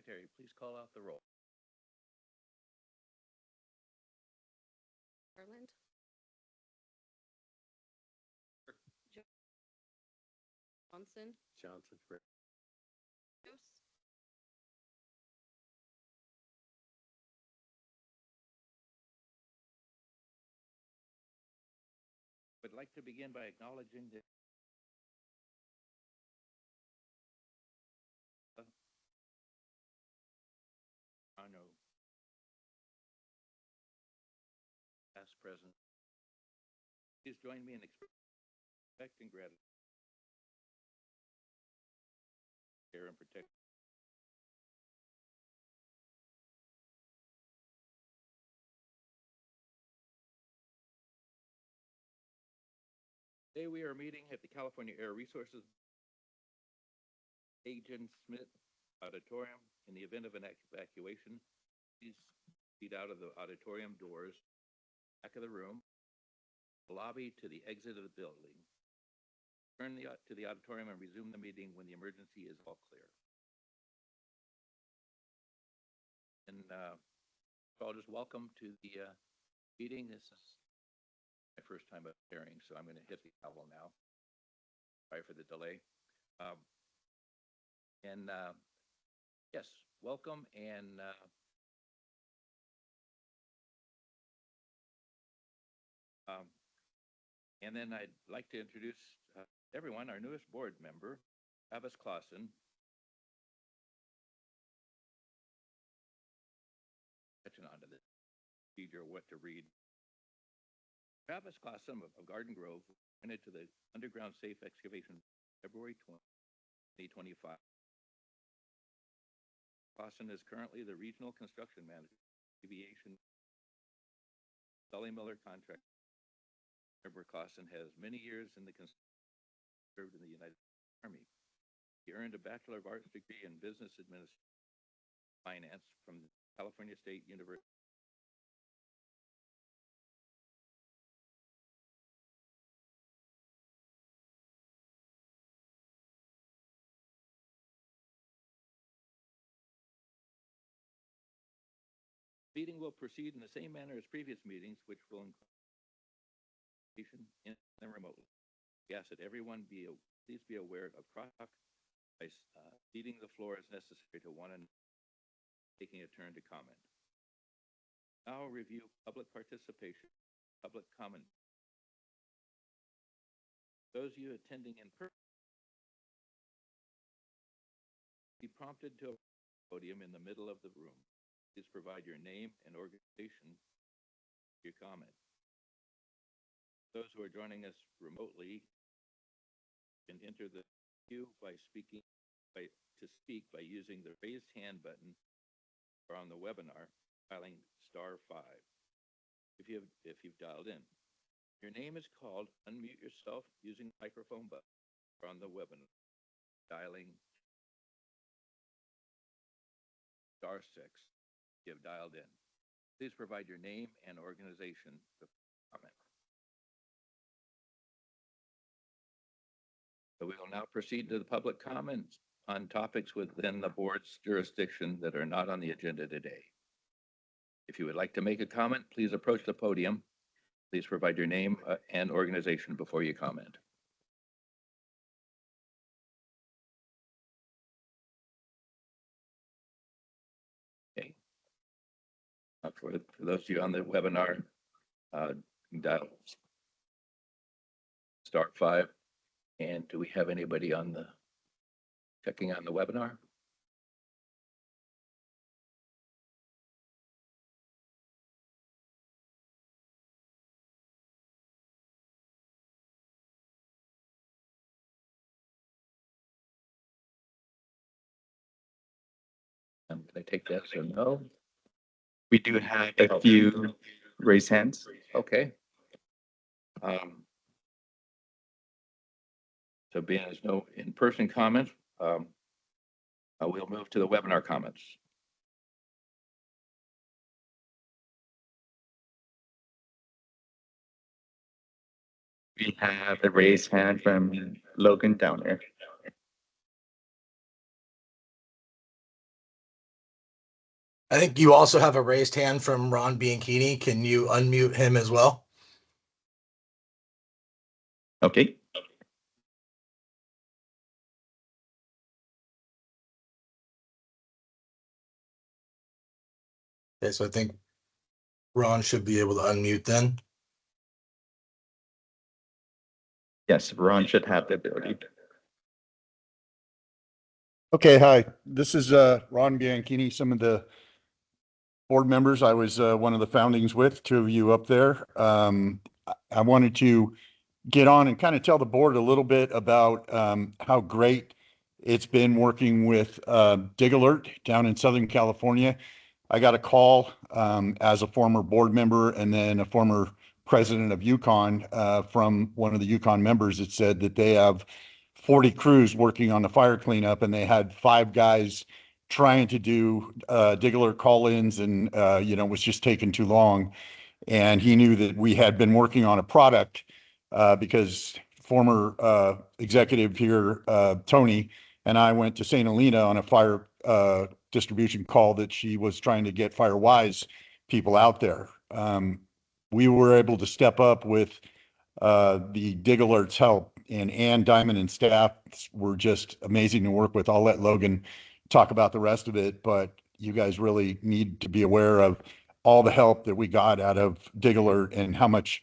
Secretary, please call out the roll. Garland. Johnson. Johnson. Rios. Would like to begin by acknowledging that I know past, present. Please join me in expecting gratitude, care, and protect. Today we are meeting at the California Air Resources Agent Smith Auditorium. In the event of an evacuation, please proceed out of the auditorium doors, back of the room, the lobby to the exit of the building. Turn to the auditorium and resume the meeting when the emergency is all clear. And I'll just welcome to the meeting. This is my first time appearing, so I'm going to hit the gavel now. Sorry for the delay. Yes, welcome. And then I'd like to introduce everyone, our newest board member, Travis Clausen. Catching on to the procedure, what to read. Travis Clausen of Garden Grove went into the underground safe excavation February 2025. Clausen is currently the regional construction manager, aviation, Sully Miller contract. Member Clausen has many years in the served in the United States Army. He earned a Bachelor of Arts degree in Business Administration Finance from California State University. The meeting will proceed in the same manner as previous meetings, which will include in and remotely. We ask that everyone please be aware of crosstalk by ceding the floor as necessary to one another, taking a turn to comment. Now I'll review public participation, public comment. Those of you attending in person, be prompted to a podium in the middle of the room. Please provide your name and organization for your comment. Those who are joining us remotely can enter the queue by speak by using the raised hand button or on the webinar, dialing *5. If you've dialed in, your name is called. Unmute yourself using the microphone button or on the webinar, dialing *6. You have dialed in. Please provide your name and organization to comment. So we will now proceed to the public comments on topics within the board's jurisdiction that are not on the agenda today. If you would like to make a comment, please approach the podium. Please provide your name and organization before you comment. Okay. For those of you on the webinar, dial *5. And do we have anybody checking on the webinar? Can I take that as a no? We do have a few raised hands. Okay. So being there's no in-person comments, we'll move to the webinar comments. We have a raised hand from Logan Downer. I think you also have a raised hand from Ron Bianchini. Can you unmute him as well? Okay. Okay, so I think Ron should be able to unmute then. Yes, Ron should have the ability. Okay, hi. This is Ron Bianchini, some of the board members. I was one of the foundings with, two of you up there. I wanted to get on and kind of tell the board a little bit about how great it's been working with Dig Alert down in Southern California. I got a call as a former board member and then a former president of Yukon from one of the Yukon members that said that they have 40 crews working on the fire cleanup, and they had 5 guys trying to do Dig Alert call-ins, and was just taking too long. And he knew that we had been working on a product because former executive here, Tony, and I went to St. Helena on a fire distribution call that she was trying to get FireWise people out there. We were able to step up with the Dig Alert's help, and Ann Diamond and staff were just amazing to work with. I'll let Logan talk about the rest of it, but you guys really need to be aware of all the help that we got out of Dig Alert and how much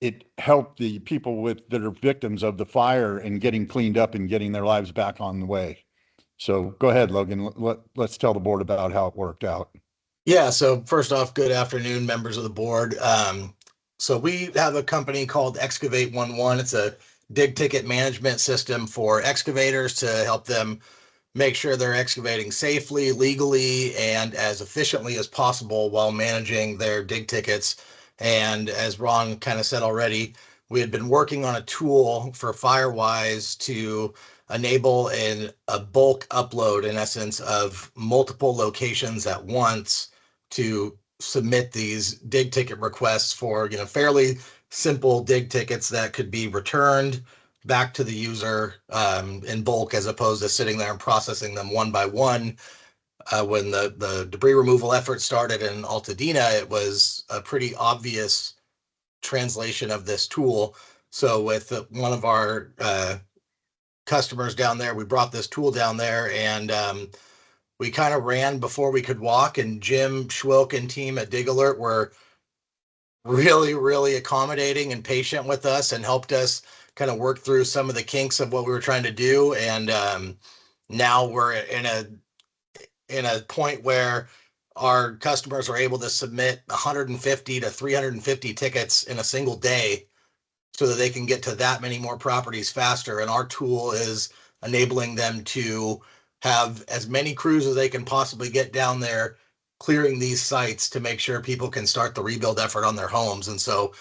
it helped the people that are victims of the fire and getting cleaned up and getting their lives back on the way. So go ahead, Logan. Let's tell the board about how it worked out. Yeah, so first off, good afternoon, members of the board. So we have a company called Excavate 11. It's a dig ticket management system for excavators to help them make sure they're excavating safely, legally, and as efficiently as possible while managing their dig tickets. And as Ron kind of said already, we had been working on a tool for FireWise to enable a bulk upload, in essence, of multiple locations at once to submit these dig ticket requests for, fairly simple dig tickets that could be returned back to the user in bulk, as opposed to sitting there and processing them one by one. When the debris removal effort started in Altadena, it was a pretty obvious translation of this tool. So with one of our customers down there, we brought this tool down there, and we kind of ran before we could walk, and Jim Schwilk and team at Dig Alert were really, really accommodating and patient with us and helped us kind of work through some of the kinks of what we were trying to do. And now we're in a point where our customers are able to submit 150 to 350 tickets in a single day so that they can get to that many more properties faster. And our tool is enabling them to have as many crews as they can possibly get down there clearing these sites to make sure people can start the rebuild effort on their homes. And so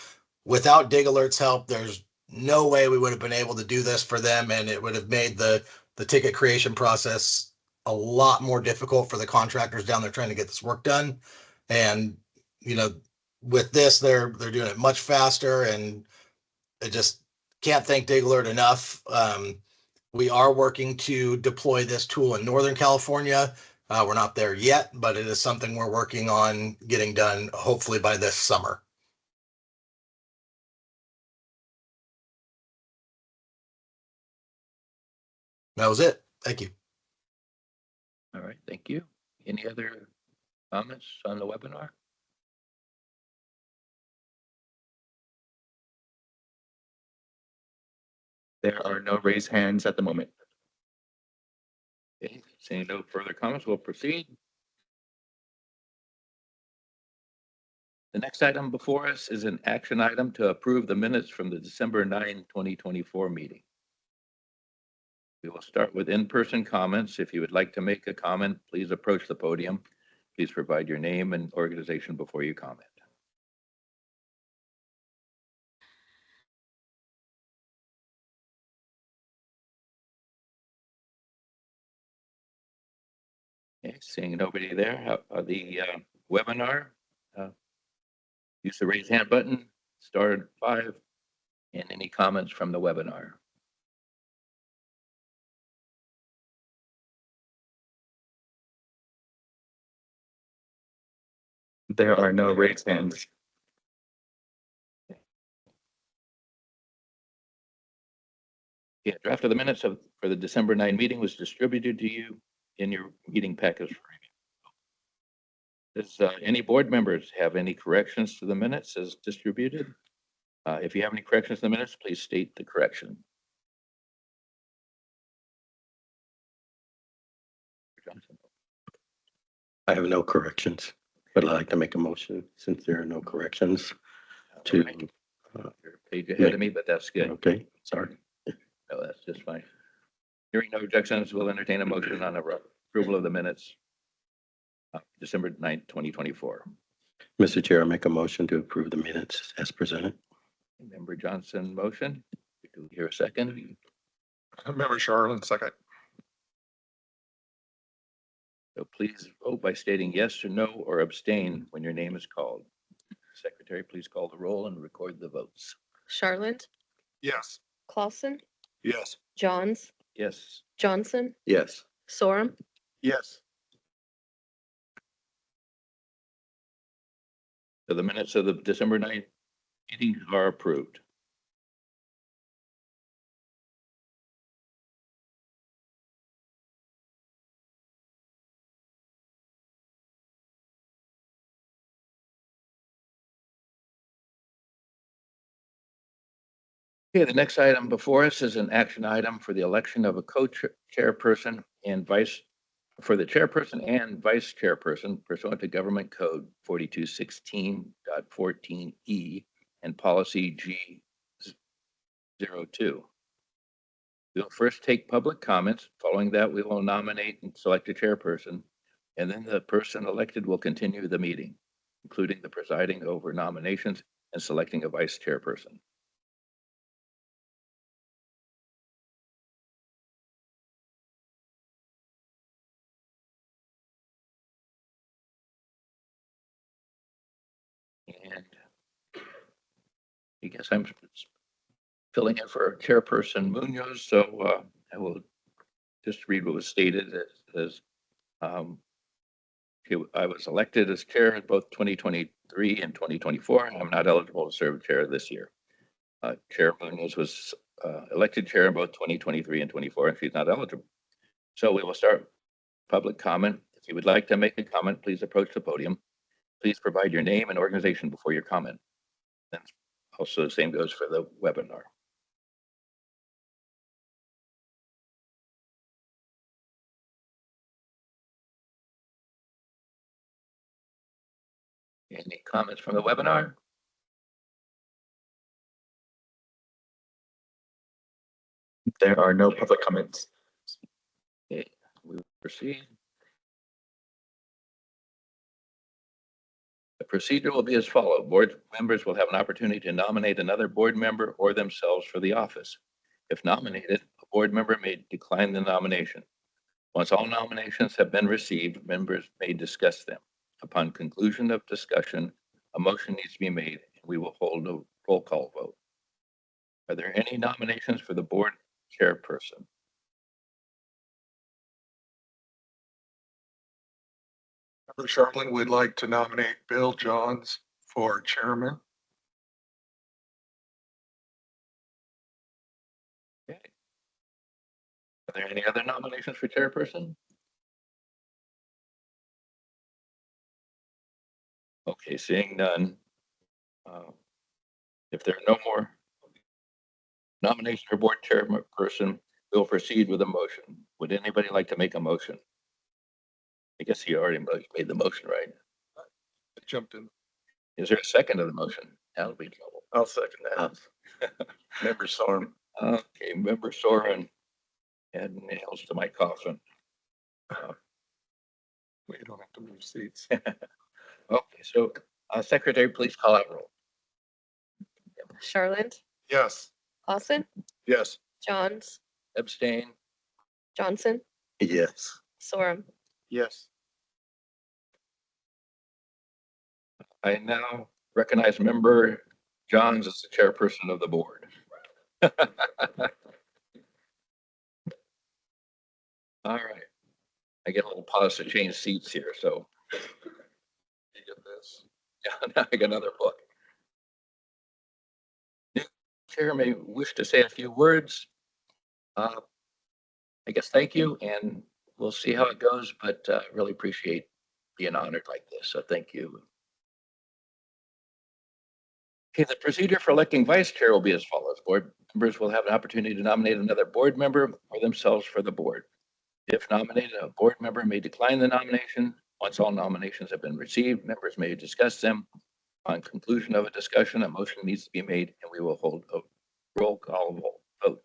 without Dig Alert's help, there's no way we would have been able to do this for them, and it would have made the ticket creation process a lot more difficult for the contractors down there trying to get this work done. And with this, they're doing it much faster, and I just can't thank Dig Alert enough. We are working to deploy this tool in Northern California. We're not there yet, but it is something we're working on getting done, hopefully by this summer. That was it. Thank you. All right, thank you. Any other comments on the webinar? There are no raised hands at the moment. Okay, seeing no further comments, we'll proceed. The next item before us is an action item to approve the minutes from the December 9, 2024 meeting. We will start with in-person comments. If you would like to make a comment, please approach the podium. Please provide your name and organization before you comment. Okay, seeing nobody there, the webinar, use the raise hand button, star 5, and any comments from the webinar. There are no raised hands. Yeah, draft of the minutes for the December 9 meeting was distributed to you in your meeting package. for review. Does any board members have any corrections to the minutes as distributed? If you have any corrections to the minutes, please state the correction. Johnson. I have no corrections, but I'd like to make a motion since there are no corrections to, Alright. You're a page ahead of me, but that's good. okay, sorry. No, that's just fine. Hearing no objections, we'll entertain a motion on the approval of the minutes. December 9th, 2024. Mr. Chair, I make a motion to approve the minutes as presented. Member Johnson, motion. Do we hear a second? Member Charlene, second. So please vote by stating yes or no or abstain when your name is called. Secretary, please call the roll and record the votes. Charlotte, Yes. Clausen, Yes. Johns, Yes. Johnson, Yes. Sorum, Yes. So the minutes of the December 9th meeting are approved. Okay, the next item before us is an action item for the election of a co-chairperson and for the chairperson and vice chairperson pursuant to Government Code 4216.14E and Policy G02. We'll first take public comments. Following that, we will nominate and select a chairperson, and then the person elected will continue the meeting, including the presiding over nominations and selecting a vice chairperson. And I guess I'm filling in for Chairperson Munoz, so I will just read what was stated as I was elected as chair in both 2023 and 2024. I'm not eligible to serve chair this year. Chair Munoz was elected chair in both 2023 and 24, and she's not eligible. So we will start public comment. If you would like to make a comment, please approach the podium. Please provide your name and organization before your comment. And also the same goes for the webinar. Any comments from the webinar? There are no public comments. Okay, we will proceed. The procedure will be as follows. Board members will have an opportunity to nominate another board member or themselves for the office. If nominated, a board member may decline the nomination. Once all nominations have been received, members may discuss them. Upon conclusion of discussion, a motion needs to be made, and we will hold a roll call vote. Are there any nominations for the board chairperson? Member Charlene would like to nominate Bill Johns for chairman. Okay. Are there any other nominations for chairperson? Okay, seeing none. If there are no more nominations for board chairperson, we'll proceed with a motion. Would anybody like to make a motion? I guess he already made the motion, right? I jumped in. Is there a second to the motion? That'll be trouble. I'll second that. Member Sorum. Okay, member Soren, add nails to my coffin. We don't have to move seats. Okay, so secretary, please call out roll. Charlotte, Yes. Clausen, Yes. Johns, Abstain. Johnson, Yes. Sorum. Yes. I now recognize member Johns as the chairperson of the board. All right. I get a little pause to change seats here, so. You get this. Yeah, now I got another book. New chair may wish to say a few words. I guess thank you, and we'll see how it goes, but really appreciate being honored like this. So thank you. Okay, the procedure for electing vice chair will be as follows. Board members will have an opportunity to nominate another board member or themselves for the board. If nominated, a board member may decline the nomination. Once all nominations have been received, members may discuss them. On conclusion of a discussion, a motion needs to be made and we will hold a roll call vote.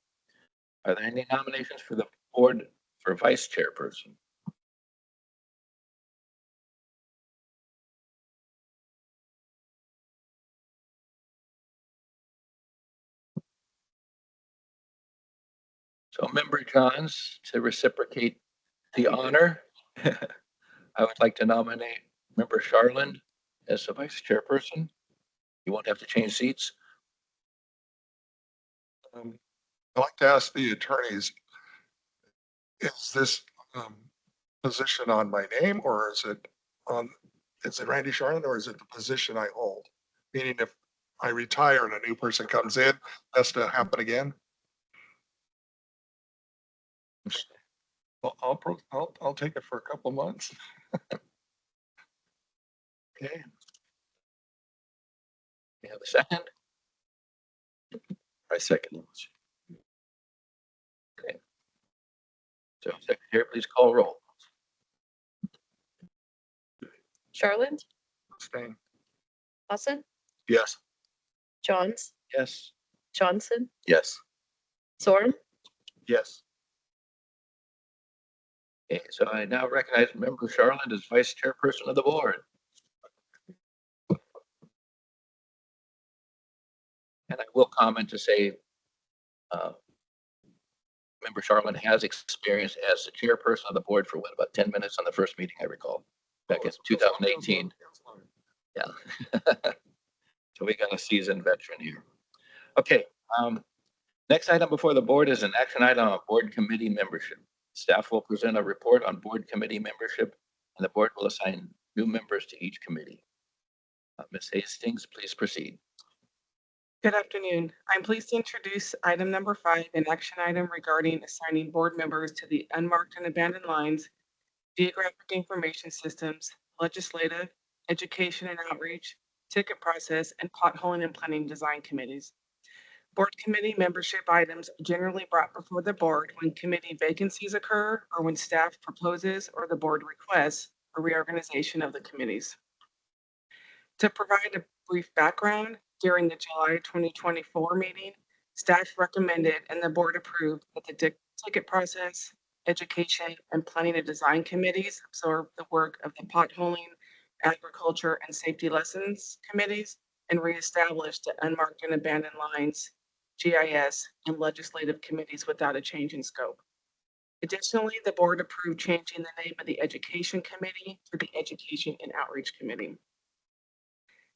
Are there any nominations for the board for vice chairperson? So Member Johns, to reciprocate the honor, I would like to nominate Member Charland as the vice chairperson. You won't have to change seats. I'd like to ask the attorneys, is this position on my name or is it Randy Charlotte or is it the position I hold? Meaning if I retire and a new person comes in, that's to happen again? Well, I'll take it for a couple months. Okay. You have a second? I second the motion. So Secretary, please call roll. Charlotte, Staying. Lawson, Yes. Johns, Yes. Johnson, Yes. Sorum, Yes. Okay, so I now recognize Member Charlotte as vice chairperson of the board. And I will comment to say, Member Charlotte has experience as the chairperson of the board for what, about 10 minutes on the first meeting, I recall, back in 2018. Yeah. So we got a seasoned veteran here. Okay. Next item before the board is an action item on board committee membership. Staff will present a report on board committee membership, and the board will assign new members to each committee. Ms. Hastings, please proceed. Good afternoon. I'm pleased to introduce item number 5, an action item regarding assigning board members to the unmarked and abandoned lines, geographic information systems, legislative, education and outreach, ticket process, and potholing and planning design committees. Board committee membership items are generally brought before the board when committee vacancies occur or when staff proposes or the board requests a reorganization of the committees. To provide a brief background, during the July 2024 meeting, staff recommended and the board approved that the ticket process, education, and planning and design committees absorb the work of the potholing, agriculture, and safety lessons committees and reestablish the unmarked and abandoned lines, GIS, and legislative committees without a change in scope. Additionally, the board approved changing the name of the education committee to the education and outreach committee.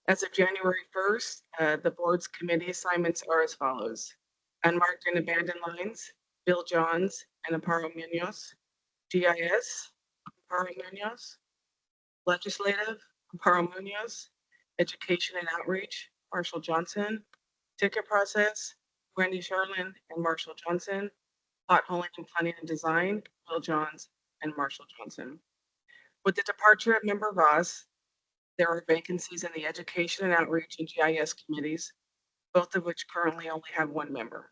As of January 1st, the board's committee assignments are as follows. Unmarked and abandoned lines, Bill Johns and Amparo Munoz. GIS, Amparo Munoz. Legislative, Amparo Munoz. Education and outreach, Marshall Johnson. Ticket process, Randy Charland and Marshall Johnson. Potholing and planning and design, Bill Johns and Marshall Johnson. With the departure of Member Voss, there are vacancies in the education and outreach and GIS committees, both of which currently only have one member.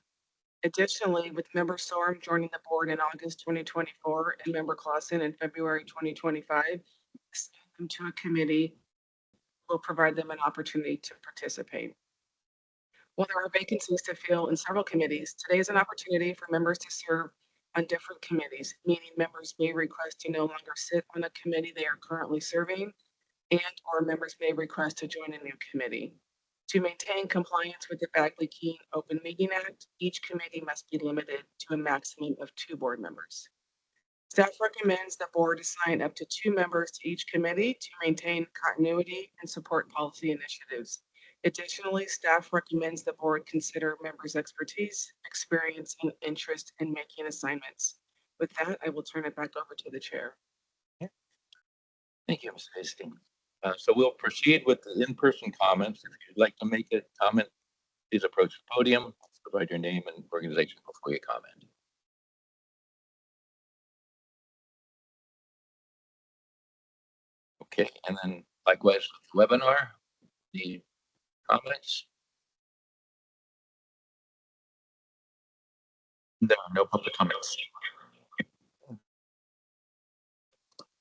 Additionally, with Member Sorum joining the board in August 2024 and Member Clausen in February 2025, assigning them to a committee will provide them an opportunity to participate. While there are vacancies to fill in several committees, today is an opportunity for members to serve on different committees, meaning members may request to no longer sit on a committee they are currently serving, and/or members may request to join a new committee. To maintain compliance with the Bagley-Keene Open Meeting Act, each committee must be limited to a maximum of 2 board members. Staff recommends the board assign up to 2 members to each committee to maintain continuity and support policy initiatives. Additionally, staff recommends the board consider members' expertise, experience, and interest in making assignments. With that, I will turn it back over to the chair. Thank you, Ms. Hastings. So we'll proceed with the in-person comments. If you'd like to make a comment, please approach the podium, provide your name and organization before you comment. Okay, and then likewise with the webinar, the comments. There are no public comments.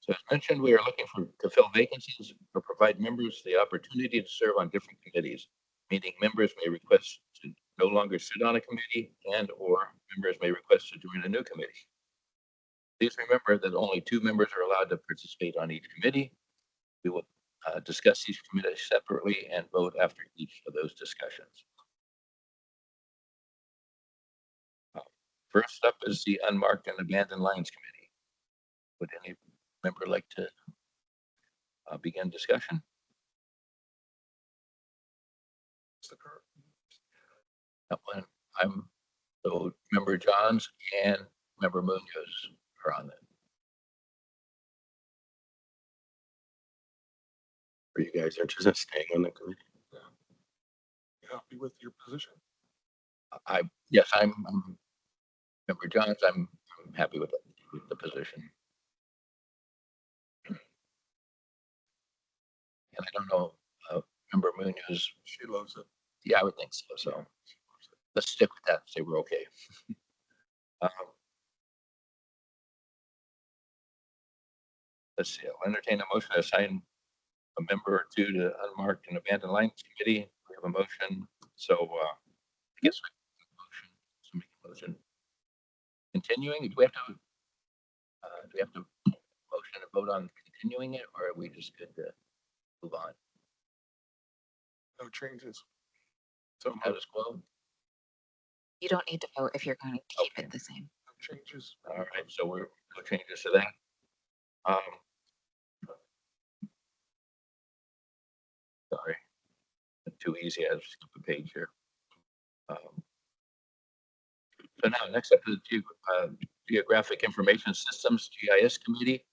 So as mentioned, we are looking to fill vacancies or provide members the opportunity to serve on different committees, meaning members may request to no longer sit on a committee and/or members may request to join a new committee. Please remember that only 2 members are allowed to participate on each committee. We will discuss each committee separately and vote after each of those discussions. First up is the Unmarked and Abandoned Lines Committee. Would any member like to begin discussion? That one, so Member Johns and Member Munoz are on it. Are you guys interested in staying on the committee? Happy with your position? Yes, I'm Member Johns. I'm happy with the position. And I don't know, Member Munoz. She loves it. Yeah, I would think so. So let's stick with that. Say we're okay. Let's see. I'll entertain a motion to assign a member or 2 to Unmarked and Abandoned Lines Committee. We have a motion. So I guess we have a motion. So make a motion. Continuing. Do we have to motion and vote on continuing it, or are we just good to move on? No changes. So Status quo. You don't need to vote if you're going to keep it the same. no changes. All right. So we're no changes to that. Sorry, too easy. I just skip a page here. So now next up is the Geographic Information Systems, GIS Committee.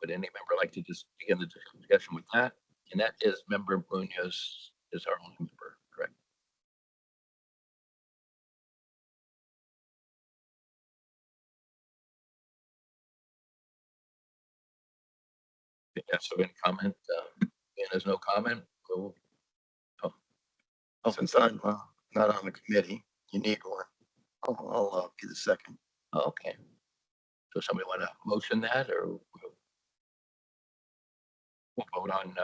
Would any member like to just begin the discussion with that? And that is Member Munoz is our only member, correct? Yes, so any comment? And there's no comment. We'll, Since I'm not on the committee, you need one. I'll be the second. okay. So somebody want to motion that, or we'll vote on,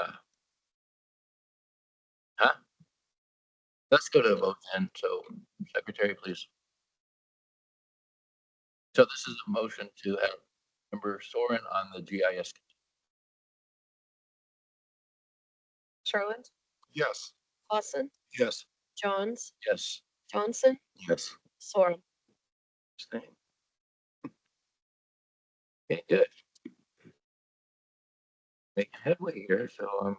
let's go to the vote then. So Secretary, please. So this is a motion to have Member Soren on the GIS. Sherland, Yes. Lawson, Yes. Johns, Yes. Johnson, Yes. Sorum. Staying. Okay, good. Making headway here. So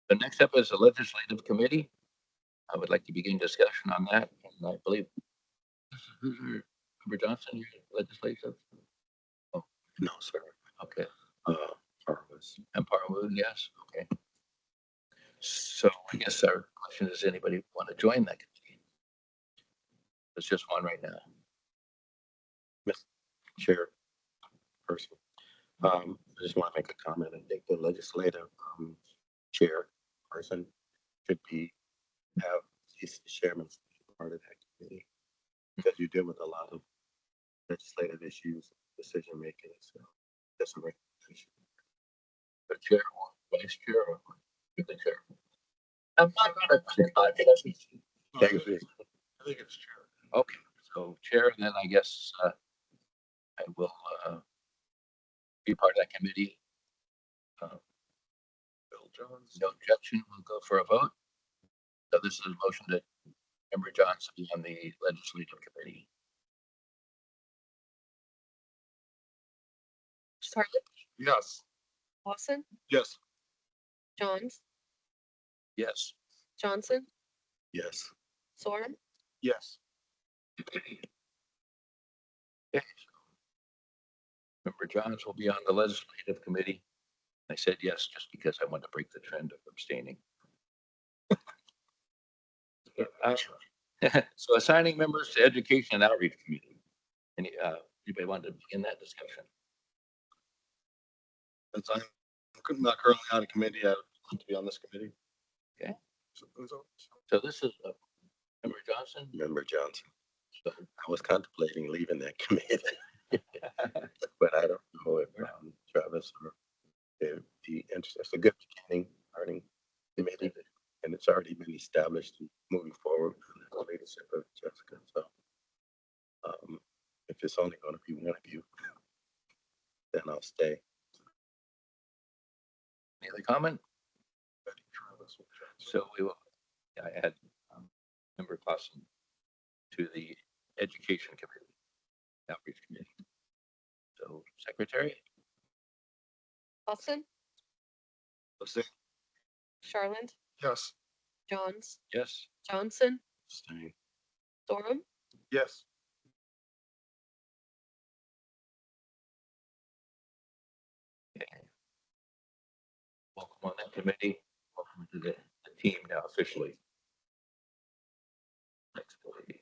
the next up is the Legislative Committee. I would like to begin discussion on that. And I believe who's your Member Johnson, your legislative? No, sir. Okay. Harvest. And Parwood, yes. Okay. So I guess our question is, anybody want to join that committee? There's just one right now. Chair person. I just want to make a comment. I think the legislative chair person should have these chairman part of that committee because you deal with a lot of legislative issues, decision making. So that's a recommendation. The chair or vice chair or the chair? I'm not going to. Thank you. I think it's chair. Okay, so chair, then I guess I will be part of that committee. Bill Johns. No objection, we'll go for a vote. So this is a motion that Member Johnson be on the Legislative Committee. Sherland, Yes. Lawson, Yes. Johns, Yes. Johnson, Yes. Sorum. Yes. Okay. So Member Johns will be on the Legislative Committee. I said yes, just because I wanted to break the trend of abstaining. Uh, So assigning members to Education and Outreach Committee. Anybody want to begin that discussion? Since I'm not currently on a committee, I would like to be on this committee. Okay. So who's on? So this is Member Johnson. Member Johnson. So, I was contemplating leaving that committee, but I don't know if Travis or if the interest. It's a good beginning, learning committee, and it's already been established and moving forward with the leadership of Jessica. So, if it's only going to be one of you, then I'll stay. Any other comment? So we will, I add Member Clausen to the Education Committee, Outreach Committee. So Secretary, Lawson, Stay. Charlotte, Yes. Johns, yes. Johnson, Stay. Sorum, Yes. Okay. Welcome on that committee. Welcome to the team now officially. Next page.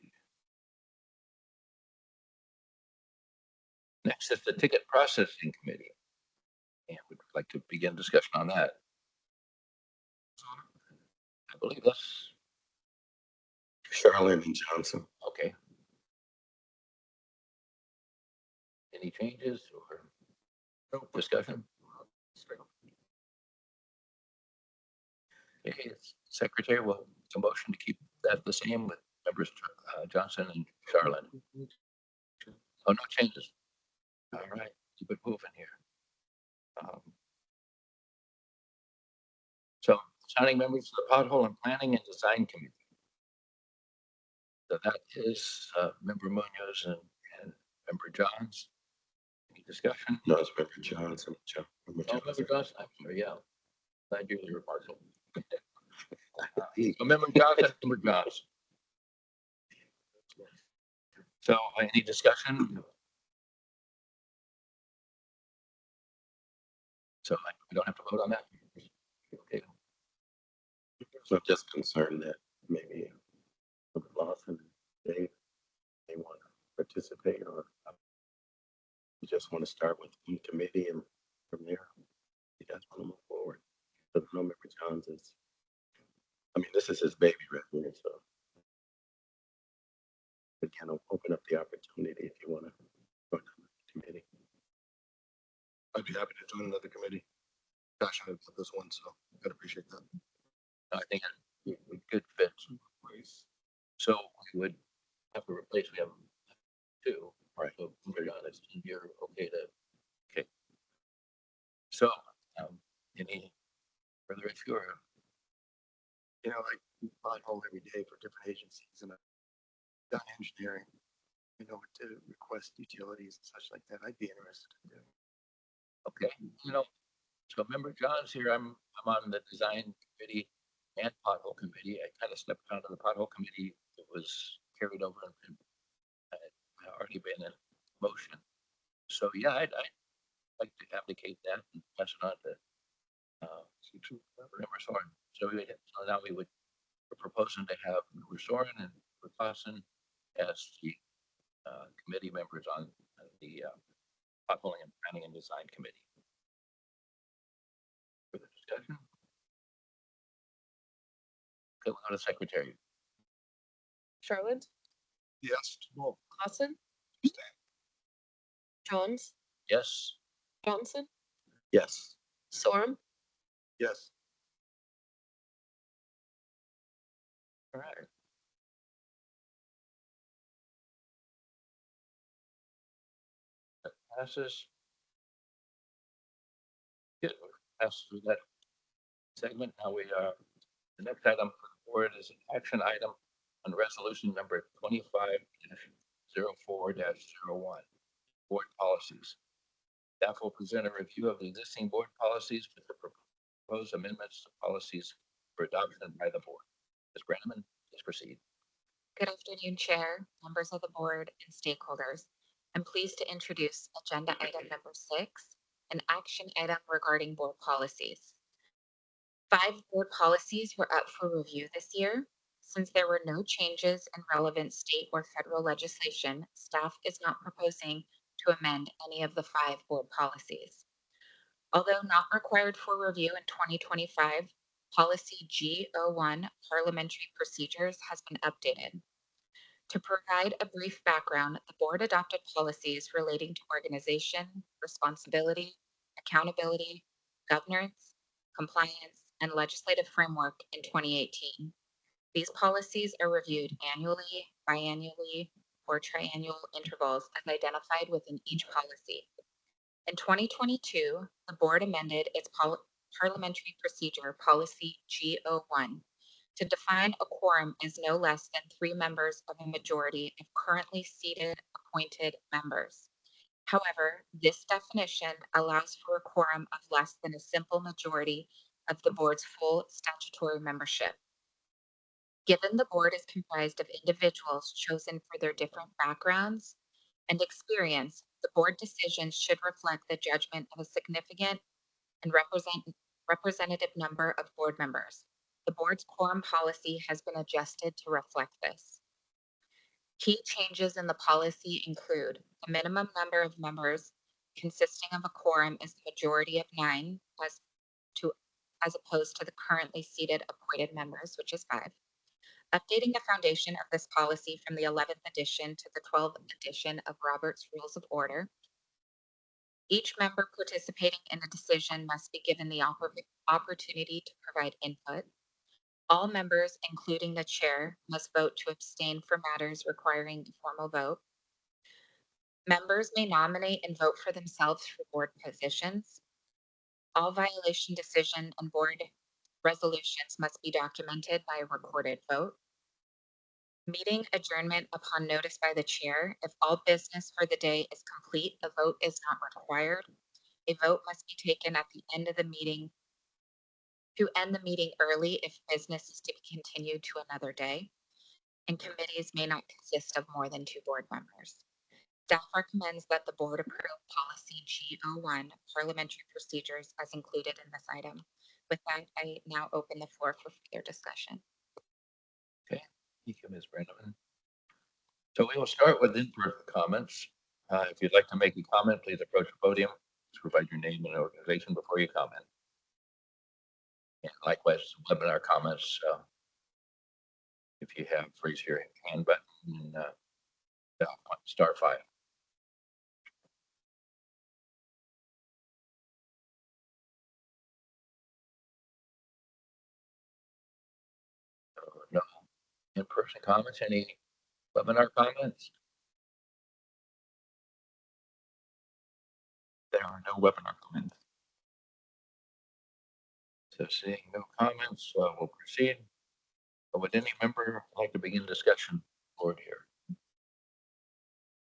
Next is the Ticket Processing Committee. And we'd like to begin discussion on that. I believe that's Charlene and Johnson. okay. Any changes or discussion? Okay, Secretary will a motion to keep that the same with members Johnson and Charlotte. Oh, no changes. All right, keep it moving here. So assigning members to the Pothole and Planning and Design Committee. So that is Member Munoz and Member Johns. Any discussion? No, it's Member Johnson. Member Oh, Member Johnson. Johnson, I'm sorry, yeah. Glad you're the remarkable. Member Johnson, Member Johns. So any discussion? So we don't have to vote on that? Okay. So I'm just concerned that maybe Member Lawson and Dave may want to participate, or you just want to start with one committee and from there, you guys want to move forward. But no, Member Johns is, I mean, this is his baby right here, so again, I'll open up the opportunity if you want to join the committee. I'd be happy to join another committee. Passionate about this one, so I'd appreciate that. I think it good fit. So we would have to replace, we have two. Right. So we're honest, and you're okay to, okay. So, any further issue or? You know, I pothole every day for different agencies and I've done engineering, you know, to request utilities and such like that. I'd be interested in doing. Okay, so Member John's here, I'm on the design committee and pothole committee. I kind of stepped out of the pothole committee. It was carried over and had already been in motion. So yeah, I'd like to abdicate that and pass it on to Member Soren. So now we're proposing to have Member Soren and Member Clausen as the committee members on the potholing and planning and design committee. Further discussion? Okay, we'll go to Secretary. Charlotte, Yes, to both. Lawson, Johns, Yes. Johnson, Yes. Sorum, Yes. All right. That passes. Good. Pass through that segment. Now the next item for the board is an action item on resolution number 25-04-01, board policies. Staff will present a review of the existing board policies with the proposed amendments to policies for adoption by the board. Ms. Brenneman, please proceed. Good afternoon, Chair, members of the board, and stakeholders. I'm pleased to introduce agenda item number 6, an action item regarding board policies. 5 board policies were up for review this year. Since there were no changes in relevant state or federal legislation, staff is not proposing to amend any of the 5 board policies. Although not required for review in 2025, Policy G01, Parliamentary Procedures, has been updated. To provide a brief background, the board adopted policies relating to organization, responsibility, accountability, governance, compliance, and legislative framework in 2018. These policies are reviewed annually, biannually, or triennial intervals as identified within each policy. In 2022, the board amended its parliamentary procedure policy G01 to define a quorum as no less than 3 members of a majority of currently seated appointed members. However, this definition allows for a quorum of less than a simple majority of the board's full statutory membership. Given the board is comprised of individuals chosen for their different backgrounds and experience, the board decisions should reflect the judgment of a significant and representative number of board members. The board's quorum policy has been adjusted to reflect this. Key changes in the policy include the minimum number of members consisting of a quorum is the majority of 9 as opposed to the currently seated appointed members, which is 5. Updating the foundation of this policy from the 11th edition to the 12th edition of Robert's Rules of Order. Each member participating in a decision must be given the opportunity to provide input. All members, including the chair, must vote to abstain for matters requiring a formal vote. Members may nominate and vote for themselves for board positions. All violation decision and board resolutions must be documented by a recorded vote. Meeting adjournment upon notice by the chair. If all business for the day is complete, a vote is not required. A vote must be taken at the end of the meeting to end the meeting early if business is to be continued to another day. And committees may not consist of more than 2 board members. Staff recommends that the board approve policy G01, parliamentary procedures, as included in this item. With that, I now open the floor for further discussion. Okay, thank you, Ms. Brenneman. So we will start with in-person comments. If you'd like to make a comment, please approach the podium. Please provide your name and organization before you comment. And likewise, webinar comments. If you have, raise your hand button and star 5. No in-person comments. Any webinar comments? There are no webinar comments. So seeing no comments, we'll proceed. Would any member like to begin discussion board here?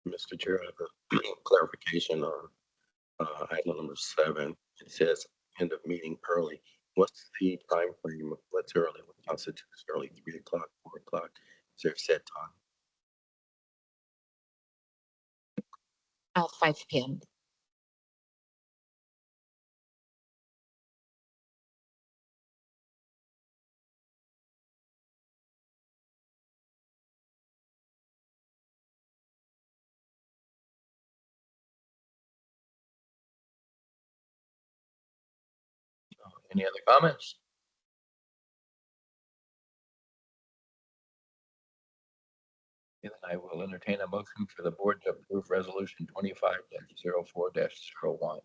Mr. Chair, I have a clarification on item number 7. It says end of meeting early. What's the time frame? What's early? What constitutes early? 3 o'clock, 4 o'clock? Is there a set time? 5 p.m. Any other comments? Okay, then I will entertain a motion for the board to approve resolution 25-04-01.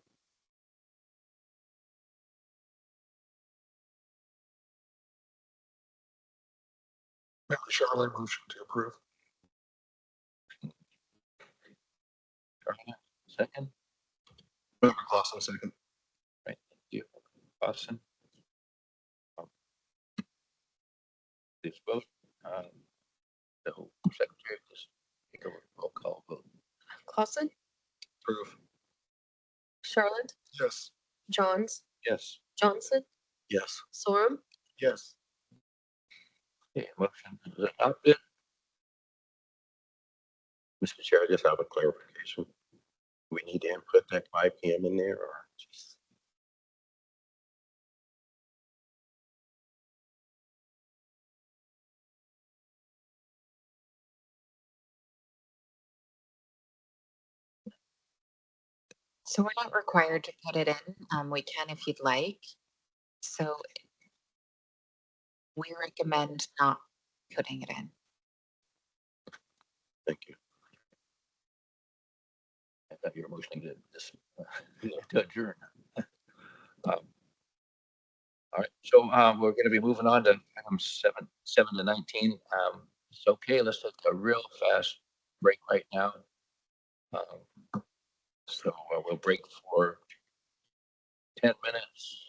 Member Charlotte, motion to approve. Charlotte, second. Member Clausen, second. Right, thank you. Clausen. Please vote. So, Secretary, please take a roll call vote. Clausen, Approve. Charlotte, Yes. Johns, Yes. Johnson, Yes. Sorum, Yes. Okay, motion is adopted. Mr. Chair, I just have a clarification. We need to input that 5 p.m. in there or just So we're not required to put it in. We can if you'd like. So we recommend not putting it in. Thank you. I thought you were motioning to this, to adjourn. All right, so we're going to be moving on to item 7 to 19. It's okay. Let's take a real fast break right now. So we'll break for 10 minutes.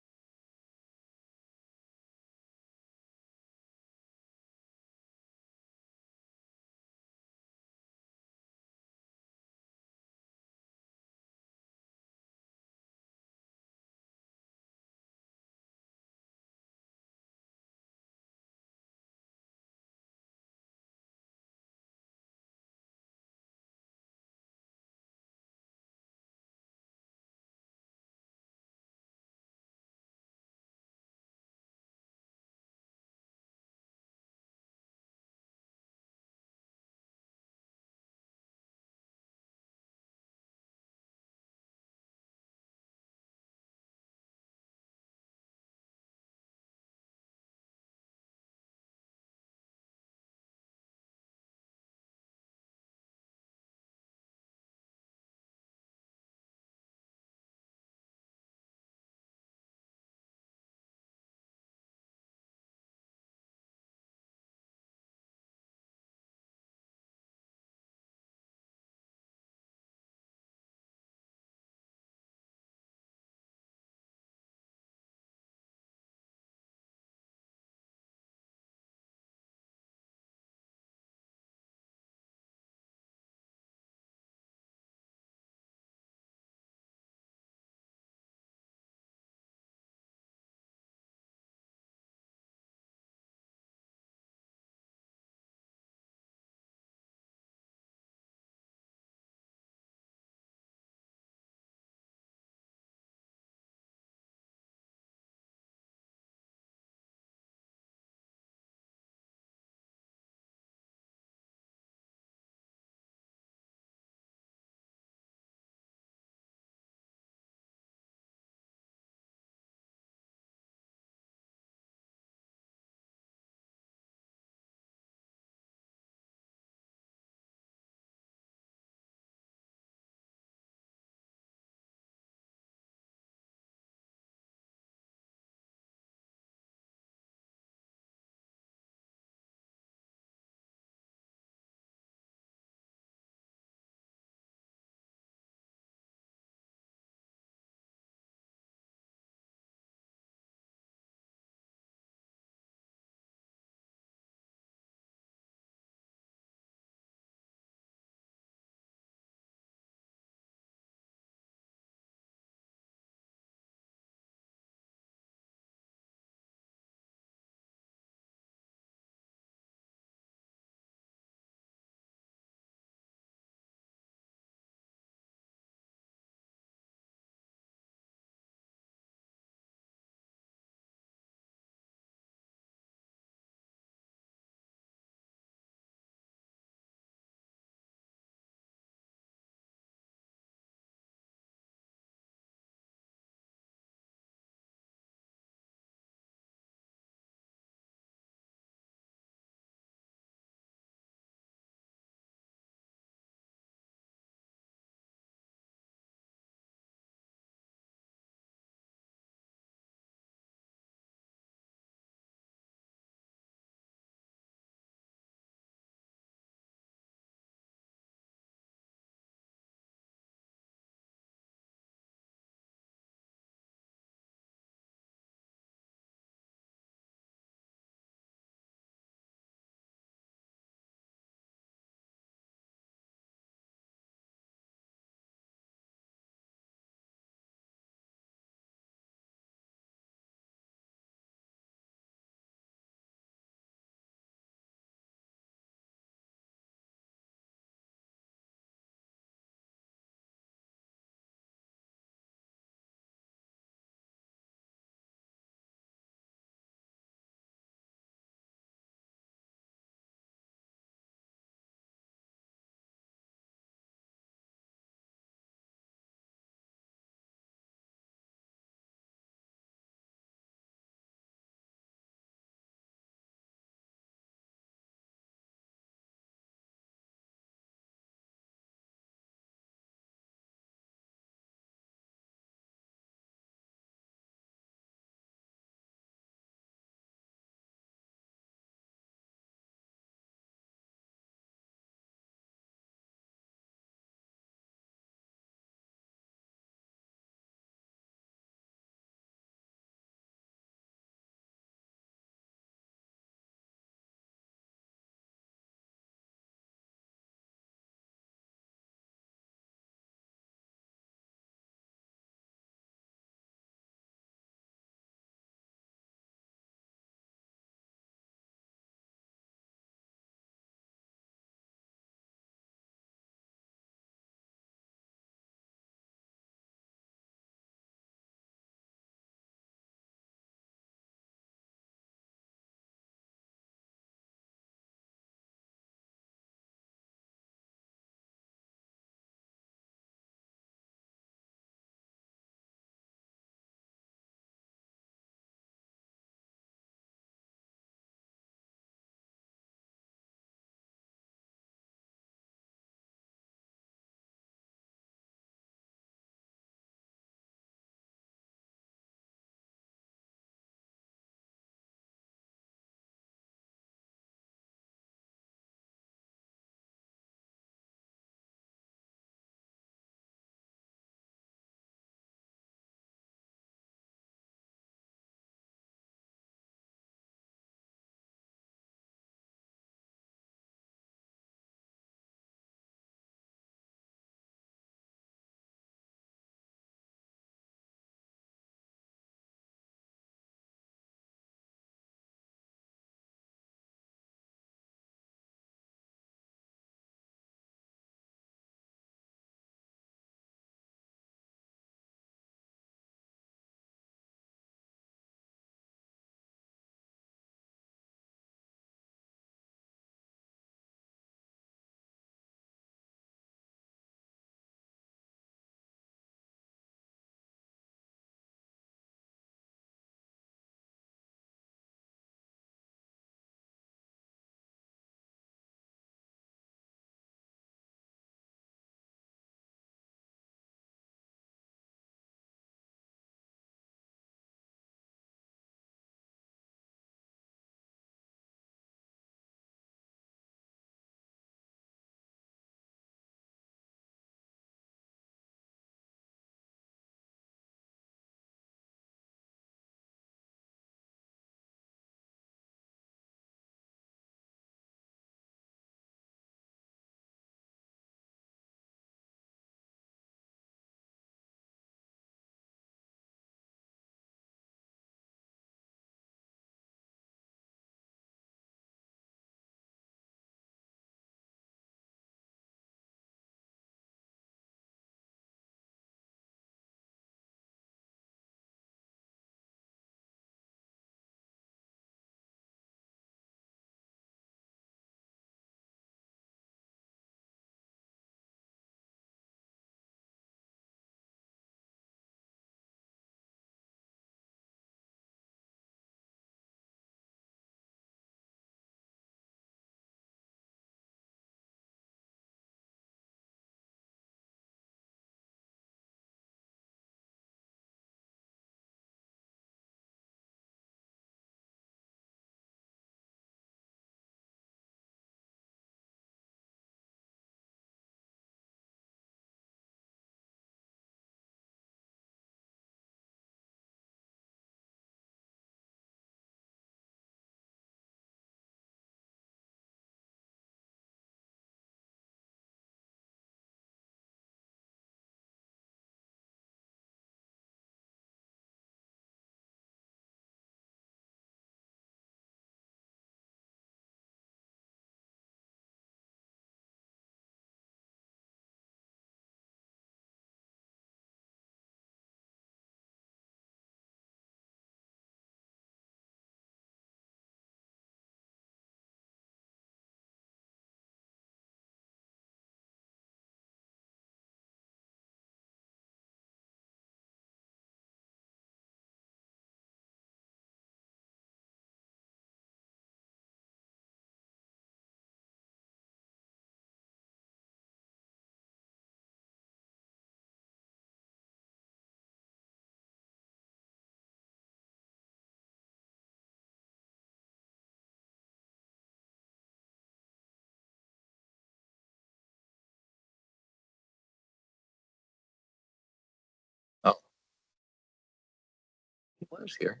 was here.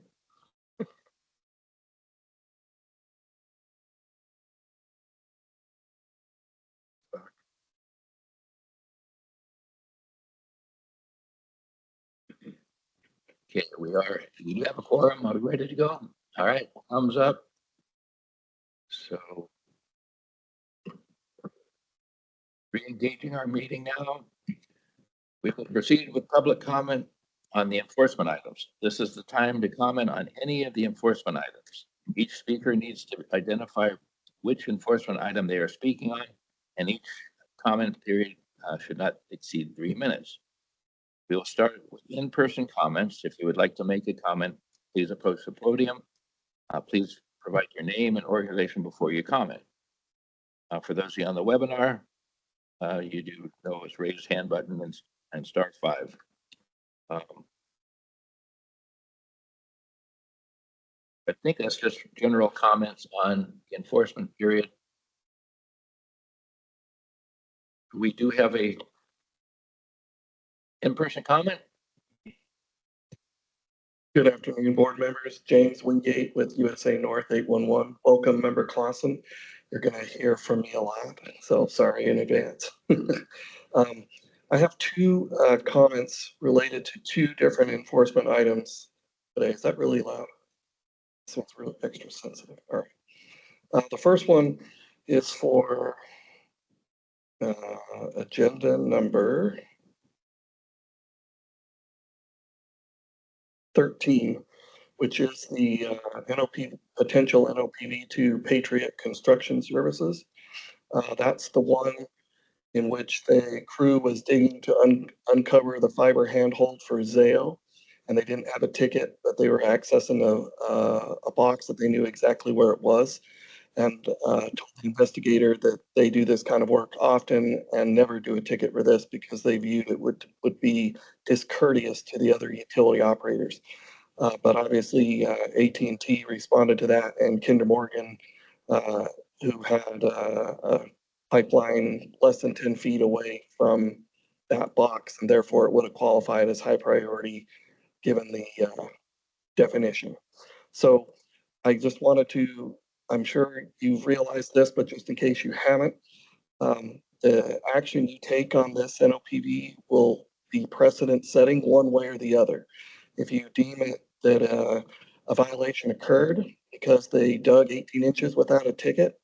Okay, we are, we do have a quorum. Are we ready to go? All right, thumbs up. So re-engaging our meeting now. We will proceed with public comment on the enforcement items. This is the time to comment on any of the enforcement items. Each speaker needs to identify which enforcement item they are speaking on, and each comment period should not exceed 3 minutes. We will start with in-person comments. If you would like to make a comment, please approach the podium. Please provide your name and organization before you comment. For those of you on the webinar, you do know it's raise hand button and star 5. I think that's just general comments on the enforcement period. We do have a in-person comment. Good afternoon, board members. James Wingate with USA North 811. Welcome, Member Clausen. You're going to hear from me a lot, so sorry in advance. I have two comments related to two different enforcement items today. Is that really loud? This one's really extra sensitive. All right. The first one is for agenda number 13, which is the potential NOPV to Patriot Construction Services. That's the one in which the crew was digging to uncover the fiber handhold for Zayo, and they didn't have a ticket, but they were accessing a box that they knew exactly where it was, and told the investigator that they do this kind of work often and never do a ticket for this because they viewed it would be discourteous to the other utility operators. But obviously AT&T responded to that, and Kinder Morgan, who had a pipeline less than 10 feet away from that box, and therefore it would have qualified as high priority given the definition. So I just wanted to, I'm sure you've realized this, but just in case you haven't, the action you take on this NOPV will be precedent setting one way or the other. If you deem it that a violation occurred because they dug 18 inches without a ticket,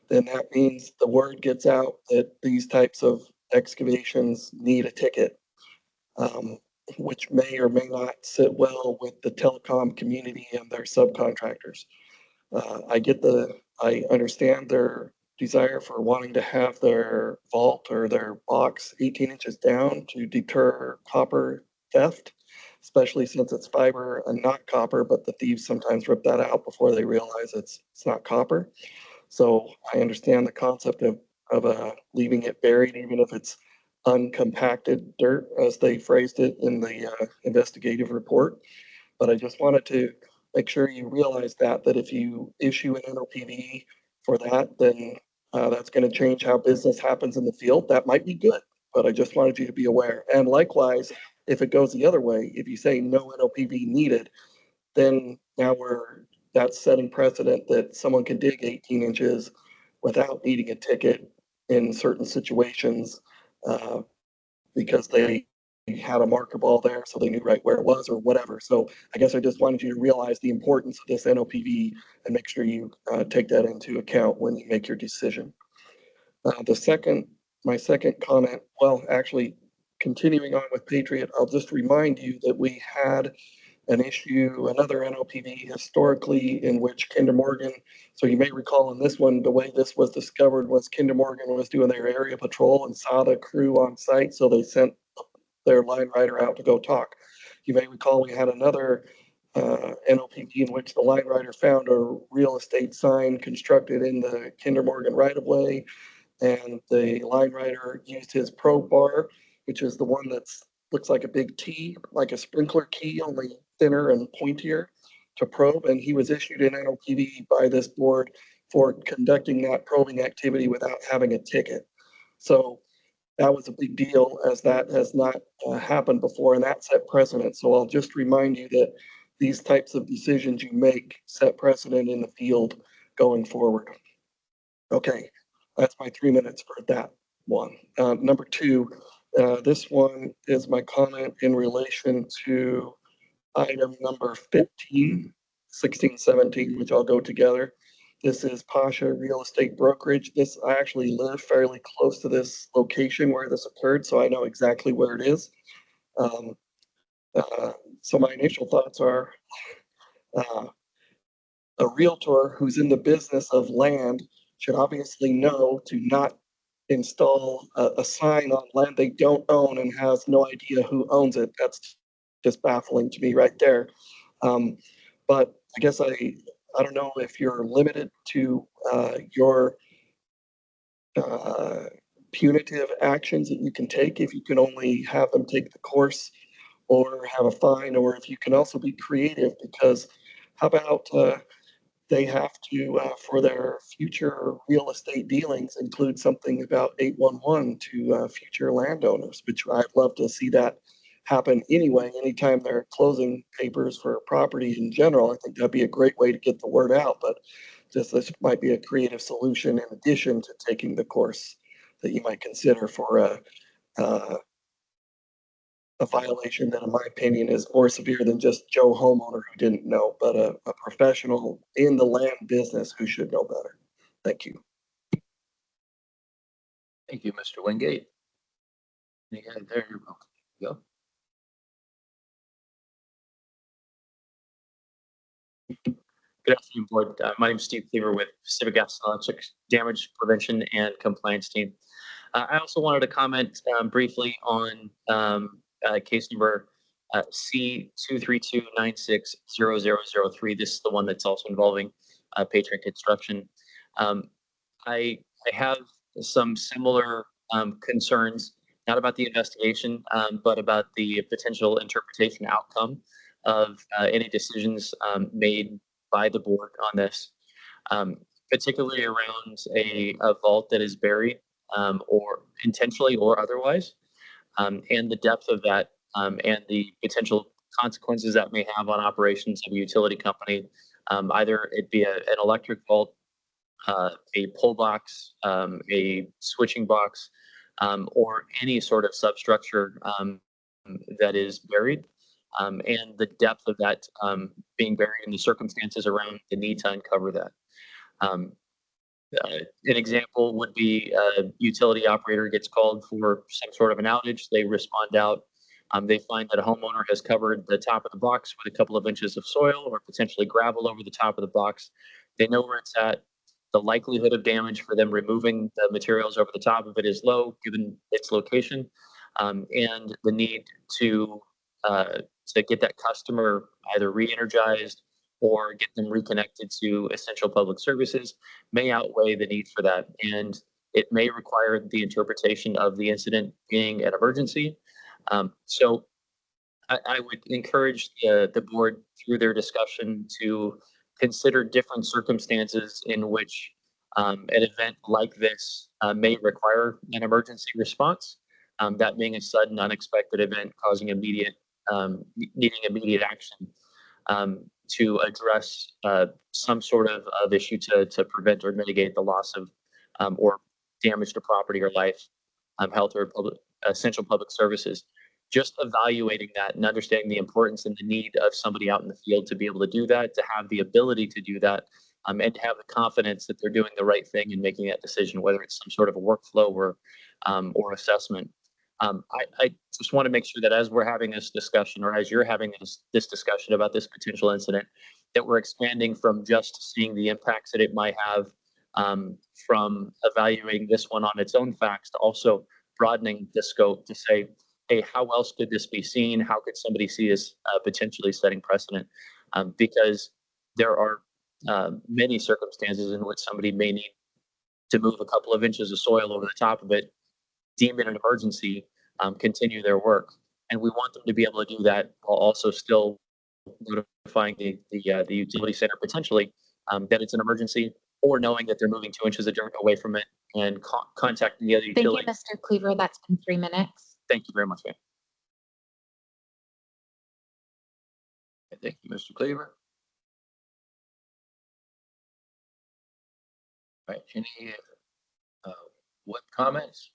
then that means the word gets out that these types of excavations need a ticket, which may or may not sit well with the telecom community and their subcontractors. I understand their desire for wanting to have their vault or their box 18 inches down to deter copper theft, especially since it's fiber and not copper, but the thieves sometimes rip that out before they realize it's not copper. So I understand the concept of leaving it buried, even if it's uncompacted dirt, as they phrased it in the investigative report. But I just wanted to make sure you realize that if you issue an NOPV for that, then that's going to change how business happens in the field. That might be good, but I just wanted you to be aware. And likewise, if it goes the other way, if you say no NOPV needed, then now that's setting precedent that someone can dig 18 inches without needing a ticket in certain situations because they had a marker ball there, so they knew right where it was or whatever. So I guess I just wanted you to realize the importance of this NOPV and make sure you take that into account when you make your decision. My second comment, well, actually continuing on with Patriot, I'll just remind you that we had another NOPV historically in which Kinder Morgan, so you may recall in this one, the way this was discovered was Kinder Morgan was doing their area patrol and saw the crew on site, so they sent their line rider out to go talk. You may recall we had another NOPV in which the line rider found a real estate sign constructed in the Kinder Morgan right-of-way, and the line rider used his probe bar, which is the one that's looks like a big T, like a sprinkler key, only thinner and pointier, to probe. And he was issued an NOPV by this board for conducting that probing activity without having a ticket. So that was a big deal, as that has not happened before, and that set precedent. So I'll just remind you that these types of decisions you make set precedent in the field going forward. Okay, that's my 3 minutes for that one. Number two, this one is my comment in relation to item number 15, 16, 17, which I'll go together. This is Pasha Real Estate Brokerage. I actually live fairly close to this location where this occurred, so I know exactly where it is. So my initial thoughts are a realtor who's in the business of land should obviously know to not install a sign on land they don't own and has no idea who owns it. That's just baffling to me right there. But I guess I don't know if you're limited to your punitive actions that you can take, if you can only have them take the course or have a fine, or if you can also be creative, because how about they have to, for their future real estate dealings, include something about 811 to future landowners, which I'd love to see that happen anyway. Anytime they're closing papers for property in general, I think that'd be a great way to get the word out. But just this might be a creative solution in addition to taking the course that you might consider for a violation that, in my opinion, is more severe than just Joe homeowner who didn't know, but a professional in the land business who should know better. Thank you. Thank you, Mr. Wingate. Yeah, there you go. Good afternoon, board. My name is Steve Cleaver with Pacific Gas and Electric Damage Prevention and Compliance Team. I also wanted to comment briefly on case number C232960003. This is the one that's also involving Patriot Construction. I have some similar concerns, not about the investigation, but about the potential interpretation outcome of any decisions made by the board on this, particularly around a vault that is buried or intentionally or otherwise, and the depth of that and the potential consequences that may have on operations of a utility company, either it be an electric vault, a pole box, a switching box, or any sort of substructure that is buried, and the depth of that being buried and the circumstances around the need to uncover that. An example would be a utility operator gets called for some sort of an outage. They respond out. They find that a homeowner has covered the top of the box with a couple of inches of soil or potentially gravel over the top of the box. They know where it's at. The likelihood of damage for them removing the materials over the top of it is low, given its location, and the need to get that customer either re-energized or get them reconnected to essential public services may outweigh the need for that. And it may require the interpretation of the incident being an emergency. So I would encourage the board through their discussion to consider different circumstances in which an event like this may require an emergency response. That being a sudden, unexpected event causing needing immediate action to address some sort of issue to prevent or mitigate the loss of or damage to property or life, health, or essential public services. Just evaluating that and understanding the importance and the need of somebody out in the field to be able to do that, to have the ability to do that, and to have the confidence that they're doing the right thing and making that decision, whether it's some sort of a workflow or assessment. I just want to make sure that as we're having this discussion, or as you're having this discussion about this potential incident, that we're expanding from just seeing the impacts that it might have from evaluating this one on its own facts to also broadening the scope to say, hey, how else could this be seen? How could somebody see this potentially setting precedent? Because there are many circumstances in which somebody may need to move a couple of inches of soil over the top of it, deem it an emergency, continue their work. And we want them to be able to do that while also still notifying the utility center potentially that it's an emergency, or knowing that they're moving 2 inches of dirt away from it and contacting the other utility. Thank you, Mr. Cleaver. That's been 3 minutes. Thank you very much, ma'am. thank you, Mr. Cleaver. All right, any web comments?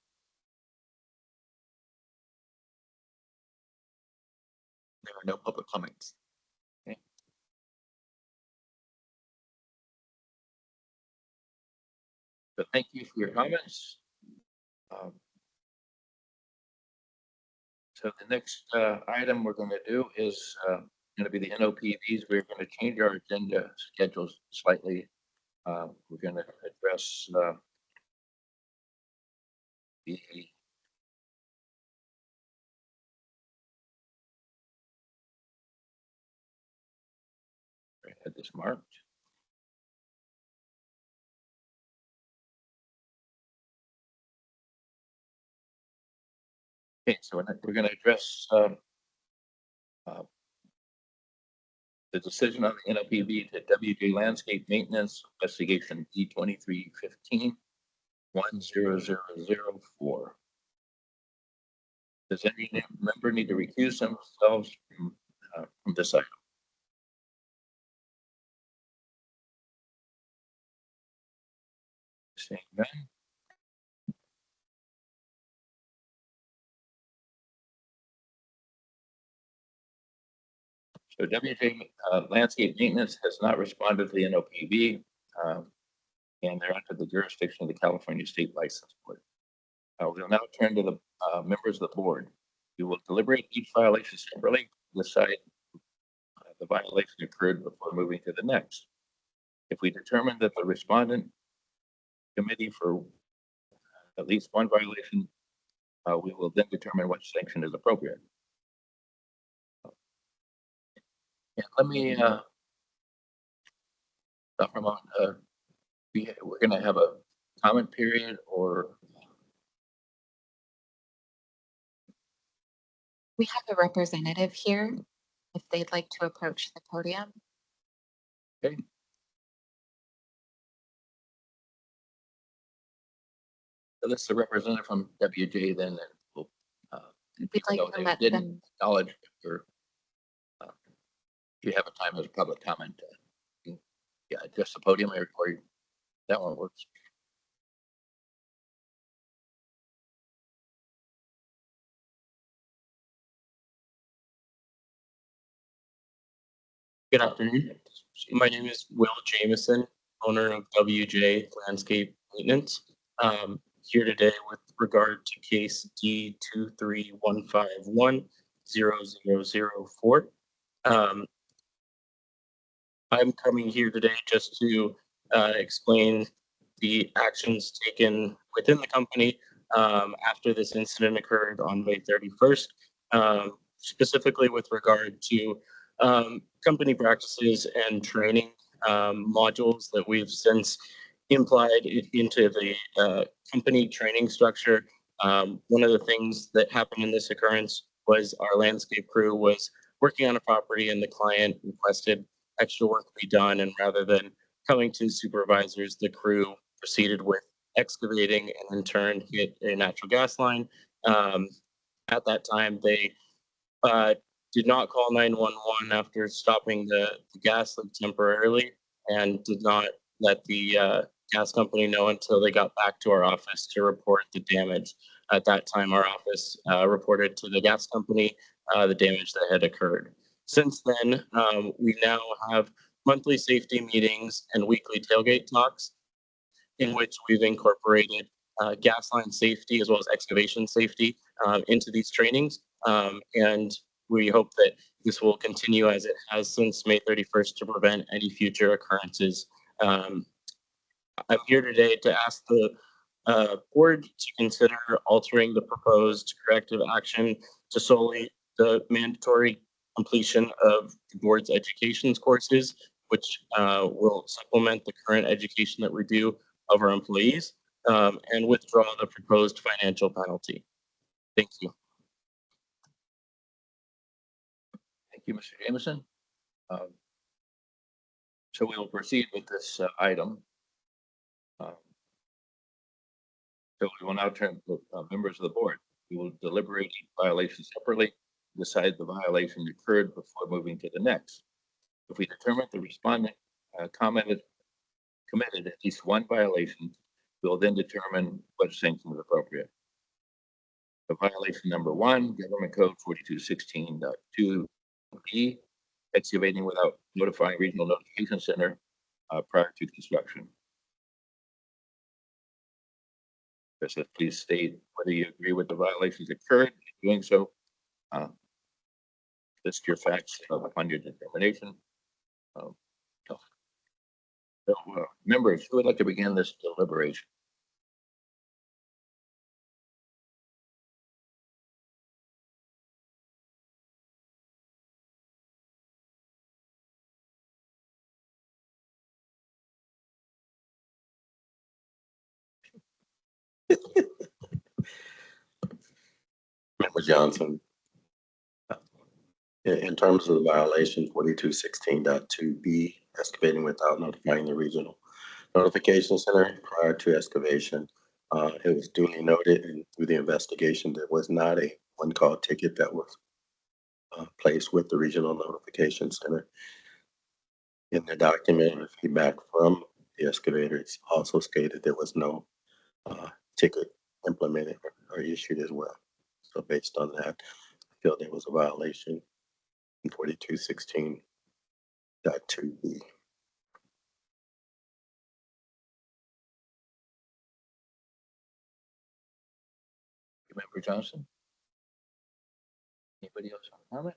There are no public comments. So thank you for your comments. So the next item we're going to do is going to be the NOPVs. We're going to change our agenda schedules slightly. We're going to address the I had this marked. Okay, so we're going to address the decision on the NOPV to WJ Landscape Maintenance Investigation D2315-10004. Does any member need to recuse themselves from this item? Seeing none. So WJ Landscape Maintenance has not responded to the NOPV, and they're under the jurisdiction of the California State License Board. We'll now turn to the members of the board. We will deliberate each violation separately, decide the violation occurred before moving to the next. If we determine that the respondent committee for at least one violation, we will then determine what sanction is appropriate. And let me stop for a moment. We're going to have a comment period, or We have a representative here if they'd like to approach the podium. okay. So this is a representative from WJ, then, and we'll, We'd even like though to they let didn't them, acknowledge or you have a time as a public comment. Yeah, just the podium, or that one works. Good afternoon. My name is Will Jameson, owner of WJ Landscape Maintenance. Here today with regard to case D23151-0004. I'm coming here today just to explain the actions taken within the company after this incident occurred on May 31st, specifically with regard to company practices and training modules that we've since implied into the company training structure. One of the things that happened in this occurrence was our landscape crew was working on a property and the client requested extra work be done, and rather than coming to supervisors, the crew proceeded with excavating and in turn hit a natural gas line. At that time, they did not call 911 after stopping the gas leak temporarily, and did not let the gas company know until they got back to our office to report the damage. At that time, our office reported to the gas company the damage that had occurred. Since then, we now have monthly safety meetings and weekly tailgate talks in which we've incorporated gas line safety as well as excavation safety into these trainings. And we hope that this will continue as it has since May 31st to prevent any future occurrences. I'm here today to ask the board to consider altering the proposed corrective action to solely the mandatory completion of the board's education courses, which will supplement the current education that we do of our employees, and withdraw the proposed financial penalty. Thank you. Thank you, Mr. Jameson. So we will proceed with this item. So we will now turn to members of the board. We will deliberate each violation separately, decide the violation occurred before moving to the next. If we determine the respondent committed at least one violation, we will then determine what sanction is appropriate. For violation number 1, Government Code 4216.2B, excavating without notifying Regional Notification Center prior to construction. It says, please state whether you agree with the violations occurred. In doing so, list your facts upon your determination. Members, who would like to begin this deliberation? Member Johnson, in terms of the violation 4216.2B, excavating without notifying the Regional Notification Center prior to excavation, it was duly noted and through the investigation, there was not a one-call ticket that was placed with the Regional Notification Center. In the document, the feedback from the excavator, it's also stated there was no ticket implemented or issued as well. So based on that, I feel there was a violation in 4216.2B. Member Johnson? Anybody else on comment?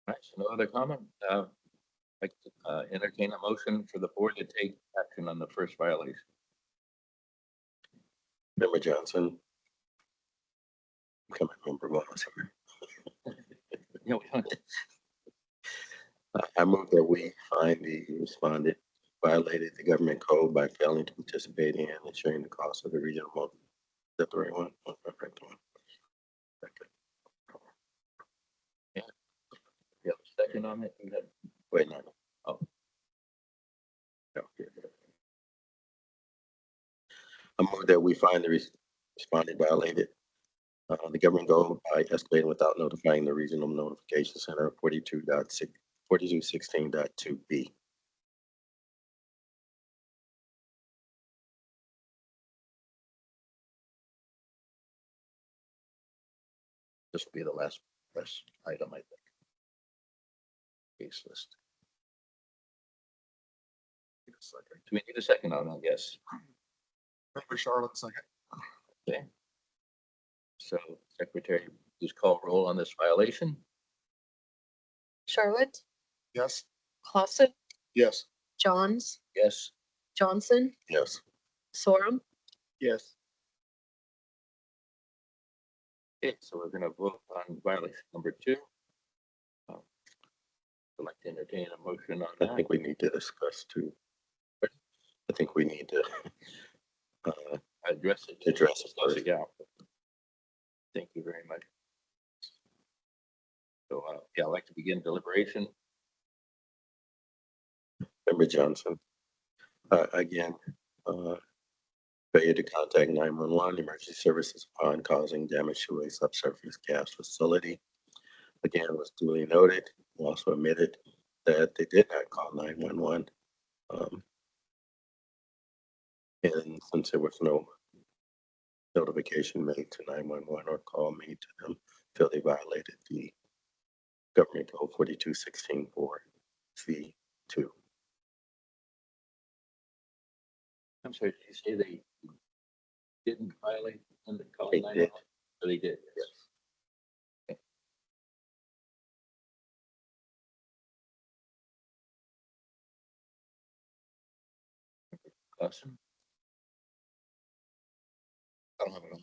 All right, so no other comment. I'd like to entertain a motion for the board to take action on the first violation. Member Johnson. Becoming member Wallace here. Yeah, we don't. I move that we find the respondent violated the government code by failing to participate in and sharing the cost of the regional multi. Is that the right one? Oh, correct one. Okay. Yeah. You have a second on it? Wait, no. Oh. Okay. I move that we find the respondent violated the government code by excavating without notifying the Regional Notification Center 4216.2B. This will be the last item, I think. Case list. Do we need a second on that? Yes. Member Charlotte, second. Okay. So, Secretary, please call roll on this violation. Charlotte, Yes. Clausen, Yes. Johns, Yes. Johnson, Yes. Sorum, Yes. Okay, so we're going to vote on violation number 2. I'd like to entertain a motion on I that. think we need to discuss too. I think we need to Address it. address it Close first. it out. Thank you very much. So, yeah, I'd like to begin deliberation. Member Johnson, again, failure to contact 911 emergency services upon causing damage to a subsurface gas facility. Again, was duly noted. Also admitted that they did not call 911. And since there was no notification made to 911 or call made to them, feel they violated the government code 4216.4C2. I'm sorry, did you say they didn't violate and the call They 911? did. So they did. Yes. Okay. Awesome. I don't have it on.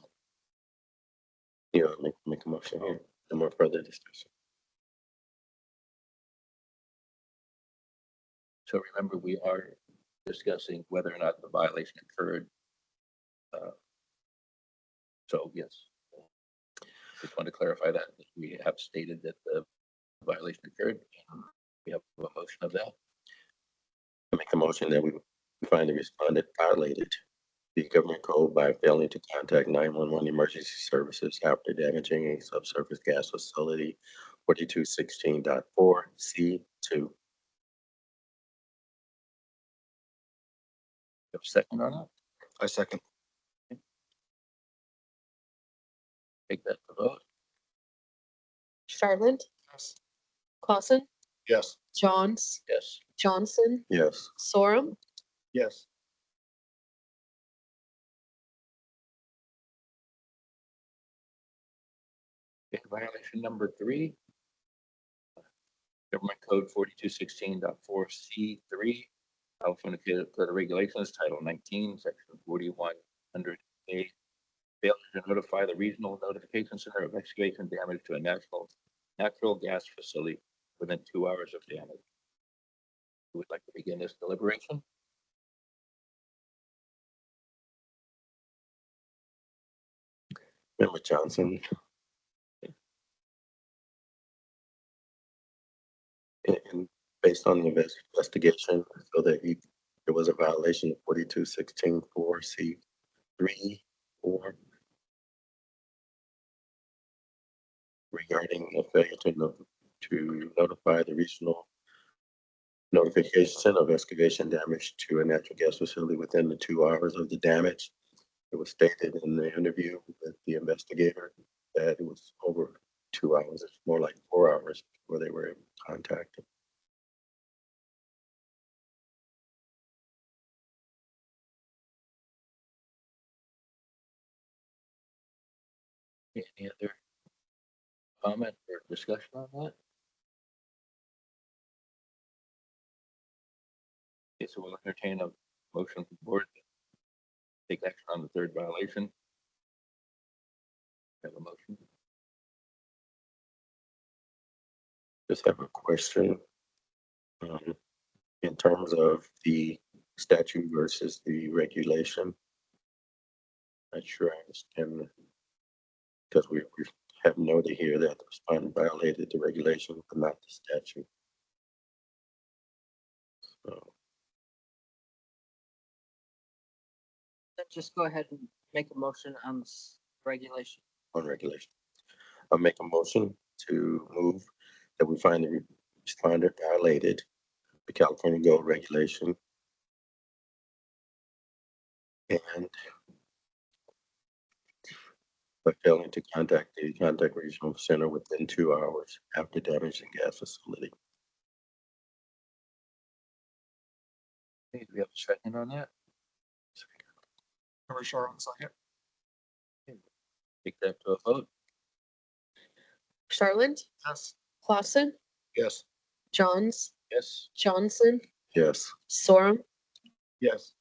You know, make a motion here. No more further discussion. So remember, we are discussing whether or not the violation occurred. So yes, just want to clarify that we have stated that the violation occurred. We have a motion of that. I make a motion that we find the respondent violated the State Government Code by failing to contact 911 emergency services after damaging a subsurface gas facility, 4216.4C2. Have a second on that? I second. Take that to vote. Charlotte, Clausen, Yes. Johns, Yes. Johnson, Yes. Sorum, Yes. Okay, violation number 3. Government Code 4216.4C3, California Code of Regulations, Title 19, Section 4100A. Failure to notify the Regional Notification Center of excavation damage to a natural gas facility within 2 hours of damage. Who would like to begin this deliberation? Member Johnson. And based on the investigation, I feel that there was a violation of 4216.4C3 or regarding a failure to notify the Regional Notification Center of excavation damage to a natural gas facility within the 2 hours of the damage. It was stated in the interview with the investigator that it was over 2 hours. It's more like 4 hours before they were contacted. Any other comment or discussion on that? Okay, so we'll entertain a motion from the board to take action on the 3rd violation. Have a motion. Just have a question. In terms of the statute versus the regulation. Not sure I understand because we have noted here that the respondent violated the regulation, but not the statute. So, Then just go ahead and make a motion on this regulation. on regulation, I'll make a motion to move that we find the respondent violated the California Gold regulation and by failing to contact the contact regional center within 2 hours after damaging gas facility. Okay, do we have a second on that? Member Charlotte, second. Take that to a vote. Charlotte, Yes. Clausen, Yes. Johns, Yes. Johnson, Yes. Sorum, Yes.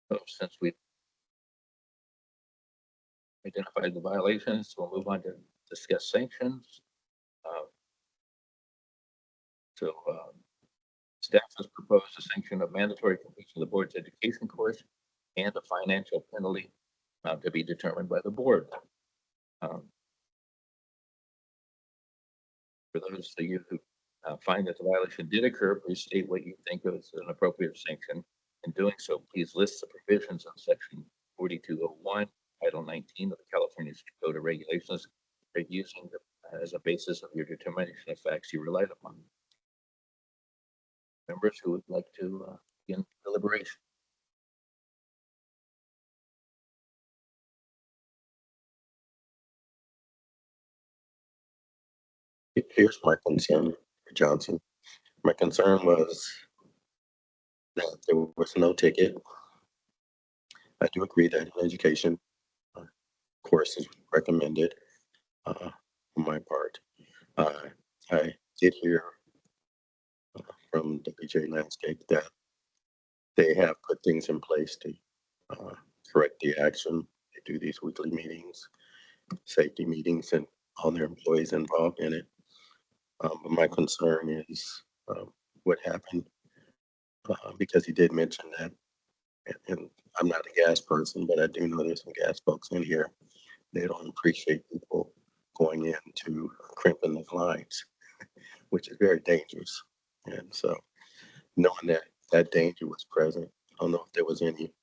So since we've identified the violations, we'll move on to discuss sanctions. Staff has proposed a sanction of mandatory completion of the board's education course and a financial penalty to be determined by the board. For those of you who find that the violation did occur, please state what you think is an appropriate sanction. In doing so, please list the provisions of section 4201, Title 19 of the California Code of Regulations that you're using as a basis of your determination of facts you relied upon. Members who would like to begin deliberation. Here's my concern, Johnson. My concern was that there was no ticket. I do agree that an education course is recommended on my part. I did hear from WJ Landscape that they have put things in place to correct the action. They do these weekly meetings, safety meetings, and all their employees involved in it. But my concern is what happened because he did mention that, and I'm not a gas person, but I do know there's some gas folks in here. They don't appreciate people going in to crimping the lines. which is very dangerous. And so knowing that that danger was present, I don't know if there was any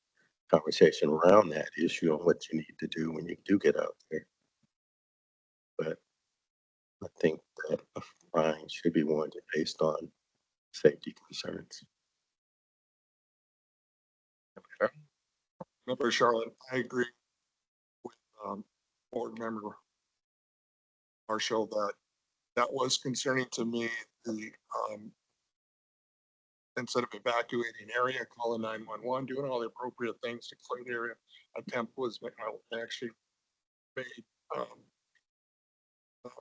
conversation around that issue on what you need to do when you do get out there. But I think that a fine should be warranted based on safety concerns. Member Charlotte, I agree with board member Marshall that that was concerning to me. The instead of evacuating area, calling 911, doing all the appropriate things to clear the area, attempt was actually made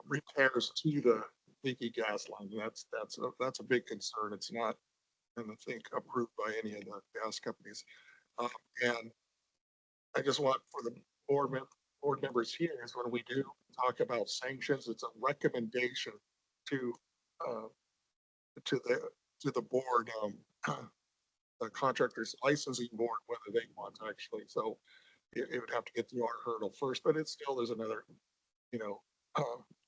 repairs to the leaky gas line. That's a big concern. It's not, and I think approved by any of the gas companies. And I just want for the board members here is when we do talk about sanctions, it's a recommendation to the board, the contractor's licensing board, whether they want to actually. So it would have to get through our hurdle first, but it still is another, you know,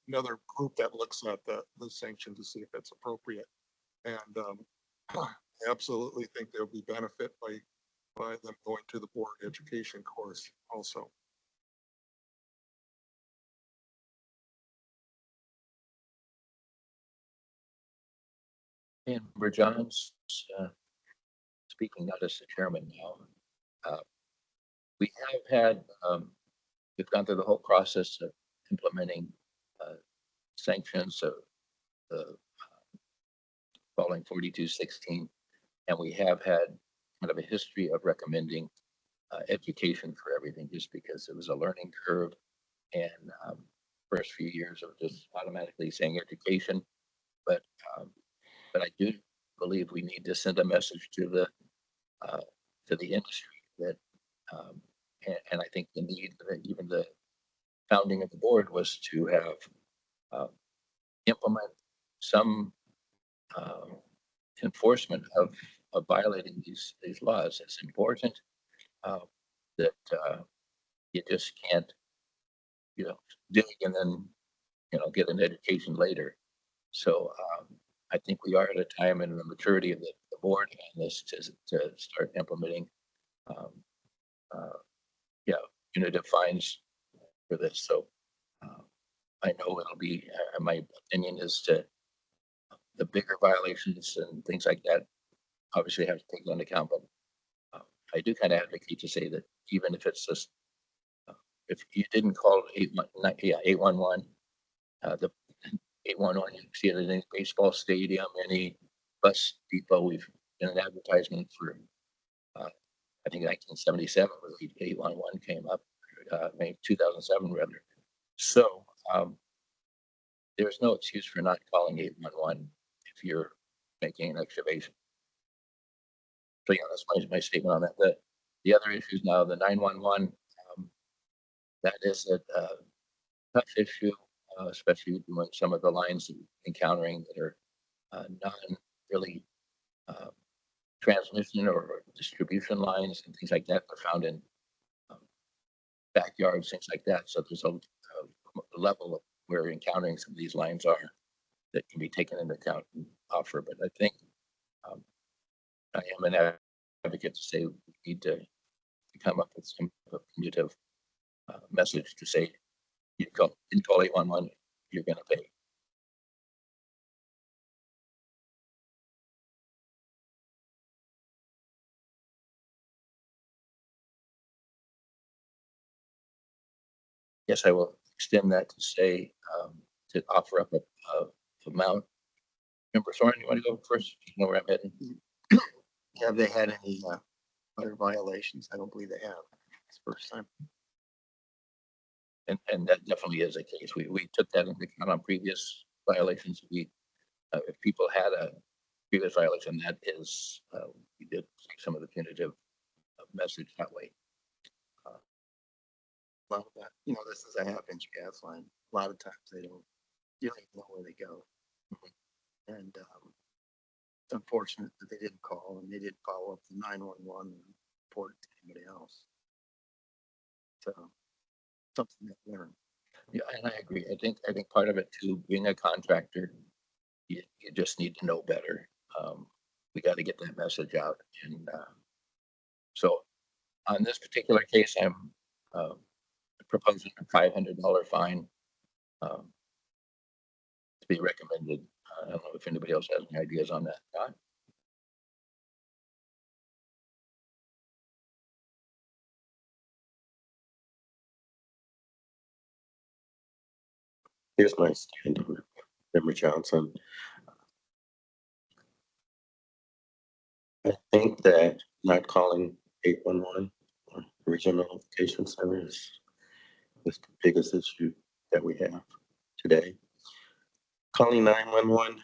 another group that looks at the sanction to see if it's appropriate. And I absolutely think there'll be benefit by them going to the board education course also. And Member Johns, speaking not as the chairman now, we have had, we've gone through the whole process of implementing sanctions of the following 4216, and we have had kind of a history of recommending education for everything, just because it was a learning curve, and first few years of just automatically saying education, but I do believe we need to send a message to the industry that, and I think the need, even the founding of the board was to have implement some enforcement of violating these laws. It's important that you just can't, dig and then, get an education later. So I think we are at a time in the maturity of the board and this to start implementing, punitive fines for this. So I know it'll be, my opinion is to the bigger violations and things like that, obviously have to take into account, but I do kind of advocate to say that even if it's just, if you didn't call 811, the 811, you see it in any baseball stadium, any bus depot. We've been an advertisement for, I think 1977 was 811 came up, maybe 2007 rather. So there's no excuse for not calling 811 if you're making an excavation. So yeah, that's my statement on that. The other issues now, the 911, that is a tough issue, especially when some of the lines that we're encountering that are non really transmission or distribution lines and things like that are found in backyards, things like that. So there's a level of where we're encountering some of these lines are that can be taken into account and offer. But I think I am an advocate to say we need to come up with some punitive message to say you call 811, you're going to pay. Yes, I will extend that to say to offer up a amount. Member Soren, you want to go first? You know where I'm heading. Have they had any other violations? I don't believe they have. It's the first time. And that definitely is a case. We took that into account on previous violations. We if people had a previous violation, that is we did take some of the punitive message that way. A lot of that, this is a half-inch gas line. A lot of times you don't even know where they go. And it's unfortunate that they didn't call and they didn't follow up the 911 and report it to anybody else. So something that learned. Yeah, and I agree. I think part of it too, being a contractor, you just need to know better. We got to get that message out. And so on this particular case, I'm proposing a $500 fine to be recommended. I don't know if anybody else has any ideas on that. Don? Here's my stand on it. Member Johnson. I think that not calling 811 or regional notification center is the biggest issue that we have today. Calling 911,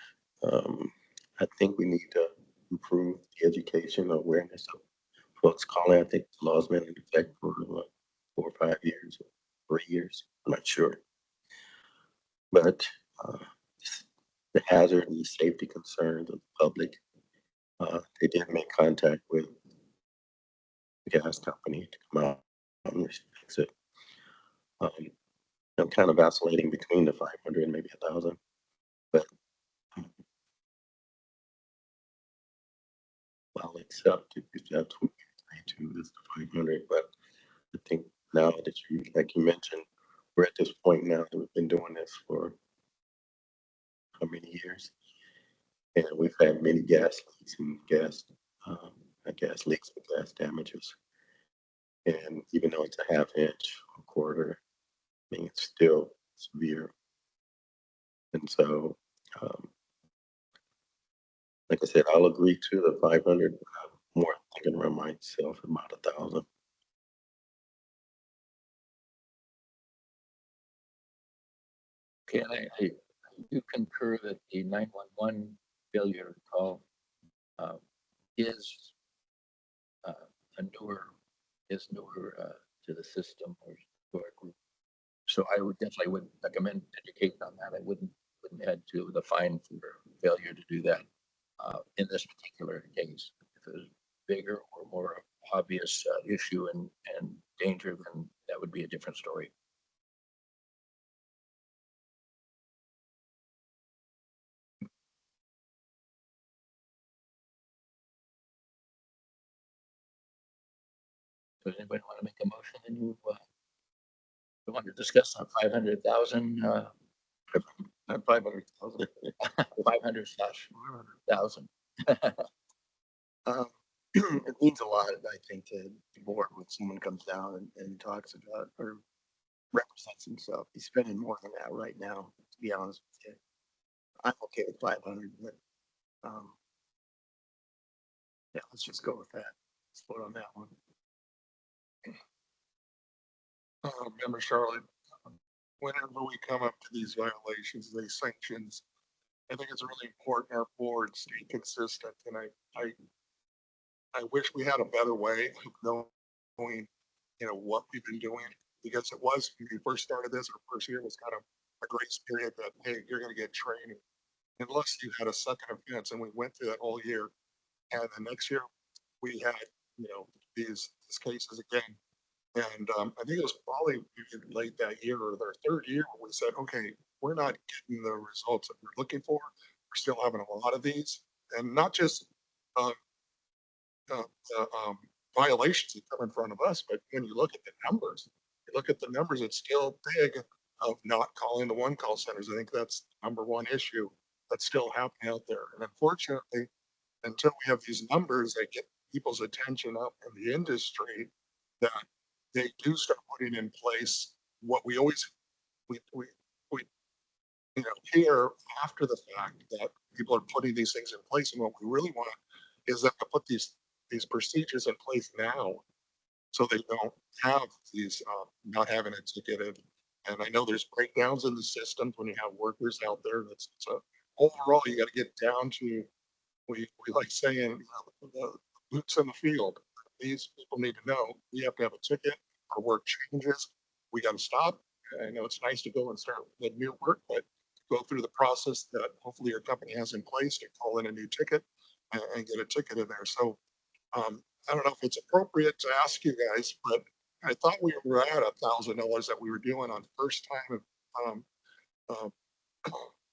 I think we need to improve the education awareness of folks calling. I think the law's been in effect for 4 or 5 years, 3 years, I'm not sure. But the hazard and the safety concerns of the public, they did make contact with the gas company to come out and fix it. I'm kind of vacillating between the 500 and maybe 1,000, but I'll accept if that's what we agree to is the 500. But I think now that you, like you mentioned, we're at this point now that we've been doing this for how many years? And we've had many gas leaks and not gas leaks, but gas damages. And even though it's a half inch or quarter, I mean, it's still severe. And so, like I said, I'll agree to the 500. I'm more thinking around myself about 1,000. Okay, and I do concur that the 911 failure call is newer to the system or to our group. So I would recommend educating on that. I wouldn't add to the fine for failure to do that in this particular case. If it was bigger or more obvious issue and danger, then that would be a different story. Does anybody want to make a motion? And you want to discuss on 500,000, Not 500,000. 500/1,000. It means a lot, I think, to the board when someone comes down and talks about or represents himself. He's spending more than that right now, to be honest with you. I'm okay with 500, but yeah, let's just go with that. Let's vote on that one. Member Charlotte, whenever we come up to these violations, these sanctions, I think it's really important our board stay consistent. And I wish we had a better way of knowing, what we've been doing, because it was, when we first started this, our first year was kind of a grace period that, hey, you're going to get training unless you had a second offense. And we went through that whole year. And the next year we had, these cases again. And I think it was probably late that year or their third year when we said, okay, we're not getting the results that we're looking for. We're still having a lot of these, and not just the violations that come in front of us, but when you look at the numbers, it's still big of not calling the one call centers. I think that's the number one issue that's still happening out there. And unfortunately, until we have these numbers that get people's attention up in the industry, that they do start putting in place what we always we hear after the fact, that people are putting these things in place, and what we really want is them to put these procedures in place now, so they don't have these not having it ticketed. And I know there's breakdowns in the systems when you have workers out there. So overall, you got to get down to, we like saying, the boots in the field. These people need to know we have to have a ticket. Our work changes. We got to stop. I know it's nice to go and start with new work, but go through the process that hopefully your company has in place to call in a new ticket and get a ticket in there. So I don't know if it's appropriate to ask you guys, but I thought we were at $1,000 that we were doing on first time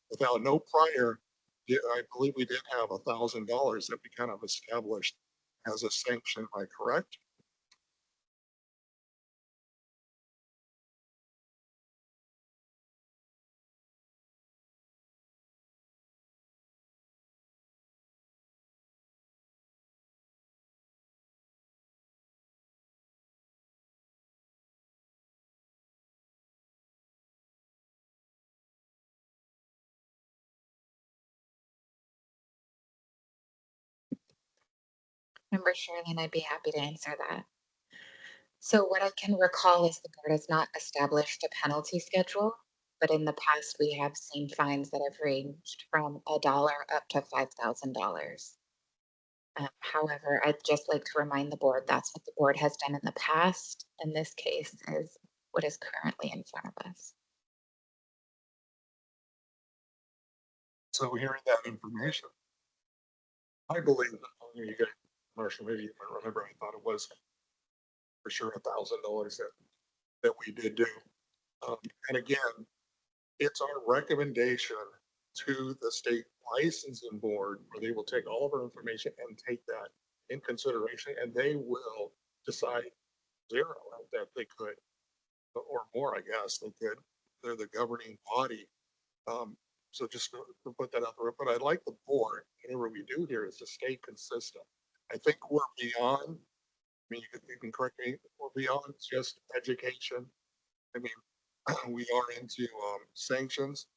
without no prior I believe we did have $1,000 that we kind of established as a sanction. Am I correct? Member Sherlin, I'd be happy to answer that. So what I can recall is the board has not established a penalty schedule, but in the past, we have seen fines that have ranged from $1 up to $5,000. However, I'd just like to remind the board that's what the board has done in the past, and this case is what is currently in front of us. So hearing that information, I believe that you guys, Marshall, maybe you might remember, I thought it was for sure $1,000 that we did do. And again, it's our recommendation to the state licensing board where they will take all of our information and take that in consideration, and they will decide zero that they could, or more, I guess they could. They're the governing body. So just to put that out there, but I'd like the board, whatever we do here is to stay consistent. I think we're beyond, I mean, you can correct me, we're beyond just education. I mean, we are into sanctions.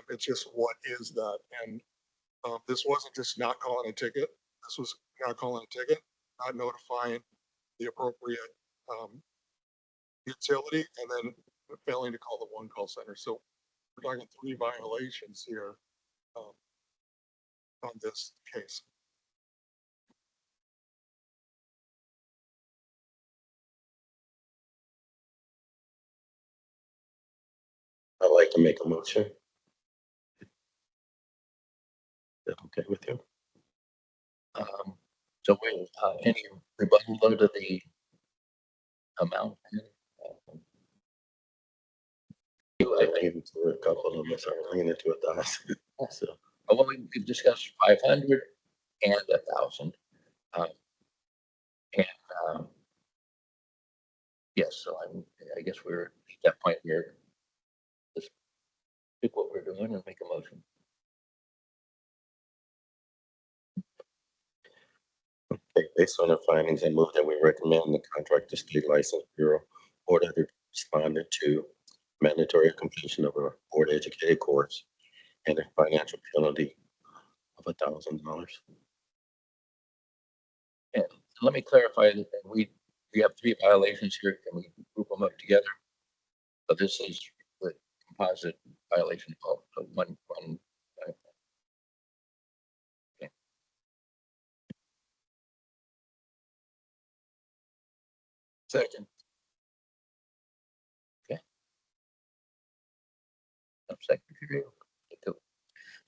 It's just what is that? And this wasn't just not calling a ticket. This was not calling a ticket, not notifying the appropriate utility, and then failing to call the one call center. So we're talking 3 violations here on this case. I'd like to make a motion. Is that okay with you? So we, any rebuttal though to the amount? I lean to a couple of them, so I'm leaning to 1,000. So, Well, we've discussed 500 and 1,000. And yes, so I guess we're at that point where let's pick what we're doing and make a motion. okay, based on the findings, I move that we recommend the contract to State License Bureau order the respondent to mandatory completion of a board educated course and a financial penalty of $1,000. And let me clarify that we have 3 violations here. Can we group them up together? So this is the composite violation of one. Okay. Second. Okay. Secretary.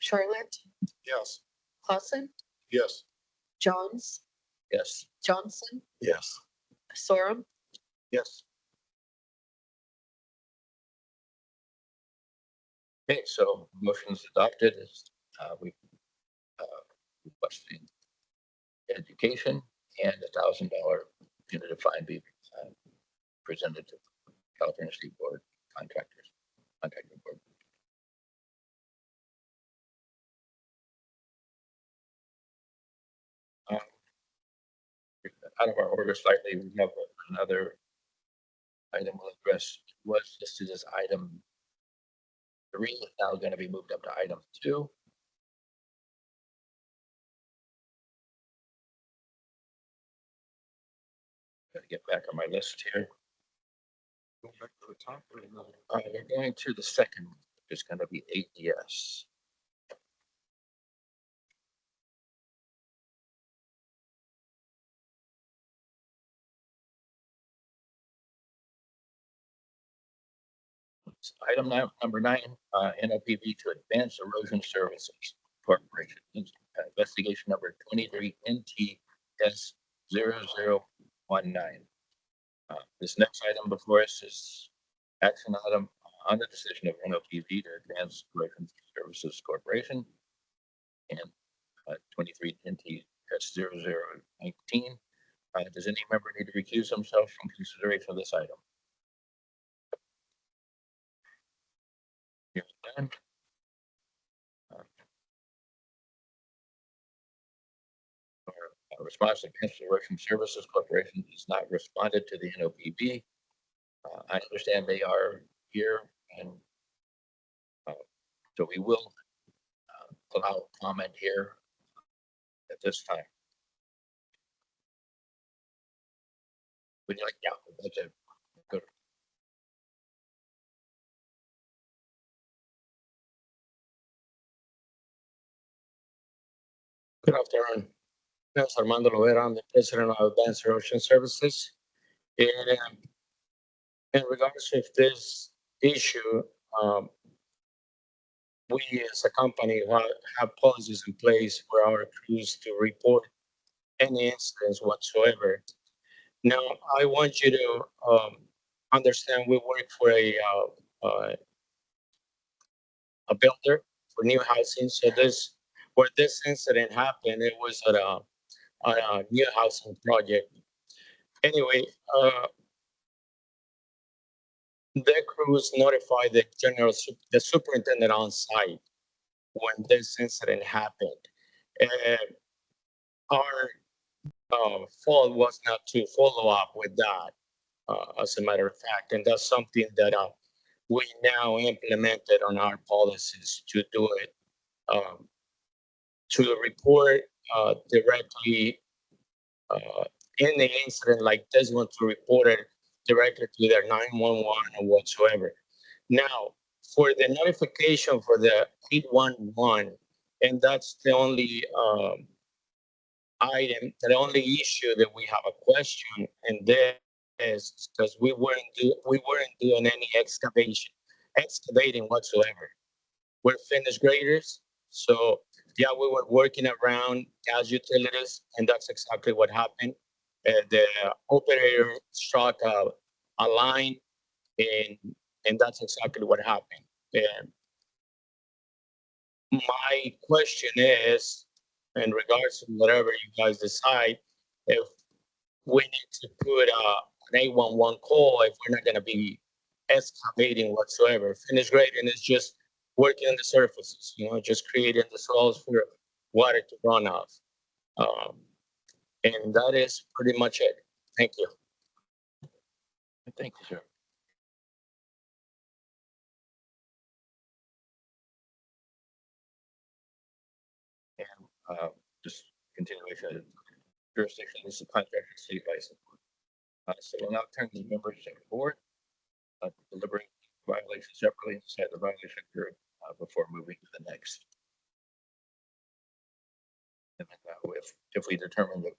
Charlotte, Yes. Clausen, Yes. Johns, Yes. Johnson, Yes. Sorum, Yes. Okay, so motion's adopted as we requesting education and $1,000 punitive fine be presented to California State Board contracting board. Out of our order slightly, we have another item we'll address. Was listed as item 3, now going to be moved up to item 2. Gotta get back on my list here. Go back to the top or another. We're going to the second, which is going to be ADS. Item number 9, NOPV to Advanced Erosion Services Corporation. Investigation number 23 NTS 0019. This next item before us is action item on the decision of NOPV to Advanced Erosion Services Corporation. and 2310T-0019. Does any member need to recuse themselves from consideration of this item? Hearing none. Our response to Conservation Services Corporation has not responded to the NOPB. I understand they are here, and so we will allow comment here at this time. Would you like, yeah, that's it. Good. Good afternoon. That's Armando Lovera. I'm the president of Advanced Erosion Services. And in regards to this issue, we as a company have policies in place for our crews to report any incidents whatsoever. Now, I want you to understand we work for a builder for new housing. So where this incident happened, it was at a new housing project. Anyway, the crews notified the superintendent on site when this incident happened. And our fault was not to follow up with that, as a matter of fact. And that's something that we now implemented on our policies to do it, to report directly in the incident like this one, to report it directly to their 911 or whatsoever. Now, for the notification for the 811, and that's the only item, the only issue that we have a question, and this is because we weren't doing any excavating whatsoever. We're finished graders, so yeah, we were working around gas utilities, and that's exactly what happened. The operator struck a line, and that's exactly what happened. And my question is, in regards to whatever you guys decide, if we need to put an 811 call if we're not going to be excavating whatsoever. Finished grading is just working on the surfaces, just creating the soils for water to run off. And that is pretty much it. Thank you. Thank you, sir. And just continuation of jurisdiction, this is contractor state license. So we'll now turn to the members of the board, deliberate violations separately and decide the violation group before moving to the next. And then, if we determine that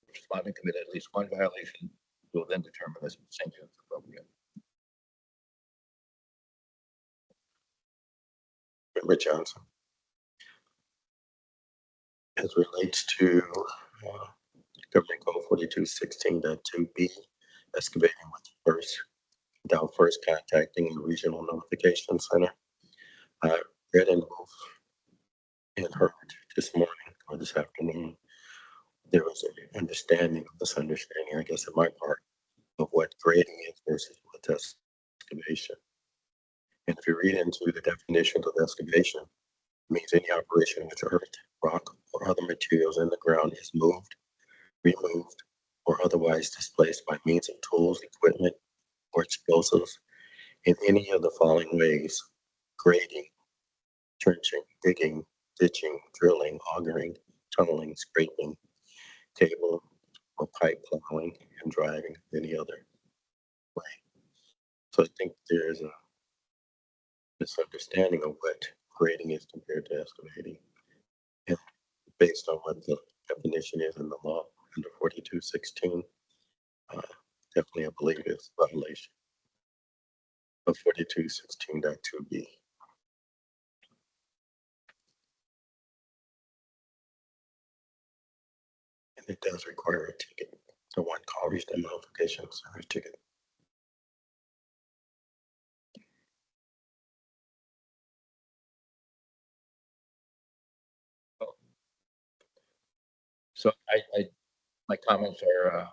the respondent committed at least one violation, we'll then determine this sanction is appropriate. Member Johnson. As relates to Government Code 4216.2B, excavating without first contacting the Regional Notification Center. I read and heard this morning or this afternoon, there was an understanding of misunderstanding, I guess, on my part, of what grading is versus what's excavation. And if you read into the definition of excavation, it means any operation in which earth, rock, or other materials in the ground is moved, removed, or otherwise displaced by means of tools, equipment, or explosives in any of the following ways: grading, trenching, digging, ditching, drilling, augering, tunneling, scraping, cable or pipe plowing, and driving any other way. So I think there's a misunderstanding of what grading is compared to excavating. And based on what the definition is in the law under 4216, definitely I believe it's a violation of 4216.2B. And it does require a ticket. The one call regional notification center ticket. Well, So my comments are,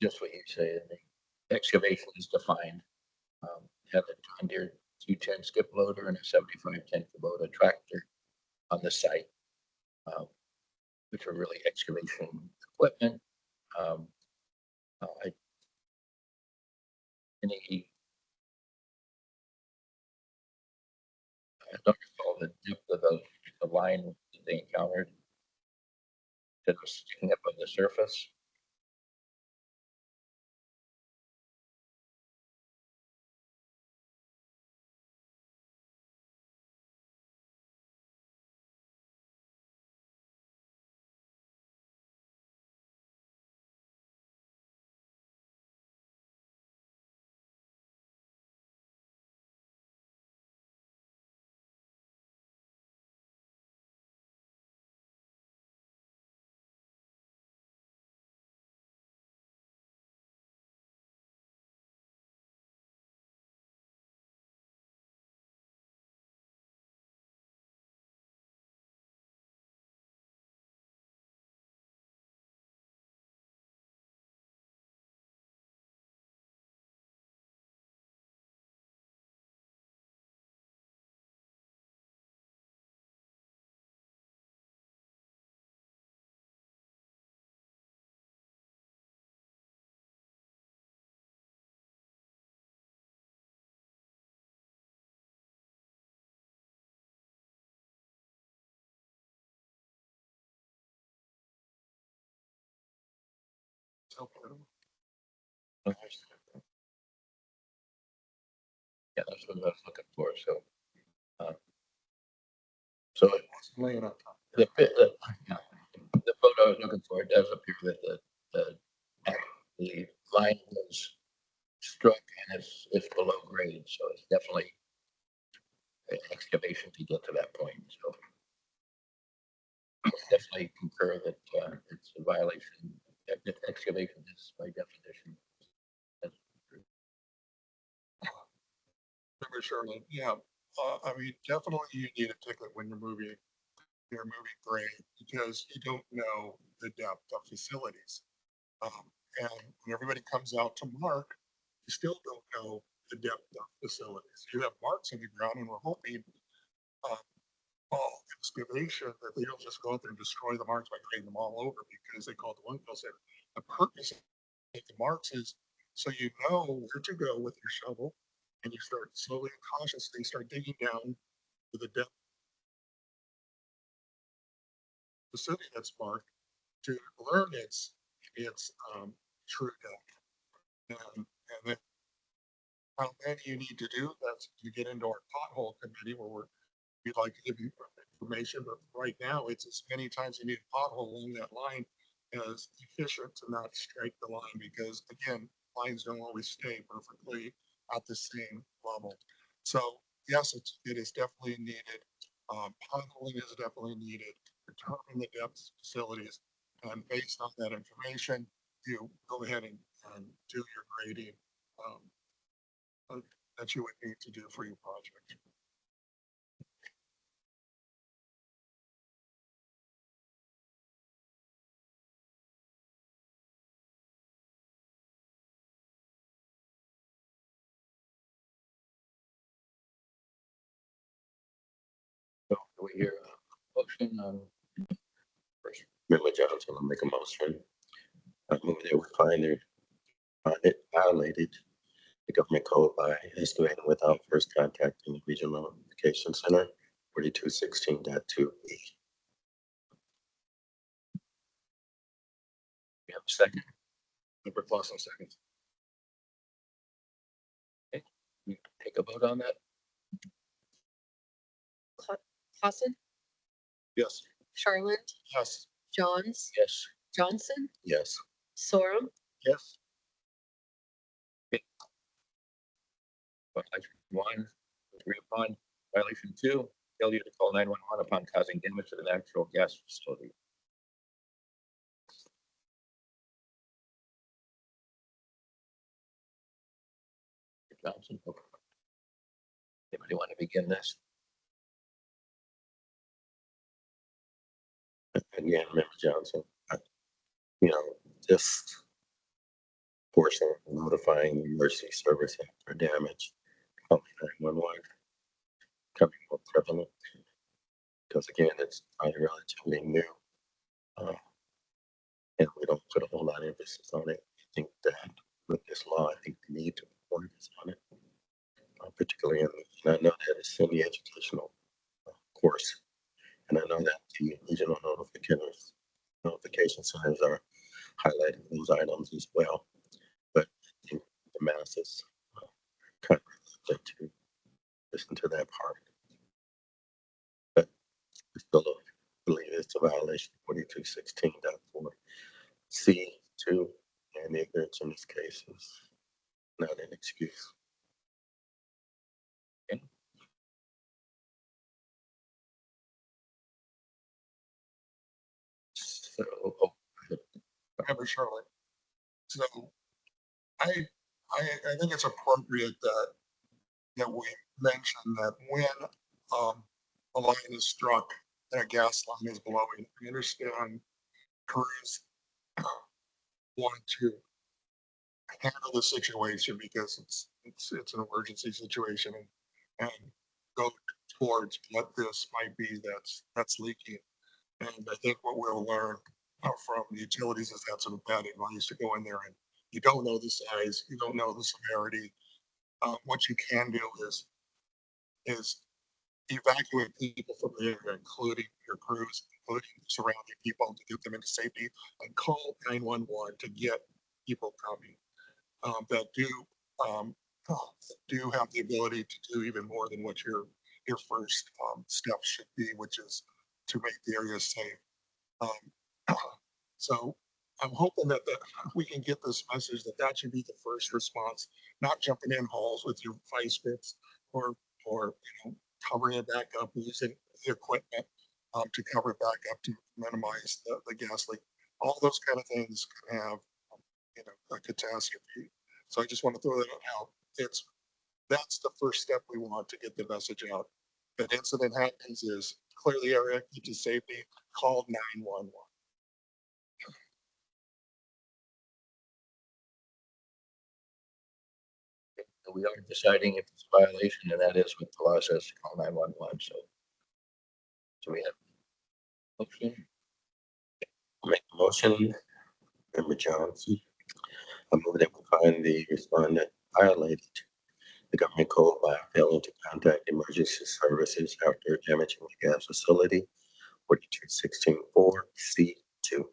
just what you say, the excavation is defined. Have a John Deere 210 skip loader and a 7510 Kubota tractor on the site, which are really excavation equipment. I, any, I don't recall the depth of the line that they encountered that was sticking up on the surface. Yeah, that's what I was looking for. So, so Laying on top. yeah, the photo I was looking for, it does appear that the line was struck and it's below grade, so it's definitely an excavation to get to that point. So I definitely concur that it's a violation. Excavation is by definition. Member Sherlin, yeah, I mean, definitely you need a ticket when you're moving grade because you don't know the depth of facilities. And when everybody comes out to mark, you still don't know the depth of facilities. You have marks in the ground and we're hoping, uh, all excavation that they don't just go out there and destroy the marks by grading them all over because they call it the one fill center. The purpose of the marks is so you know where to go with your shovel and you start slowly and cautiously start digging down to the depth of the facility that's marked to learn its true depth. And then how many you need to do, that's you get into our pothole committee where we'd like to give you information, but right now it's as many times you need a pothole along that line as efficient to not strike the line because again, lines don't always stay perfectly at the same level. So yes, it is definitely needed. Potholing is definitely needed. Determine the depths of facilities, and based on that information, you go ahead and do your grading that you would need to do for your project. So do we hear a motion on first? Member Johnson will make a motion. I move that we find it violated the government code by excavating without first contacting the Regional Notification Center 4216.2E. We have a second. Member Clausen seconds. Okay, we take a vote on that. Clausen, Yes. Charlotte, Yes. Johns, Yes. Johnson, Yes. Sorum, Yes. Violation 1, agree upon. Violation 2, failure to call 911 upon causing damage to the natural gas facility. Johnson. Anybody want to begin this? Again, Member Johnson. this portion of notifying emergency service after damage, calling 911, becoming more prevalent. Because again, it's relatively new. And we don't put a whole lot of emphasis on it. I think that with this law, I think we need to put more emphasis on it, particularly and I know that it's in the educational course, and I know that the regional notification centers are highlighting those items as well. But I think the masses kind of reluctant to listen to that part. But we still believe it's a violation of 4216.4 C2, and ignorance in this case is not an excuse. Okay. So, Member Shirley. So I think it's appropriate that we mention that when a line is struck and a gas line is blowing, I understand crews want to handle the situation because it's an emergency situation and go towards what this might be that's leaking. And I think what we'll learn from the utilities is that's a bad advice to go in there and you don't know the size, you don't know the severity. What you can do is evacuate people from the area, including your crews, including surrounding people, to get them into safety, and call 911 to get people coming that do have the ability to do even more than what your first step should be, which is to make the area safe. So I'm hoping that we can get this message that should be the first response, not jumping in holes with your vice grips or covering it back up, using the equipment to cover it back up to minimize the gas leak. All those kind of things can have a catastrophe. So I just want to throw that out. That's the first step we want to get the message out. If an incident happens, is clear the area, get to safety, call 911. We are deciding if it's a violation, and that is what the law says to call 911. So we have motion. Make the motion, Member Johnson. I move that we find the respondent violated the government code by failing to contact emergency services after damaging the gas facility, 4216.4 C2.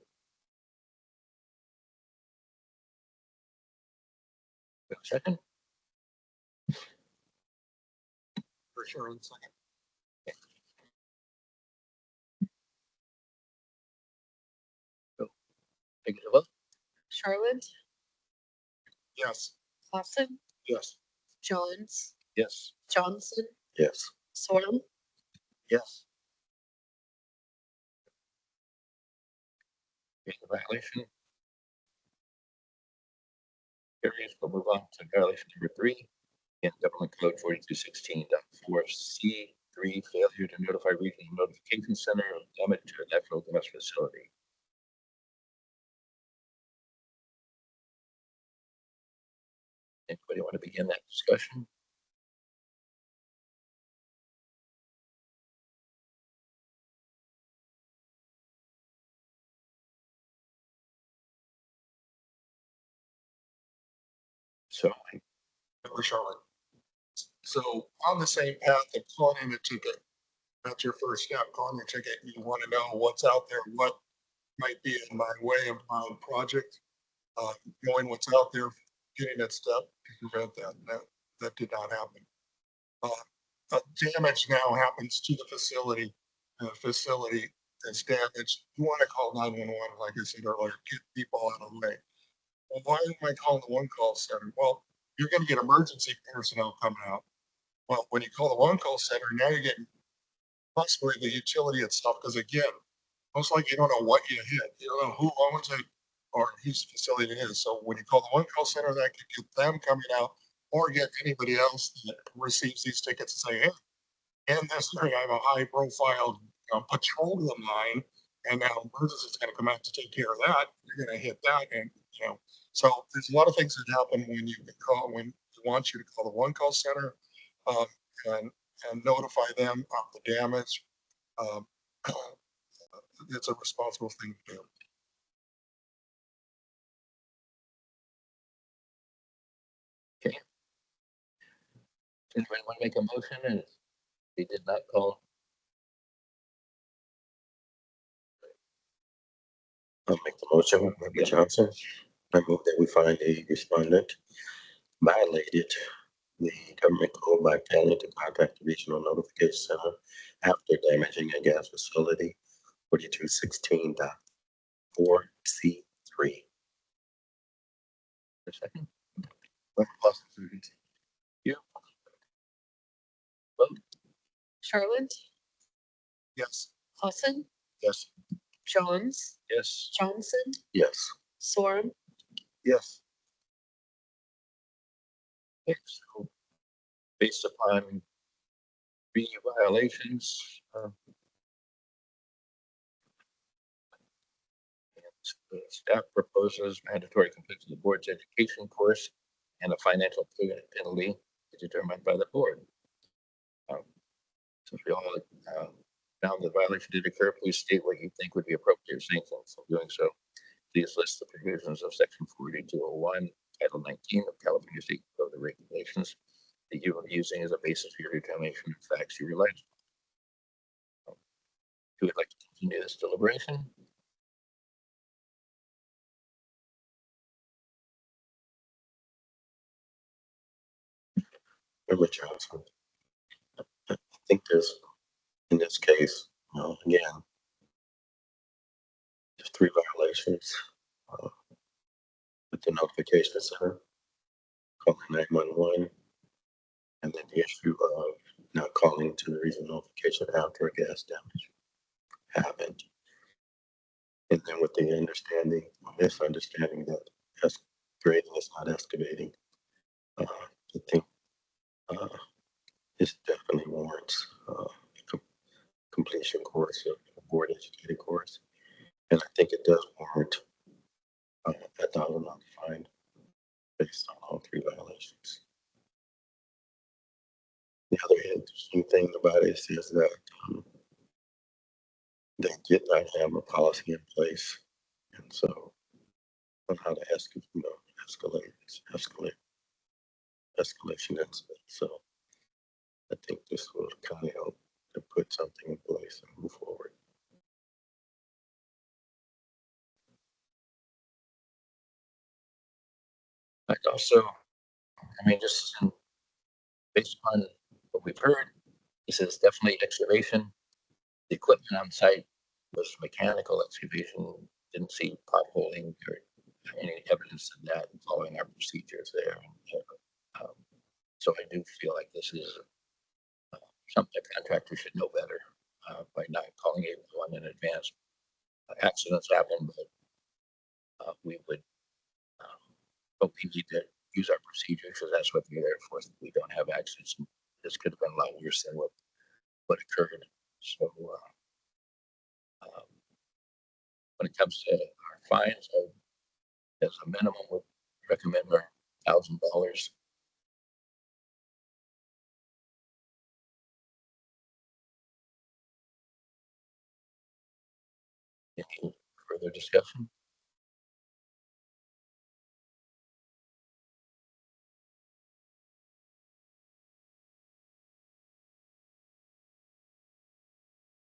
Second. For sure. In a second. Take it a vote. Charlotte, Yes. Clausen, Yes. Johns, Yes. Johnson, Yes. Sorum, Yes. It's a violation. Carries. We'll move on to violation number 3. In Government Code 4216.4 C3, failure to notify regional notification center of damage to a natural gas facility. Anybody want to begin that discussion? So Member Charlotte. So on the same path of calling in a ticket, that's your first step, calling your ticket. You want to know what's out there, what might be in my way of my project, knowing what's out there, getting that step to prevent that. That did not happen. Damage now happens to the facility. The facility is damaged. You want to call 911, like I said earlier, get people out of the way. Well, why am I calling the one call center? Well, you're going to get emergency personnel coming out. Well, when you call the one call center, now you're getting possibly the utility itself, because again, most likely you don't know what you hit. You don't know who owns it or whose facility it is. So when you call the one call center, that could get them coming out or get anybody else that receives these tickets and say, hey, in this area, I have a high profile petroleum line and now emergency is gonna come out to take care of that, you're gonna hit that, and, so there's a lot of things that happen when you can call, when you want you to call the one call center, um, and, and notify them of the damage. Um, it's a responsible thing to do. Okay. Does anyone want to make a motion and they did not call? I'll make the motion, Member Johnson. I move that we find a respondent violated the government code by failing to contact the Regional Notification Center after damaging a gas facility 4216.4C3. A second. Charlotte, Yes. Clausen, Yes. Jones, Yes. Johnson, Yes. Sorum, Yes. Okay, so based upon three violations, the staff proposes mandatory completion of the board's education course and a financial penalty determined by the board. Since we all found the violation did occur, please state what you think would be appropriate sanctions. In doing so, please list the provisions of Section 4201, Title 19 of California State Code of Regulations that you are using as a basis for your determination of facts you relied on. Who would like to continue this deliberation? Member Johnson. I think there's, in this case, again, there's three violations with the notification center, calling 911, and then the issue of not calling to the regional notification after a gas damage happened. And then with the understanding, misunderstanding that grading is not excavating, I think this definitely warrants completion course, a board educated course. And I think it does warrant a dollar amount fine based on all three violations. The other interesting thing about it is that they did not have a policy in place, and so on how to escalation incident. So I think this will kind of help to put something in place and move forward. I'd also, just based on what we've heard, this is definitely excavation. The equipment on site was mechanical excavation. Didn't see potholing or any evidence of that following our procedures there. So I do feel like this is something a contractor should know better by not calling 811 in advance. Accidents happen, but we would, but we need to use our procedures because that's what they're there for. We don't have accidents. This could have been a lot worse than what occurred. So when it comes to our fines, as a minimum, would recommend our $1,000. Any further discussion?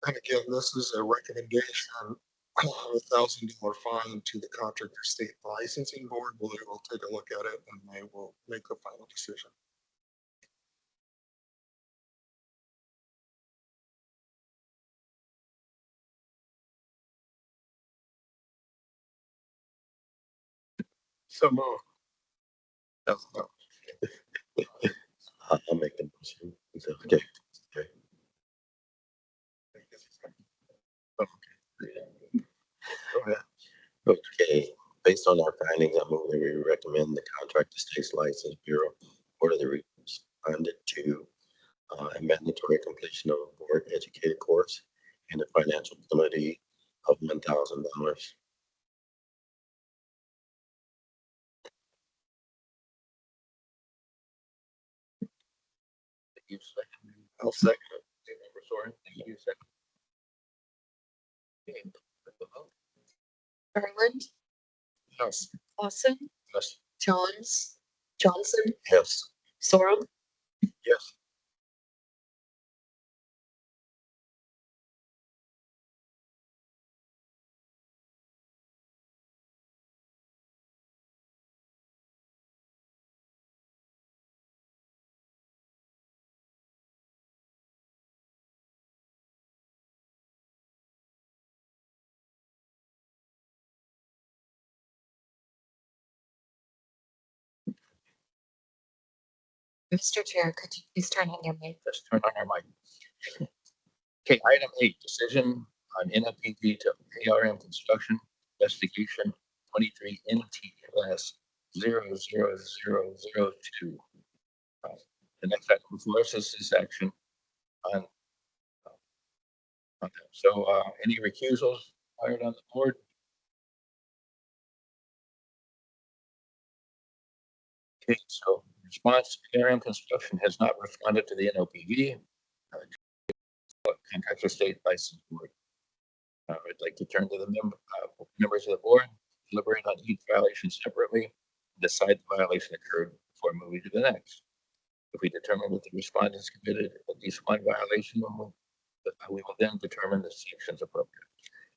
And again, this is a recommendation of $1,000 fine to the contractor state licensing board. They will take a look at it and they will make the final decision. So move. I'll make the motion. Is that okay? Okay. Okay, based on our findings, I move that we recommend the Contractor States License Bureau order the respondent to a mandatory completion of a board educated course and a financial penalty of $1,000. You second. I'll second it. Member Soren, thank you, second. Okay, put the vote. Garland, Yes. Lawson, Yes. Jones, Johnson, Yes. Sorum, Yes. Mr. Chair, could you please turn on your mic? Let's turn on our mic. Okay, item 8, decision on NFPP to ARM Construction Investigation 23 NTLS 00002. The next item before us is this action on that. So any recusals fired on the board? Okay, so response, ARM Construction has not responded to the NOPV. Contractor State License Board. I'd like to turn to the members of the board, deliberate on each violation separately, decide the violation occurred before moving to the next. If we determine that the respondents committed at least one violation, we will then determine the sections appropriate.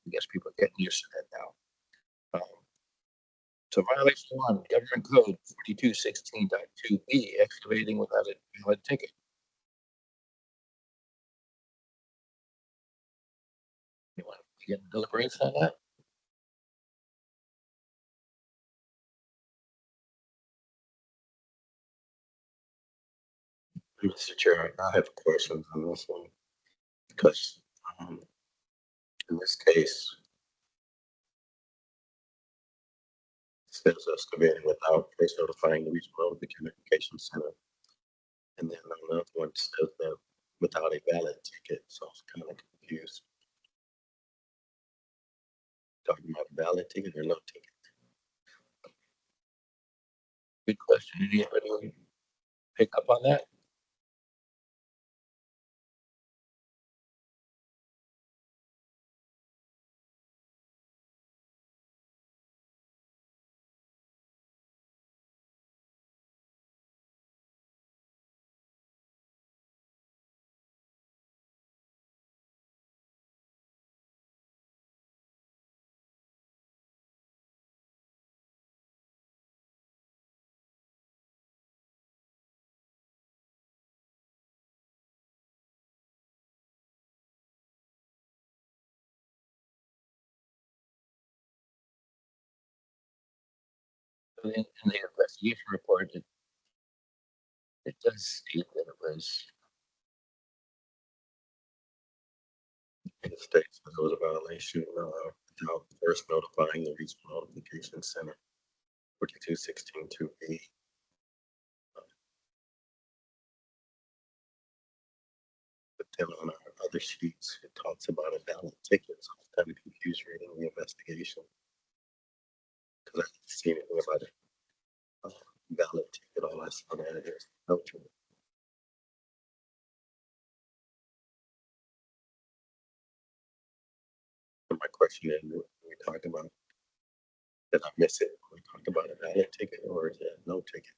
I guess people are getting used to that now. So violation 1, Government Code 4216.2B, excavating without a valid ticket. You want to begin deliberation on that? Mr. Chair, I have questions on this one because in this case, it says excavating without first notifying the regional the communication center. And then another one says that without a valid ticket. So I was kind of confused. Talking about a valid ticket or no ticket? Good question. Anybody pick up on that? In the investigation report, it does state that it was It states that it was a violation without first notifying the regional notification center. 42162B. But then on our other sheets, it talks about a valid ticket. So I was kind of confused reading the investigation because I didn't see anything about it. Valid ticket, all I saw there is no ticket. And my question is, we talked about, did I miss it? We talked about a valid ticket or is it no ticket?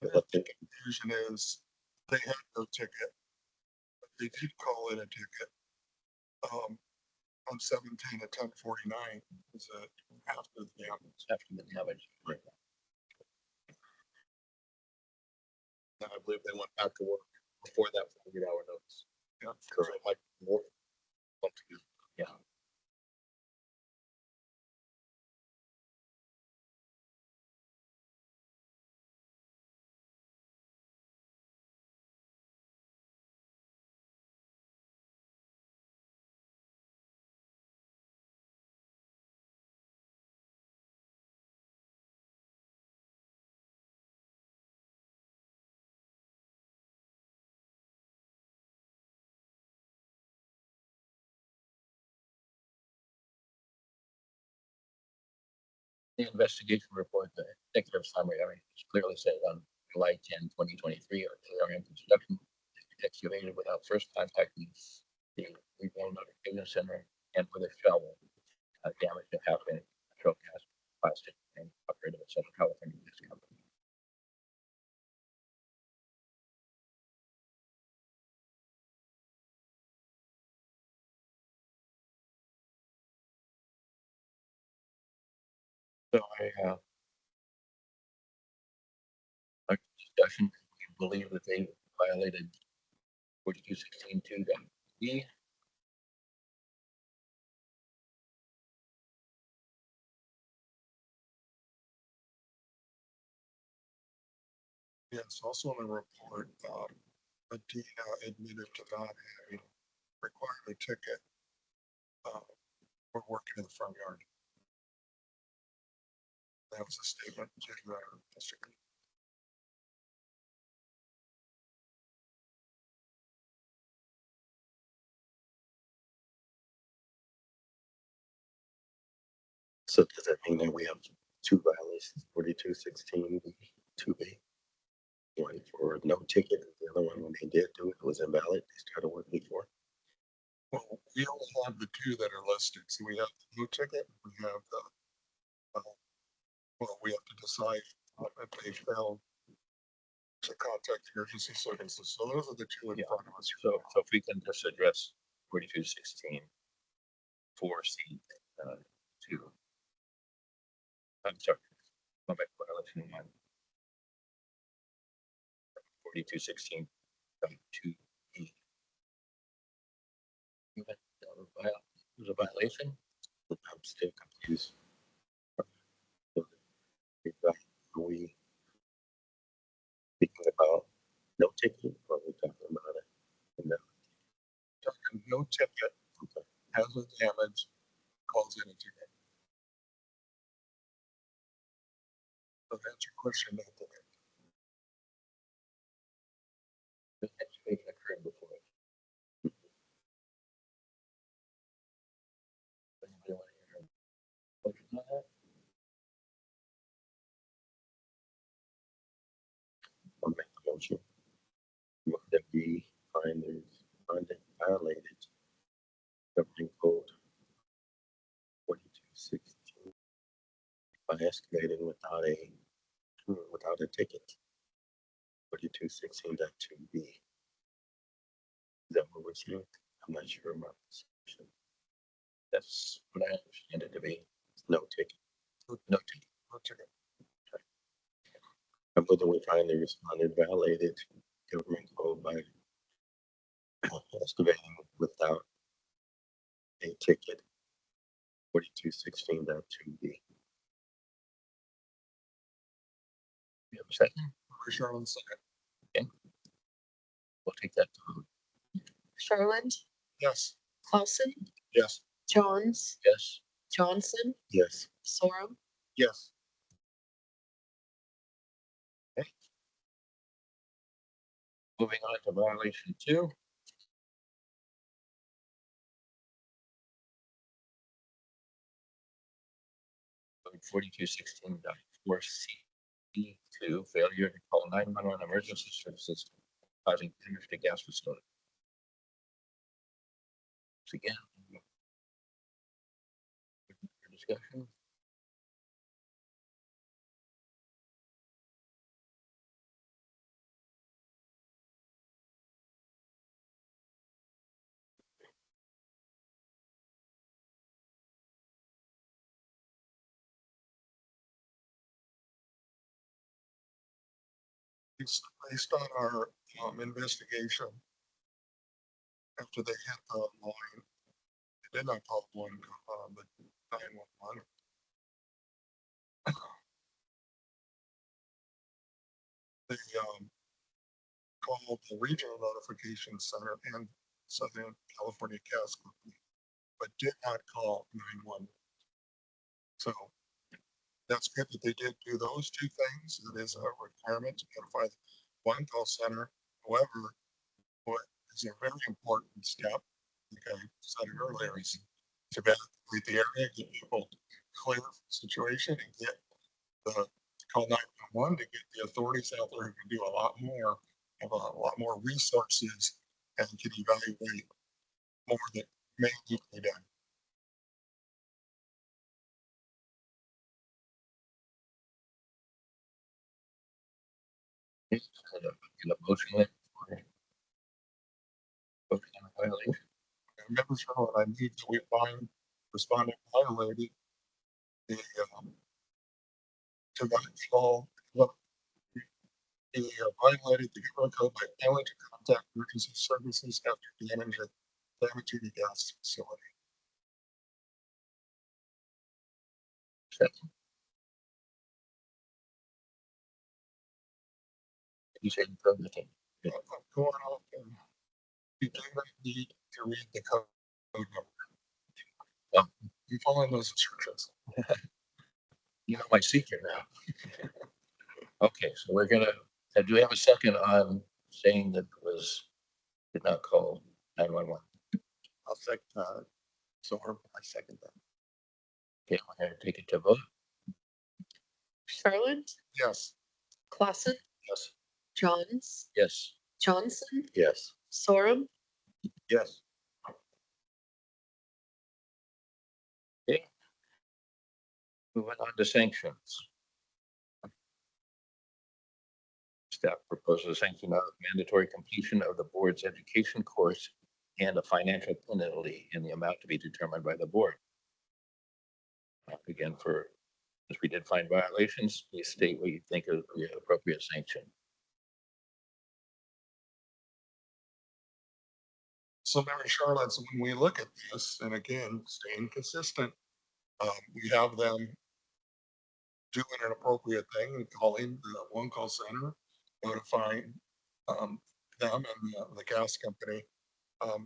The confusion is they had no ticket, but they did call in a ticket. On 17 at 10:49 is after the damage. after the damage. Right. And I believe they went back to work before that 48-hour notice. Yeah, correct. Like more. Yeah. The investigation report, the executive summary, I mean, it clearly says on July 10, 2023, artillery construction excavated without first contacting the regional notification center and with a shovel. Damage that happened in natural gas, plastic, and operated by Southern California Gas Company. So our discussion, we believe that they violated 4216(2)(e). Yes, also in the report, Adina admitted to not having required a ticket for working in the front yard. That was a statement to Mr. Green. So does that mean that we have two violations, 4216 2B? One for no ticket, the other one when they did do it was invalid. They started working before. Well, we only have the two that are listed. So we have the blue ticket, we have the, well, we have to decide if they failed to contact emergency services. So those are the two in front of us. So if we can just address 4216 4C 2. I'm sorry, go back to violation 1. 4216 2E. It was a violation. I'm still confused. Are we speaking about no ticket or are we talking about it? No. No ticket, hazard damage, calls in a ticket. So that's your question. No ticket. The excavation occurred before it. Anybody want to hear a motion on that? I'll make the motion. That we find violated governing code 4216 by excavating without a ticket. 4216.2B. Is that what we're saying? I'm not sure about this. That's what I understand it to be. No ticket. No ticket. No ticket. I believe we find the respondent violated government code by excavating without a ticket. 4216.2B. You have a second? Charlotte second. Okay. We'll take that to vote. Charlotte, Yes. Clausen, Yes. Johns, Yes. Johnson, Yes. Sorum, Yes. Moving on to violation 2. Code 4216.4C2, failure to call 911 emergency services causing damage to gas facility. Once again, for discussion. Based on our investigation, after they hit the line, they did not call but 911. They called the regional notification center and Southern California Gas Company, but did not call 911. So that's good that they did do those two things. It is a requirement to notify the one call center. However, what is a very important step, like I said earlier, is to evacuate the area, get people clear situation and get the call 911 to get the authorities out there who can do a lot more, have a lot more resources, and can evaluate more that may need to be done. Get a motion there for voting on the violation. And Member Sherwood, I need that we find respondent violated the to that fall. He violated the government code by failing to contact emergency services after damaging the gas facility. Second. You said everything. I'm going off and you do not need to read the code number. Oh. You following those instructions. You know my secret now. Okay, so we're gonna, do we have a second on saying that did not call 911? I'll second, Sorum, I second that. Okay, we're gonna take it to vote. Charlotte, Yes. Clausen, Yes. Johns, Yes. Johnson, Yes. Sorum, Yes. Okay. Moving on to sanctions. Staff proposes a sanction of mandatory completion of the board's education course and a financial penalty in the amount to be determined by the board. Again, as we did find violations, please state what you think is the appropriate sanction. So Mary Charlotte, so when we look at this, and again, staying consistent, we have them doing an appropriate thing and calling the one call center, notifying them and the gas company.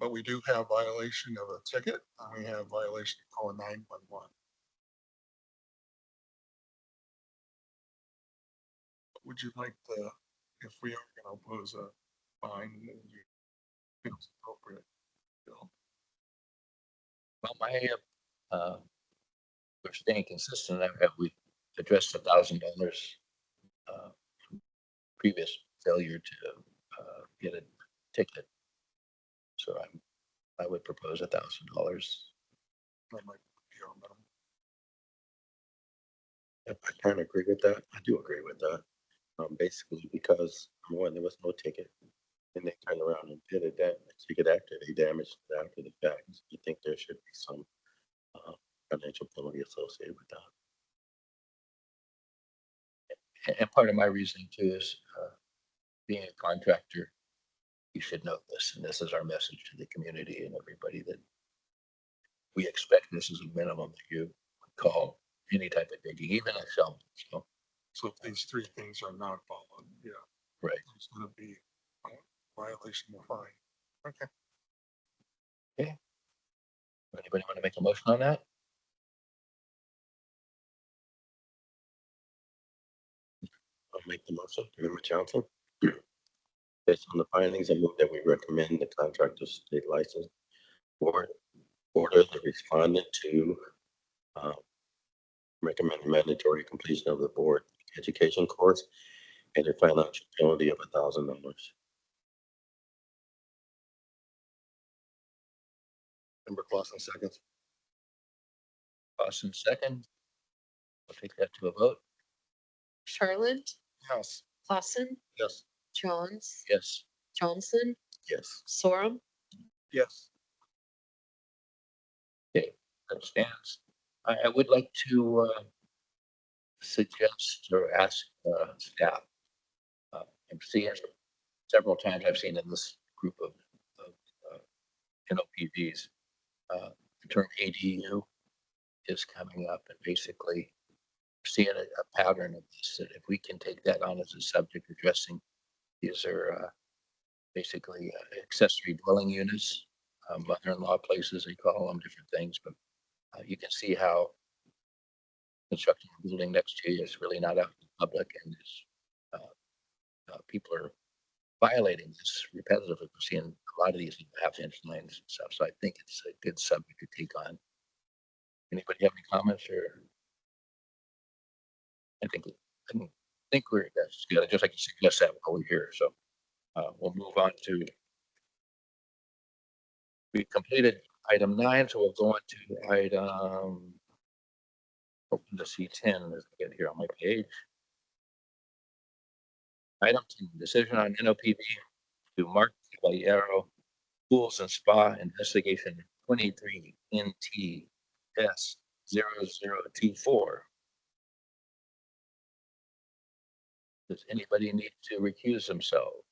But we do have violation of a ticket and we have violation of calling 911. Would you like to, if we are going to oppose a fine, would you feel it's appropriate? Bill? Well, we're staying consistent. We addressed $1,000 previous failure to get a ticket. So I would propose $1,000. That might be our minimum. I kind of agree with that. I do agree with that. Basically because one, there was no ticket, and they turned around and did a ticket after they damaged it after the fact. You think there should be some financial penalty associated with that. And part of my reasoning too is being a contractor, you should know this, and this is our message to the community and everybody that we expect this is a minimum that you would call any type of digging, even a shell. So if these three things are not followed, yeah, Right. it's going to be a violation of fine. Okay. Okay. Anybody want to make a motion on that? I'll make the motion. Member Johnson. Based on the findings, I move that we recommend the contractor's state license board order the respondent to recommend mandatory completion of the board education course and a financial penalty of $1,000. Member Clausen seconds. Austin second. We'll take that to a vote. Charlotte, Yes. Clausen, Yes. Johns, Yes. Johnson, Yes. Sorum, Yes. Okay, that stands. I would like to suggest or ask staff. I'm seeing several times I've seen in this group of NOPVs, the term ADU is coming up, and basically seeing a pattern of this, that if we can take that on as a subject addressing, these are basically accessory dwelling units, mother-in-law places, they call them different things, but you can see how constructing a building next to you is really not out in the public, and people are violating this repetitively. We're seeing a lot of these half-inch lines and stuff, so I think it's a good subject to take on. Anybody have any comments or I think that's good, just like you suggest that while we're here, so, we'll move on to. We completed item 9, so we'll go on to item. Open to C10 as I get here on my page. Item 10, decision on NOPV to Mark Caballero Pools and Spa Investigation 23 NTS 0024. Does anybody need to recuse themselves?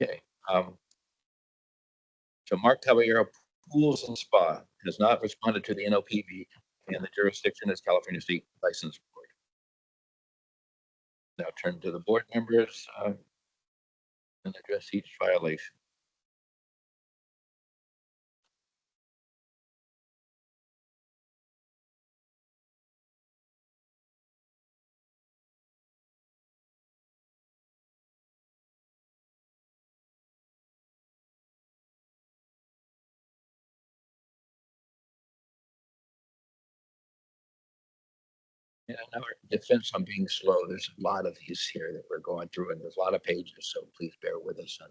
Okay. So Mark Caballero Pools and Spa has not responded to the NOPV, and the jurisdiction is California State License Board. Now turn to the board members and address each violation. Yeah, in our defense on being slow, there's a lot of these here that we're going through, and there's a lot of pages, so please bear with us on.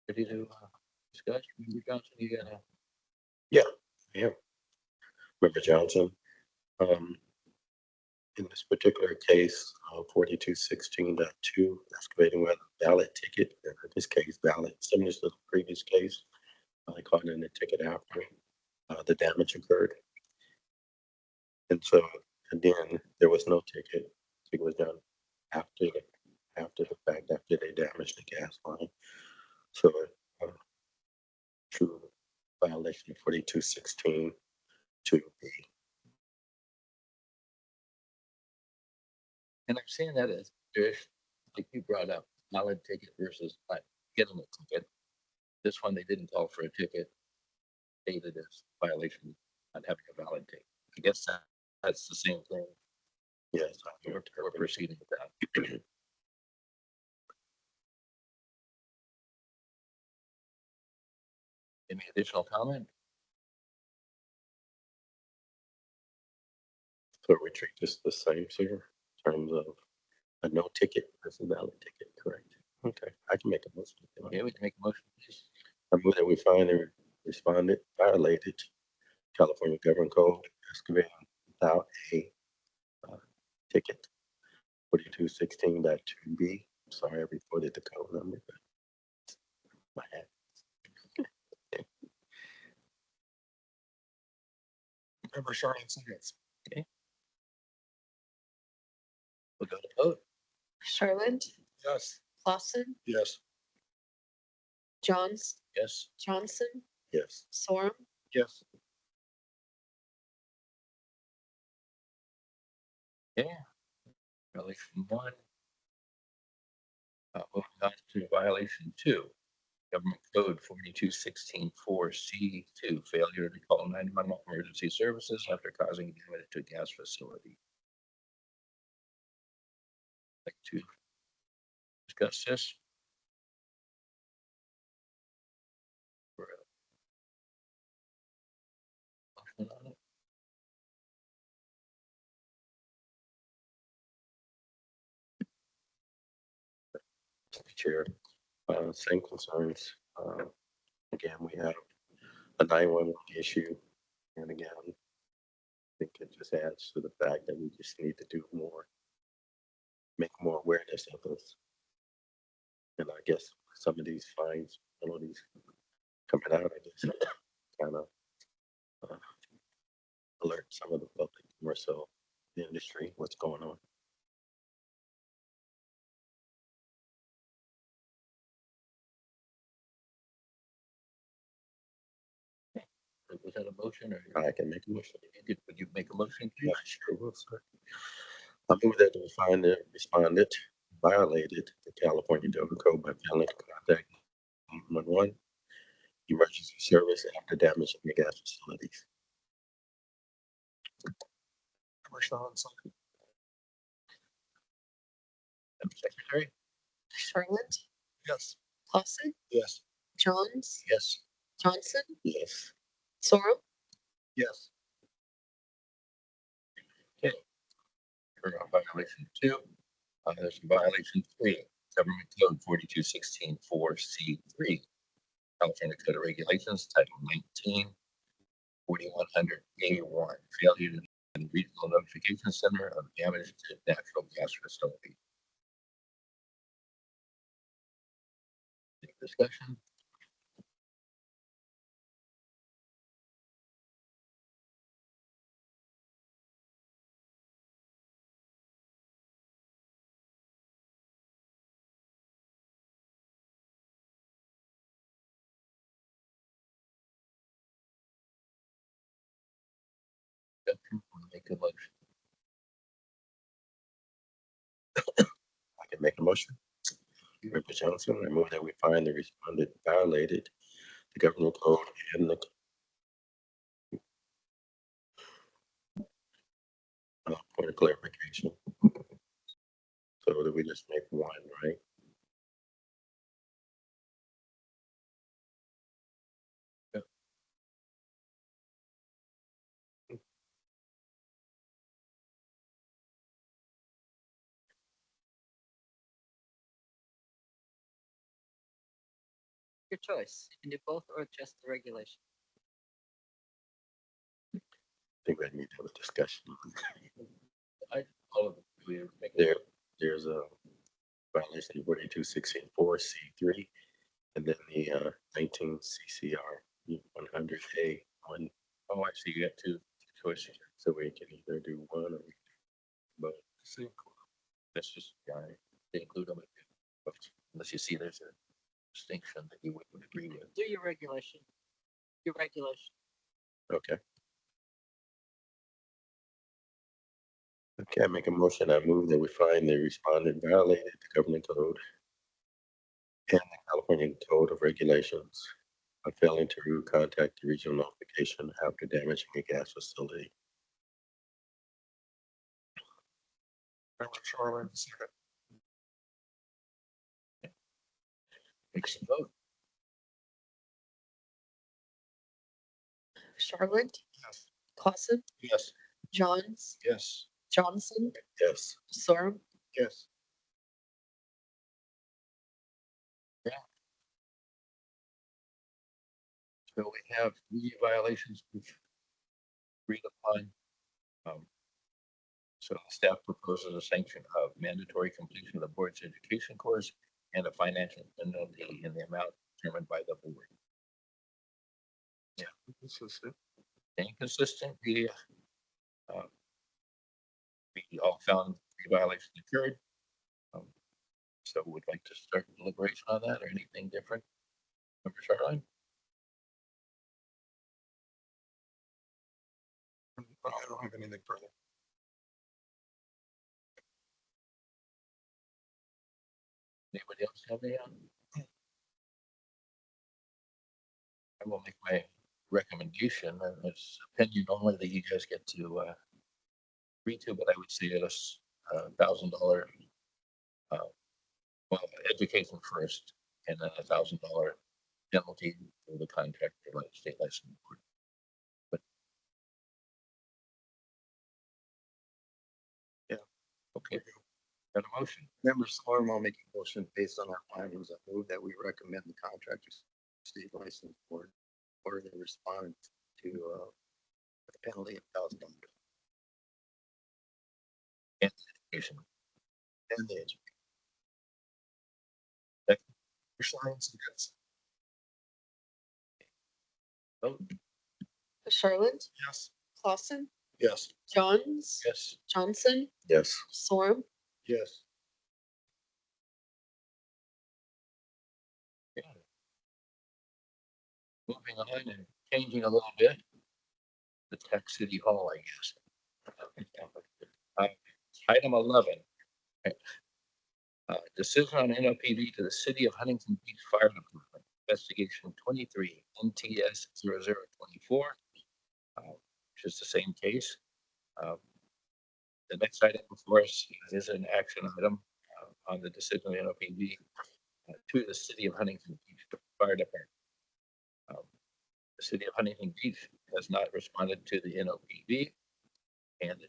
Ready to discuss? Member Johnson, you got Yeah. Member Johnson, um, in this particular case, 4216.2, excavating with a valid ticket, in this case valid, similar to the previous case, I caught in the ticket after the damage occurred. And so again, there was no ticket. It was done after the fact, after they damaged the gas line. So true violation of 4216 to be And I'm saying that as fish, like you brought up, valid ticket versus not getting a ticket. This one, they didn't call for a ticket, stated as violation, not having a valid ticket. I guess that's the same thing. Yes. We're proceeding with that. Any additional comment? So we treat this the same, sir, in terms of a no ticket versus a valid ticket, correct? Okay, I can make a motion. Okay, we can make a motion, please. I move that we find the respondent violated California Government Code excavating without a ticket. 4216.2B. Sorry, I reported the code number, but my head. Member Charlotte seconds. Okay. We'll go to vote. Charlotte, Yes. Clausen, Yes. Johns, Yes. Johnson, Yes. Sorum, Yes. Yeah. Violation 1. Moving on to violation 2. Government Code 42164C2, failure to call 911 emergency services after causing damage to a gas facility. Like to discuss this. For a motion on it. Mr. Chair, same concerns. Again, we have a 911 issue, and again, I think it just adds to the fact that we just need to do more, make more awareness of this. And I guess some of these fines, penalties coming out, I guess, kind of alert some of the public, more so the industry, what's going on. Was that a motion or? I can make a motion. Would you make a motion? Yeah, sure will, sir. I move that we find the respondent violated the California Government Code by failing to contact 911 emergency service after damage in the gas facilities. Member Charlotte second. Madam Secretary? Charlotte, Yes. Clausen, Yes. Johns, Yes. Johnson, Yes. Sorum, Yes. For violation 2, there's violation 3, Government Code 42164C3, California Code of Regulations, Title 19, 4100A1, failure to the regional notification center of damage to natural gas facility. Any discussion? Make a motion. I can make a motion. Member Johnson, I move that we find the respondent violated the government code and the point of clarification. So that we just make one, right? Your choice. You can do both or just the regulation. I think we need to have a discussion. All of them. There's a violation of 42164C3, and then the 19 CCR 100A1. Oh, I see. You got two choices. So we can either do one or both. That's just, they include them. Unless you see there's a distinction that you wouldn't agree with. Do your regulation. Your regulation. Okay. Okay, I make a motion. I move that we find the respondent violated the governing code and the California Code of Regulations by failing to contact the regional notification after damaging a gas facility. Member Shoreline, second. Take some vote. Charlotte, Yes. Clausen, Yes. Johns, Yes. Johnson, Yes. Sorum, Yes. So we have 3 violations we've agreed upon. So staff proposes a sanction of mandatory completion of the board's education course and a financial penalty in the amount determined by the board. This is it. Inconsistent, we all found 3 violations occurred. So would like to start deliberation on that or anything different? Member Shoreline? I don't have anything further. Anybody else have any? I will make my recommendation, and it's opinion only that you guys get to agree to, but I would say it's $1,000, well, education first, and then $1,000 penalty for the contractor, like state license board. But Yeah. Okay, got a motion. Member Sorum, I'll make a motion based on our findings. I move that we recommend the contractor's state license board or they respond to the penalty of $1,000 And education. and the education. Shoreline, yes. Vote. Charlotte, Yes. Clausen, Yes. Johns, Yes. Johnson, Yes. Sorum, Yes. Yeah. Moving on and changing a little bit. The Tech City Hall, I guess. Item 11. Decision on NOPV to the City of Huntington Beach Fire Department, investigation 23 NTS 0024, which is the same case. The next item before us is an action item on the decision of NOPV to the City of Huntington Beach Fire Department. The City of Huntington Beach has not responded to the NOPV, and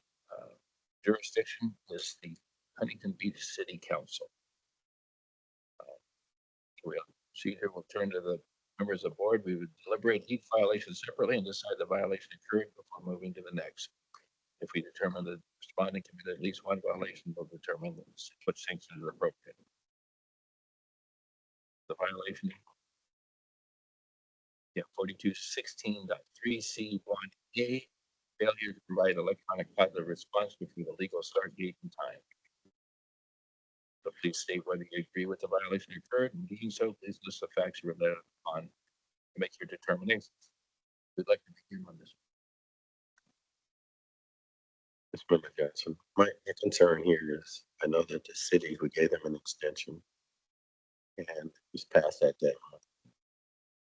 jurisdiction is the Huntington Beach City Council. We'll turn to the members of the board. We would deliberate each violation separately and decide the violation occurred before moving to the next. If we determine that respondent committed at least one violation, we'll determine what sanction is appropriate. The violation, 4216.3C1A, failure to provide electronic positive response between the legal start date and time. So please state whether you agree with the violation occurred, and doing so, please list the facts you relied upon to make your determinations. We'd like to begin on this. Mr. Member Johnson, my concern here is I know that the city, we gave them an extension and just passed that deadline.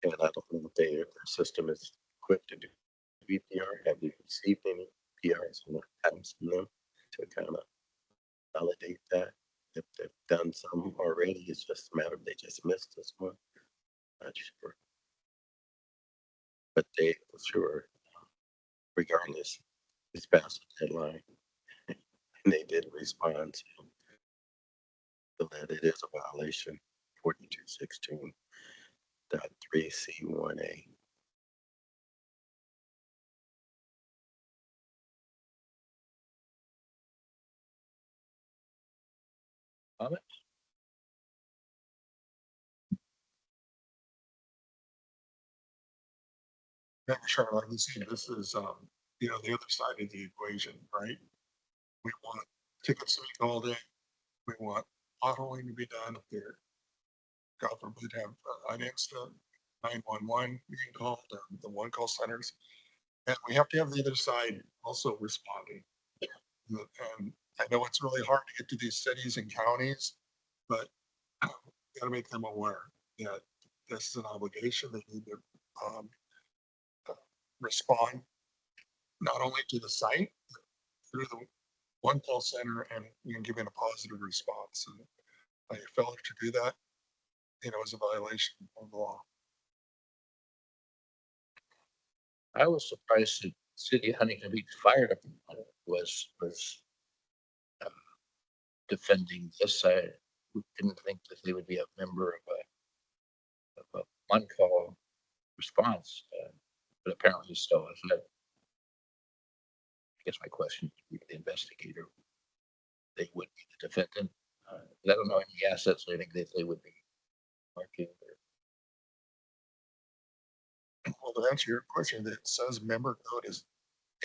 And I don't know if their system is equipped to do VPR. Have you received any PRs from them to kind of validate that? If they've done some already, it's just a matter of they just missed this one. Not sure. But they, for sure, regardless, it's past the deadline. And they did respond to that it is a violation, 4216.3C1A. Comment? Member Shoreline, you see, this is, the other side of the equation, right? We want tickets to be called in. We want potholing to be done if they're, God forbid, have an instant 911 being called, or the one call centers. And we have to have the other side also responding. And I know it's really hard to get to these cities and counties, but we gotta make them aware that this is an obligation. They need to, um, uh, respond not only to the site, but through the one call center and giving a positive response. And failure to do that, is a violation of the law. I was surprised that City of Huntington Beach Fire Department was uh, defending this. I didn't think that they would be a member of a on-call response, but apparently so. I guess my question would be the investigator. They would be the defendant. I don't know any assets, so I think that they would be marking. Well, to answer your question, it says member code is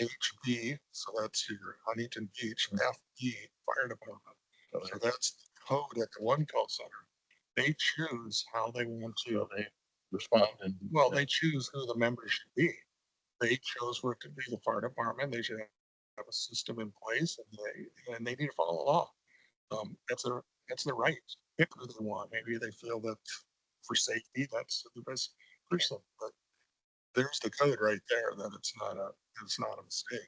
HB, so that's your Huntington Beach FE Fire Department. So that's the code at the one call center. They choose how they want to. They respond and Well, they choose who the members should be. They chose for it to be the fire department. They should have a system in place, and they need to follow the law. That's their right. Pick who they want. Maybe they feel that for safety, that's the best person. But there's the code right there that it's not a mistake.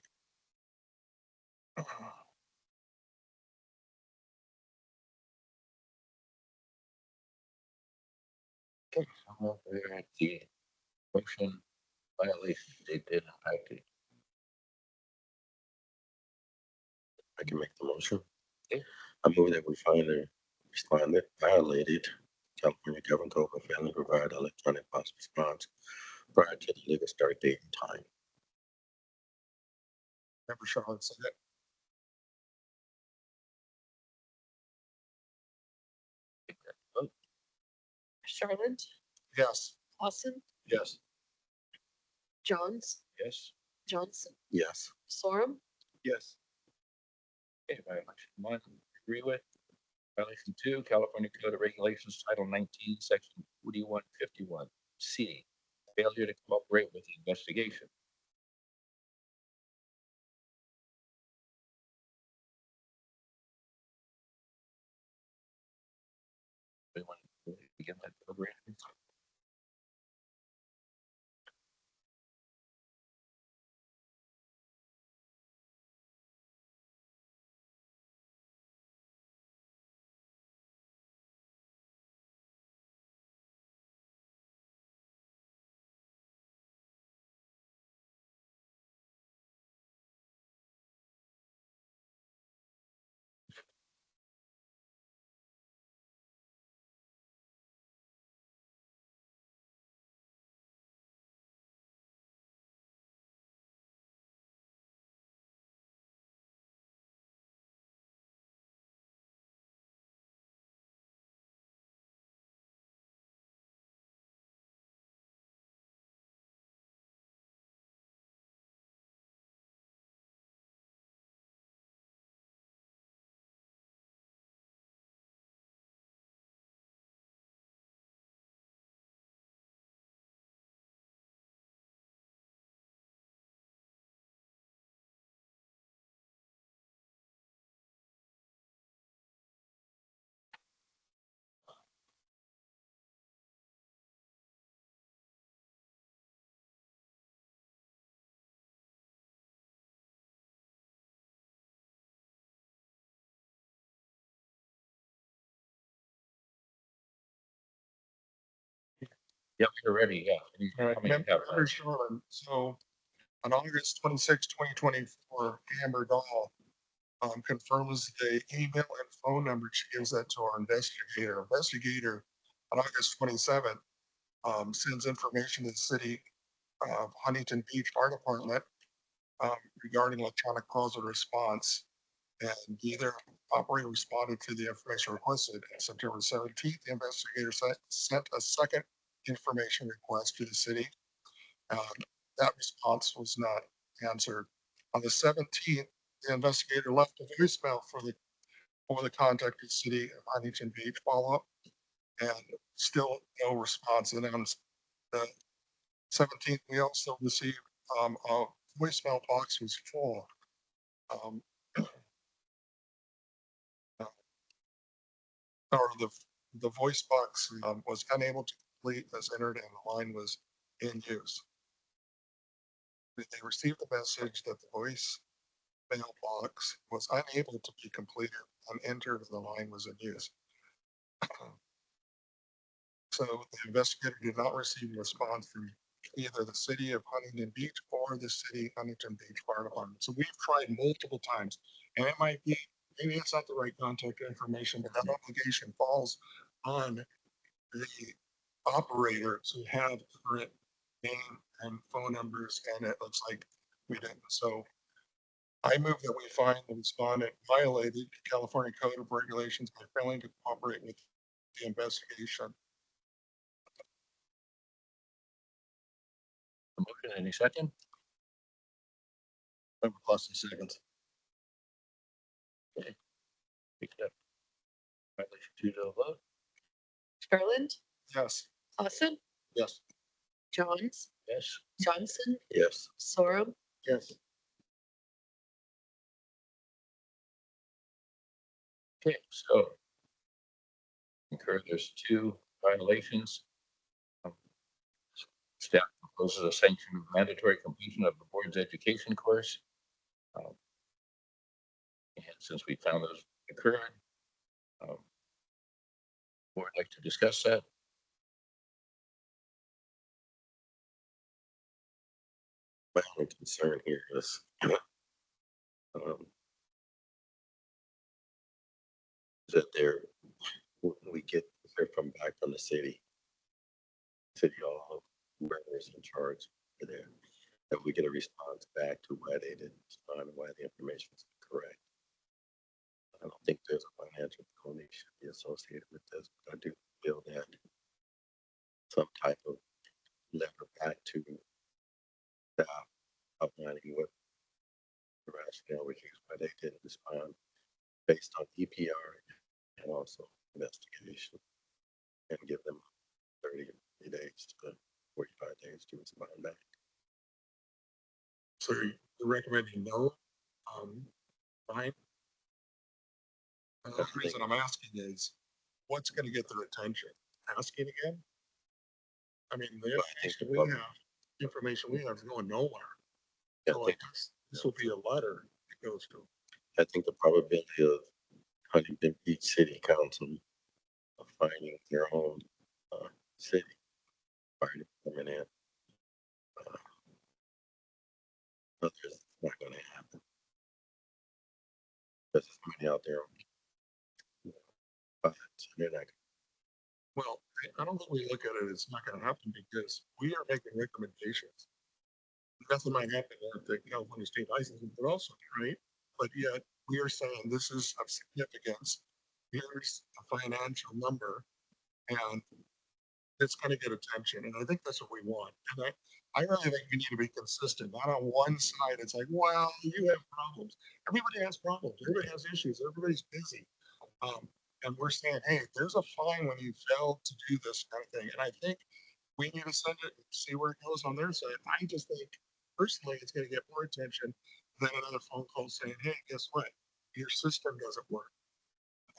the motion violation they did impact it. I can make the motion. I move that we find the respondent violated California Government Code for failing to provide electronic box response prior to the legal start date and time. Member Charlotte said that. Charlotte, Yes. Lawson, Yes. Jones, Yes. Johnson, Yes. Sorum, Yes. Okay, violation 1, agree with. Violation 2, California Code of Regulations, Title 19, Section 4151, C, failure to cooperate with the investigation. Anyone begin that program? Yep, you're ready. Yeah. All right. How many you have? Member Charlotte. So on August 26, 2024, Amber Dahl confirms the email and phone number. She gives that to our investigator. Investigator on August 27th sends information to the city of Huntington Beach Fire Department regarding electronic calls and response. And either operator responded to the information requested. On September 17th, the investigator sent a second information request to the city. That response was not answered. On the 17th, the investigator left a voicemail for the contacted city of Huntington Beach follow-up, and still no response. And then on the 17th, we also received a voicemail box was full. or the voice box was unable to complete as entered and the line was in use. They received the message that the voice mailbox was unable to be completed and entered the line was in use. So the investigator did not receive a response from either the city of Huntington Beach or the city Huntington Beach Fire Department. So we've tried multiple times, and it might be, maybe it's not the right contact information, but that obligation falls on the operator to have current name and phone numbers, and it looks like we didn't. So I move that we find the respondent violated California Code of Regulations by failing to cooperate with the investigation. A motion, any second? Member Cluster seconds. Okay. Pick it up. Violation 2 to a vote. Garland, Yes. Clausen, Yes. Johns, Yes. Johnson, Yes. Sorum, Yes. Okay, so concur, there's 2 violations. Staff proposes a sanction of mandatory completion of the board's education course. And since we found those occurred, board like to discuss that. My only concern here is that when we get hear from back from the city hall, whoever's in charge there, that we get a response back to why they didn't respond and why the information is correct. I don't think there's a financial penalty should be associated with this, but I do feel that some type of letter back to staff outlining what the rationale was used, why they didn't respond based on EPR and also investigation, and give them 30 days to 45 days to respond back. So you're recommending no? Fine. The only reason I'm asking is, what's going to get their attention? Asking again? I mean, the information we have is going nowhere. So like this will be a letter that goes to. I think the probability of Huntington Beach City Council of finding their own city fire department in, it's not going to happen. There's somebody out there, but they're not. Well, I don't think we look at it as not going to happen because we are making recommendations. Nothing might happen with the California state licensing, but also, right? But yet we are saying this is of significance. Here's a financial number, and it's going to get attention. And I think that's what we want. And I really think we need to be consistent. Not on one side, it's like, well, you have problems. Everybody has problems. Everybody has issues. Everybody's busy. And we're saying, hey, there's a fine when you fail to do this kind of thing. And I think we need to send it and see where it goes on their side. I just think personally it's going to get more attention than another phone call saying, hey, guess what? Your system doesn't work.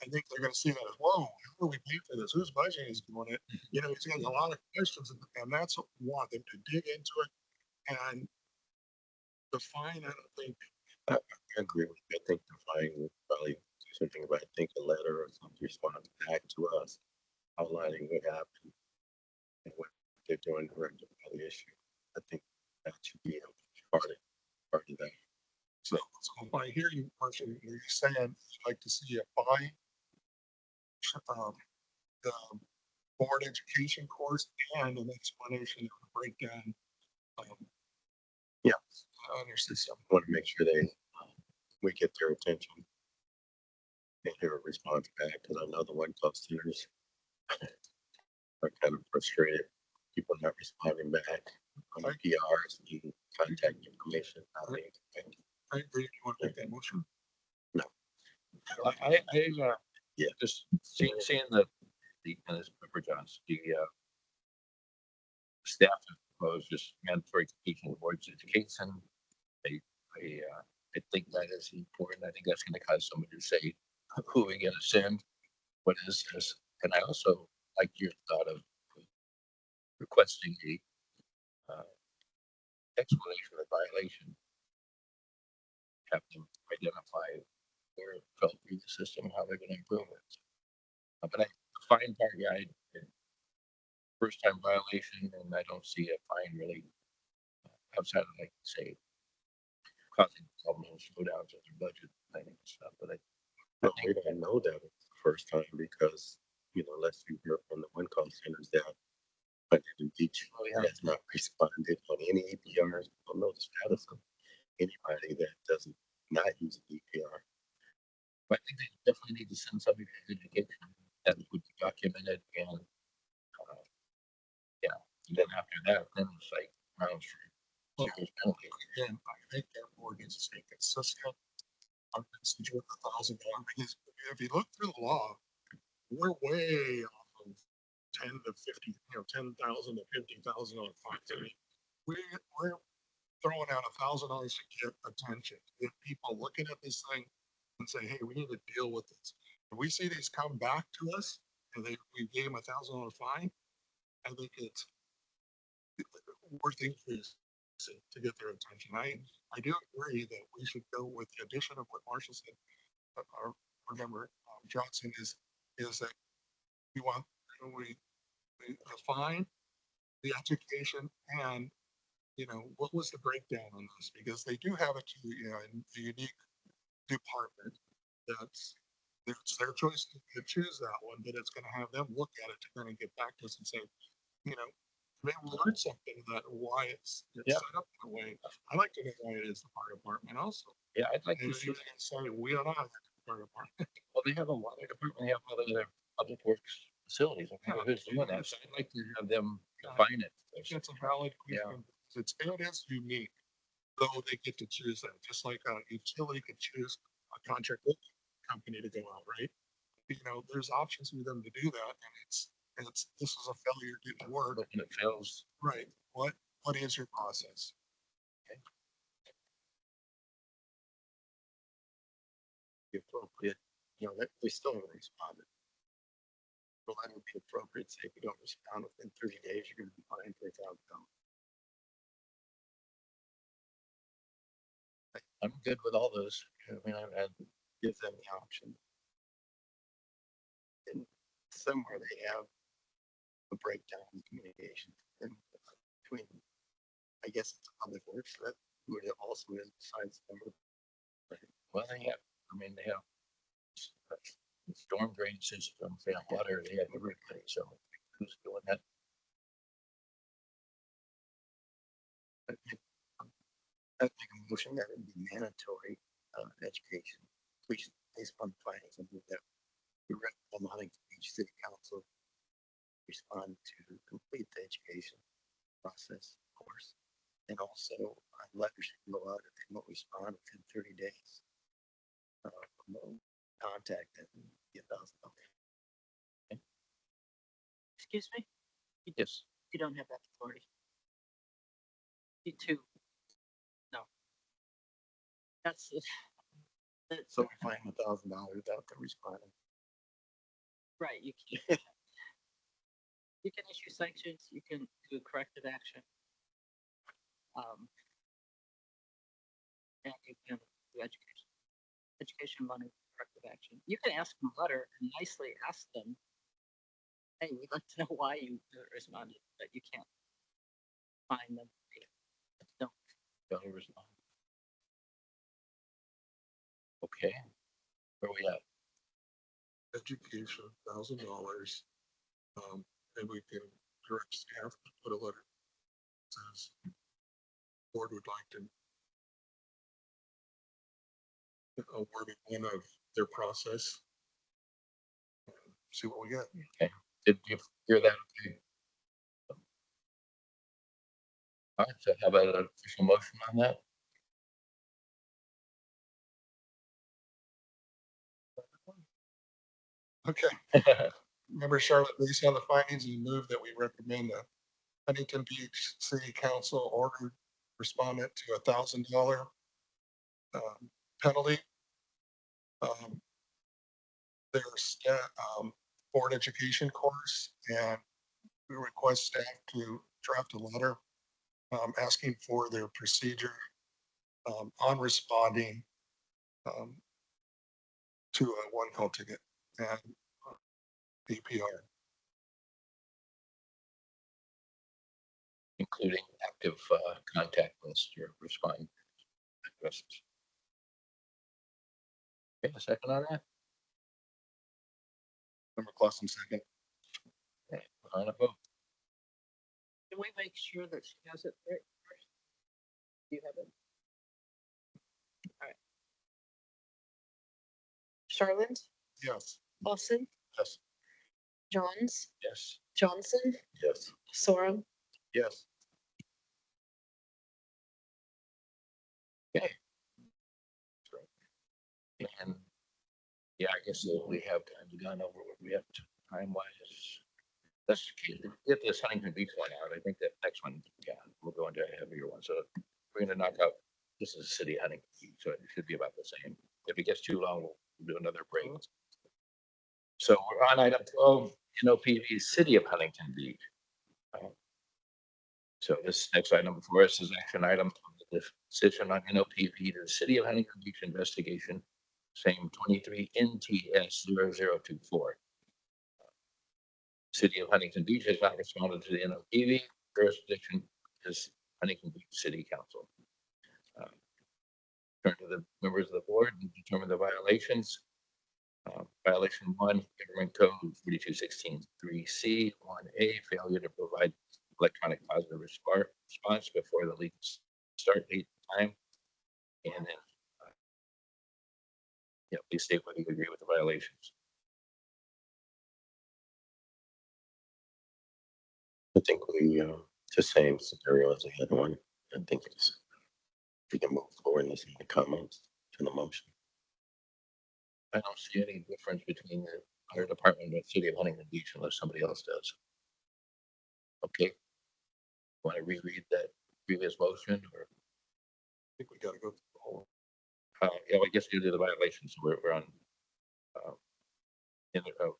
I think they're going to see that as, whoa, how do we pay for this? Whose budget is doing it? You know, it's got a lot of questions, and that's what we want them to dig into it. And the fine, I don't think. I agree with you. I think the fine would probably do something about, I think, a letter or some response back to us outlining what happened and what they're doing to rectify the issue. I think that should be a part of that. So if I hear you, Marshall, you're saying you'd like to see a fine, the board education course, and an explanation of the breakdown. Yeah, on your system. I want to make sure we get their attention and hear a response back, because I know the one customers are kind of frustrated. People not responding back on PRs and contact information. I agree. You want to make that motion? No. Yeah, just seeing the and as Member Johns, the staff have proposed just mandatory completion of board's education. I think that is important. I think that's going to cause somebody to say, who are we going to send? what is this? And I also like your thought of requesting a explanation of violation. Have them identify where it fell through the system, how they're gonna improve it. But the fine part, yeah, first time violation, and I don't see a fine really outside of, like, say, causing problems, slowdowns with their budget thing and stuff, but I Well, we don't know that it's the first time because, unless you hear from the one call centers that Huntington Beach has not responded on any APRs. I don't know the status of anybody that doesn't not use an APR. But I think they definitely need to send somebody to education that would be documented and, yeah, and then after that, then it's like rounds for serious penalty. Again, I think that board needs to stay consistent. I'm considering $1,000 because if you look through the law, we're way off of 10 to 50, 10,000 to $50,000 fines. I mean, we're throwing out $1,000 to get attention, to get people looking at this thing and say, hey, we need to deal with this. If we see these come back to us and we gave them $1,000 fine, I think it's worth increase to get their attention. I do agree that we should go with the addition of what Marshall said. Our member Johnson is that we want a fine, the education, and what was the breakdown on this? Because they do have a unique department that's it's their choice to choose that one, but it's going to have them look at it to kind of get back to us and say, maybe we learned something that why it's Yeah. set up that way. I like to know why it is the fire department also. Yeah, I'd like And to see. you're going to say we are not the fire department. Well, they have a water department, they have other public works facilities. I wonder who's doing that. So I'd like to have them define it. I think that's a valid question. It is unique, though they get to choose that, just like a utility could choose a contract with company to go out, right? There's options for them to do that, and this is a failure due to work. But when it fails, Right. What is your process? Be appropriate, they still haven't responded. The letter would be appropriate, say if you don't respond within 30 days, you're gonna be fined for $1,000. I'm good with all those. I mean, I Gives them the option. And somewhere they have a breakdown in communication and between, I guess it's public works, that would also besides number. well, they have storm drain systems, they have water, they have everything. So who's doing that? I'd make a motion that it would be mandatory education, please, based upon the findings, and that we recommend Huntington Beach City Council respond to complete the education process course. And also, letters should go out if they won't respond within 30 days. Contact them and get $1,000. Excuse me? Yes. You don't have that authority. You too. No. That's it. So we find $1,000 without them responding. Right, you can. You can issue sanctions, you can do corrective action. And you can do education money, corrective action. You can ask them a letter and nicely ask them, hey, we'd like to know why you responded, but you can't find them. Don't respond. Okay. Where we at? Education, $1,000. And we can direct staff to put a letter that says board would like to award one of their process. See what we get. Okay. Did you hear that? Okay. All right, so how about an official motion on that? Okay. Member Charlotte, based on the findings, you move that we recommend the Huntington Beach City Council order respondent to $1,000 penalty. their board education course, and we request staff to draft a letter asking for their procedure on responding to a one call ticket and APR. including active contact lists to respond addresses. Okay, a second on that? Member Clausen, second. Okay, on a vote. Can we make sure that she has it right first? Do you have it? Charlotte, Yes. Clausen, Yes. Johns, Yes. Johnson, Yes. Sorum, Yes. Okay. And yeah, I guess we have kind of gone over what we have time wise. Let's get this Huntington Beach one out. I think that next one, yeah, we'll go into a heavier one. So we're gonna knock out, this is City of Huntington Beach, so it should be about the same. If it gets too long, we'll do another break. So we're on item 12, NOPV City of Huntington Beach. So this next item before us is action item, the decision on NOPV to the City of Huntington Beach investigation, same 23 NTS 0024. City of Huntington Beach has not responded to the NOPV. Jurisdiction is Huntington Beach City Council. Turn to the members of the board and determine the violations. Violation 1, Government Code 4216-3C, 1A, failure to provide electronic positive response before the legal start date time. And then, please state whether you agree with the violations. I think we, the same scenario as the other one. I think it's, we can move forward and listen to the comments to the motion. I don't see any difference between the fire department and the City of Huntington Beach unless somebody else does. Okay. Want to reread that previous motion or? I think we gotta go through the whole. Yeah, I guess due to the violations, we're on, in the,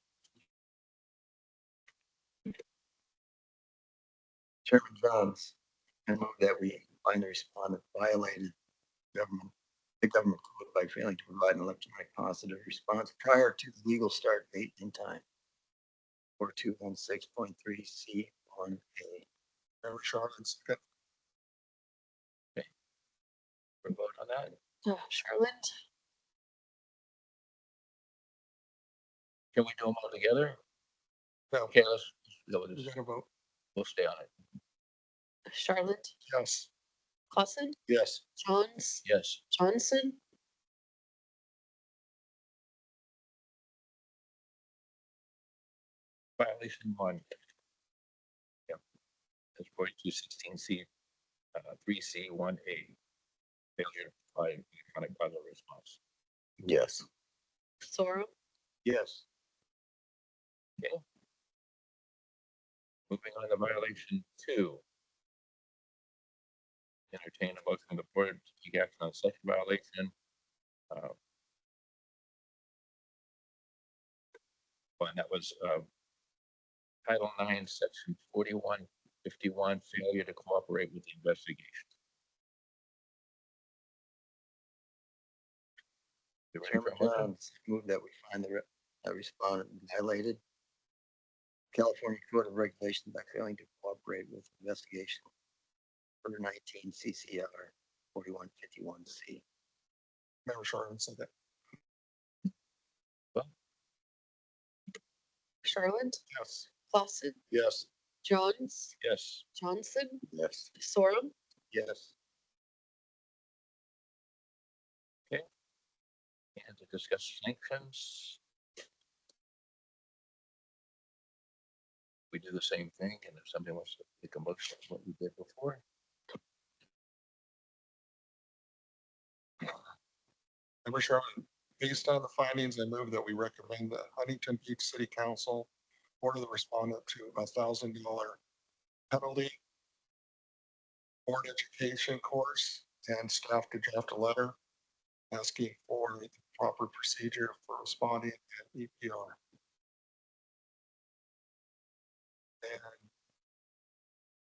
Chairman Johns, I move that we find the respondent violated the government code by failing to provide an electronic positive response prior to the legal start date and time. 4216.3C1A. Member Charlotte, second. we're voting on that. Charlotte, Can we do them all together? No, Okay, let's go with we this. gotta vote. We'll stay on it. Charlotte, Yes. Clausen, Yes. Johns, Yes. Johnson, Violation 1. Yep. That's 4216C, 3C, 1A. Failure to provide electronic positive response. Yes. Sorum, Yes. Okay. Moving on to violation 2. Entertain a motion of the board to take action on such violation. And that was Title 9, Section 4151, failure to cooperate with the investigation. You ready for Chairman a motion? Johns, move that we find the respondent violated California Code of Regulations by failing to cooperate with investigation for 19 CCR 4151C. Member Charlotte, second. Charlotte, Yes. Clausen, Yes. Johns, Yes. Johnson, Yes. Sorum, Yes. And to discuss sanctions. We do the same thing, and if somebody wants to make a motion, what we did before. Member Charlotte, based on the findings, I move that we recommend the Huntington Beach City Council order the respondent to $1,000 penalty, board education course, and staff to draft a letter asking for the proper procedure for responding at EPR. And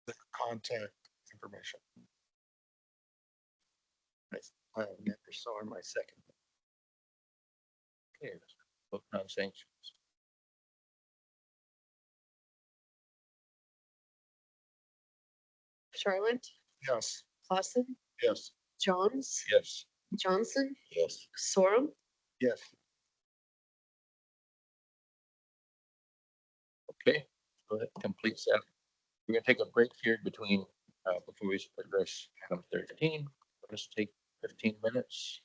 their contact information. I have never saw her my second. Okay, vote on sanctions. Charlotte, Yes. Clausen, Yes. Jones, Yes. Johnson, Yes. Sorum, Yes. Okay, so that completes that. We're gonna take a break here between, before we address item 13. Let's take 15 minutes.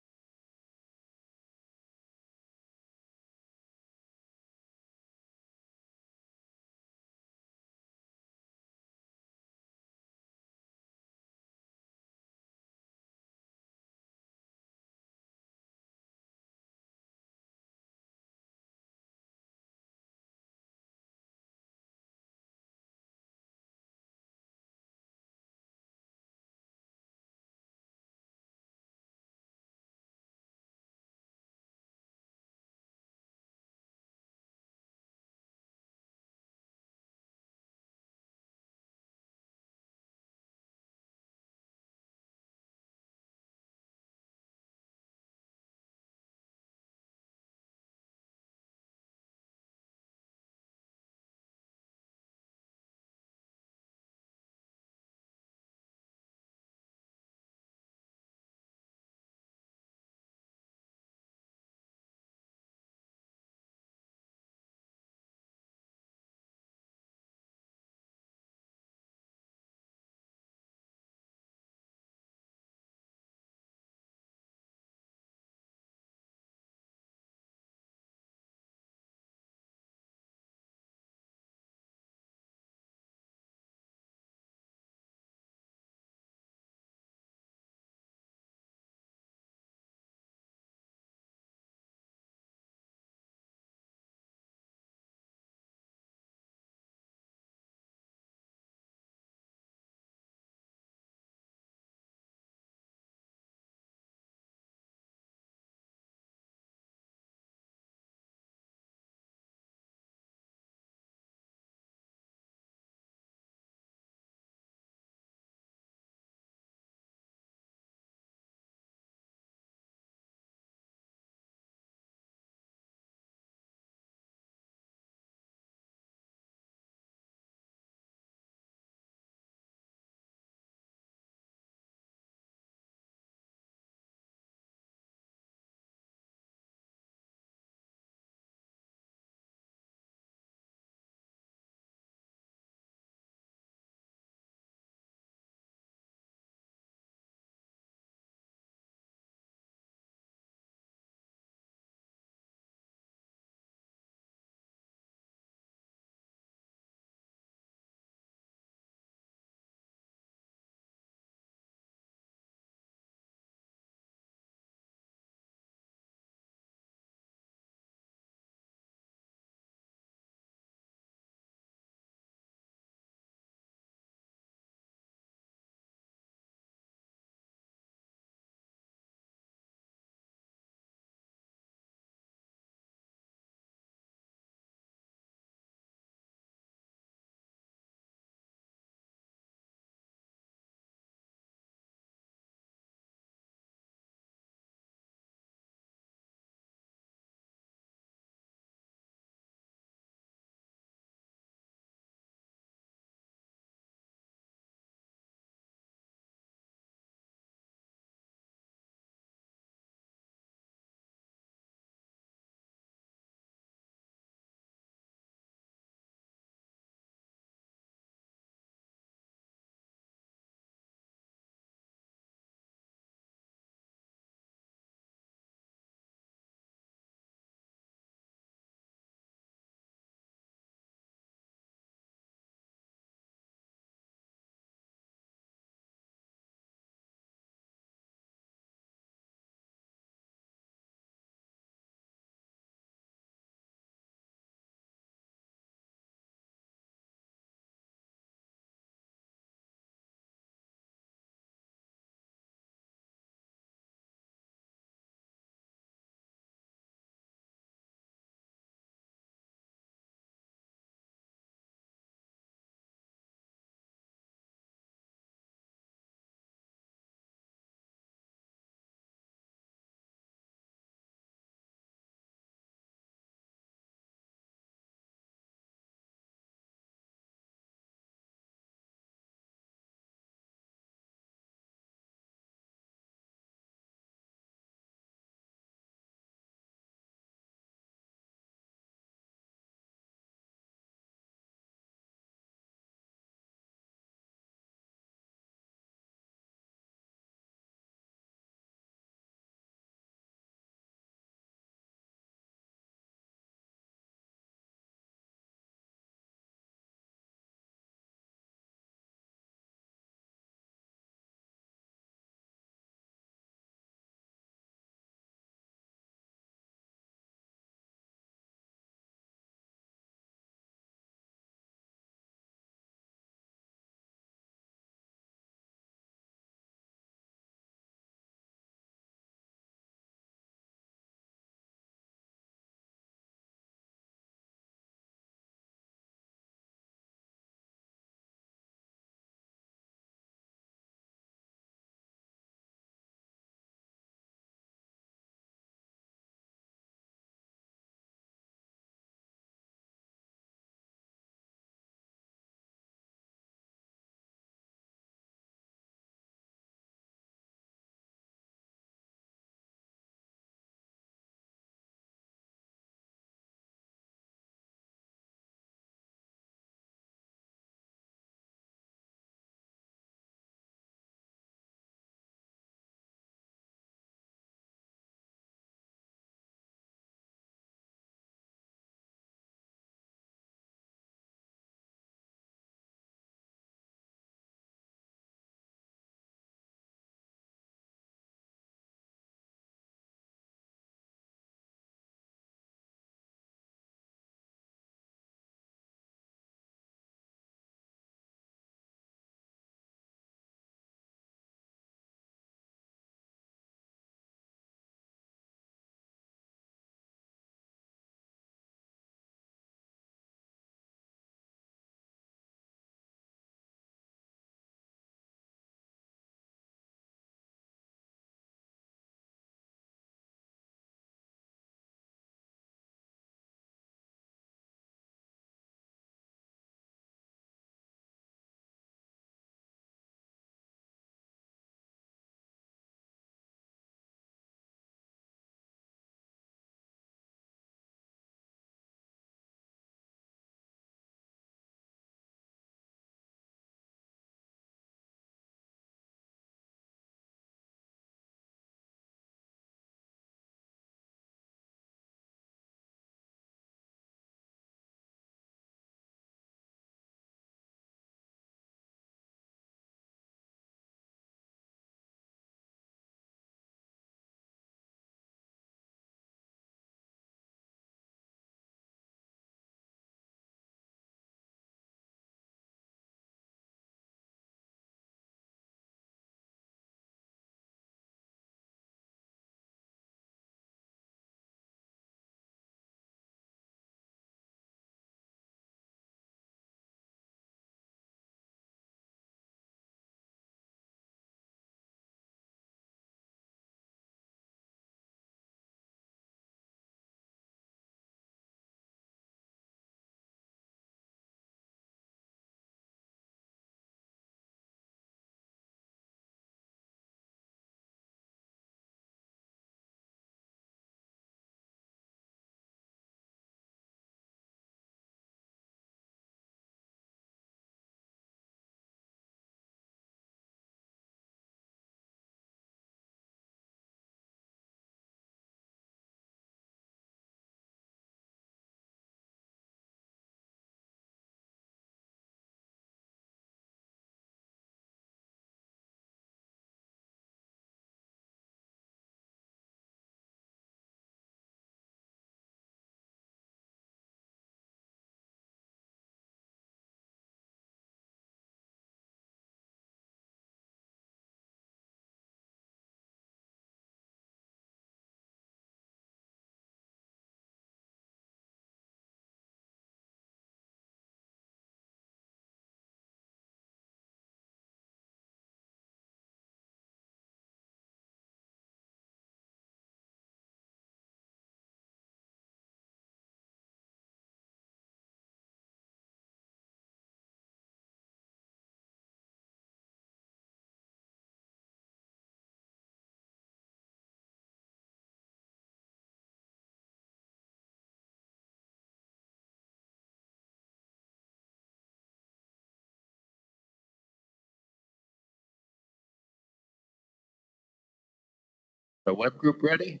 the web group ready?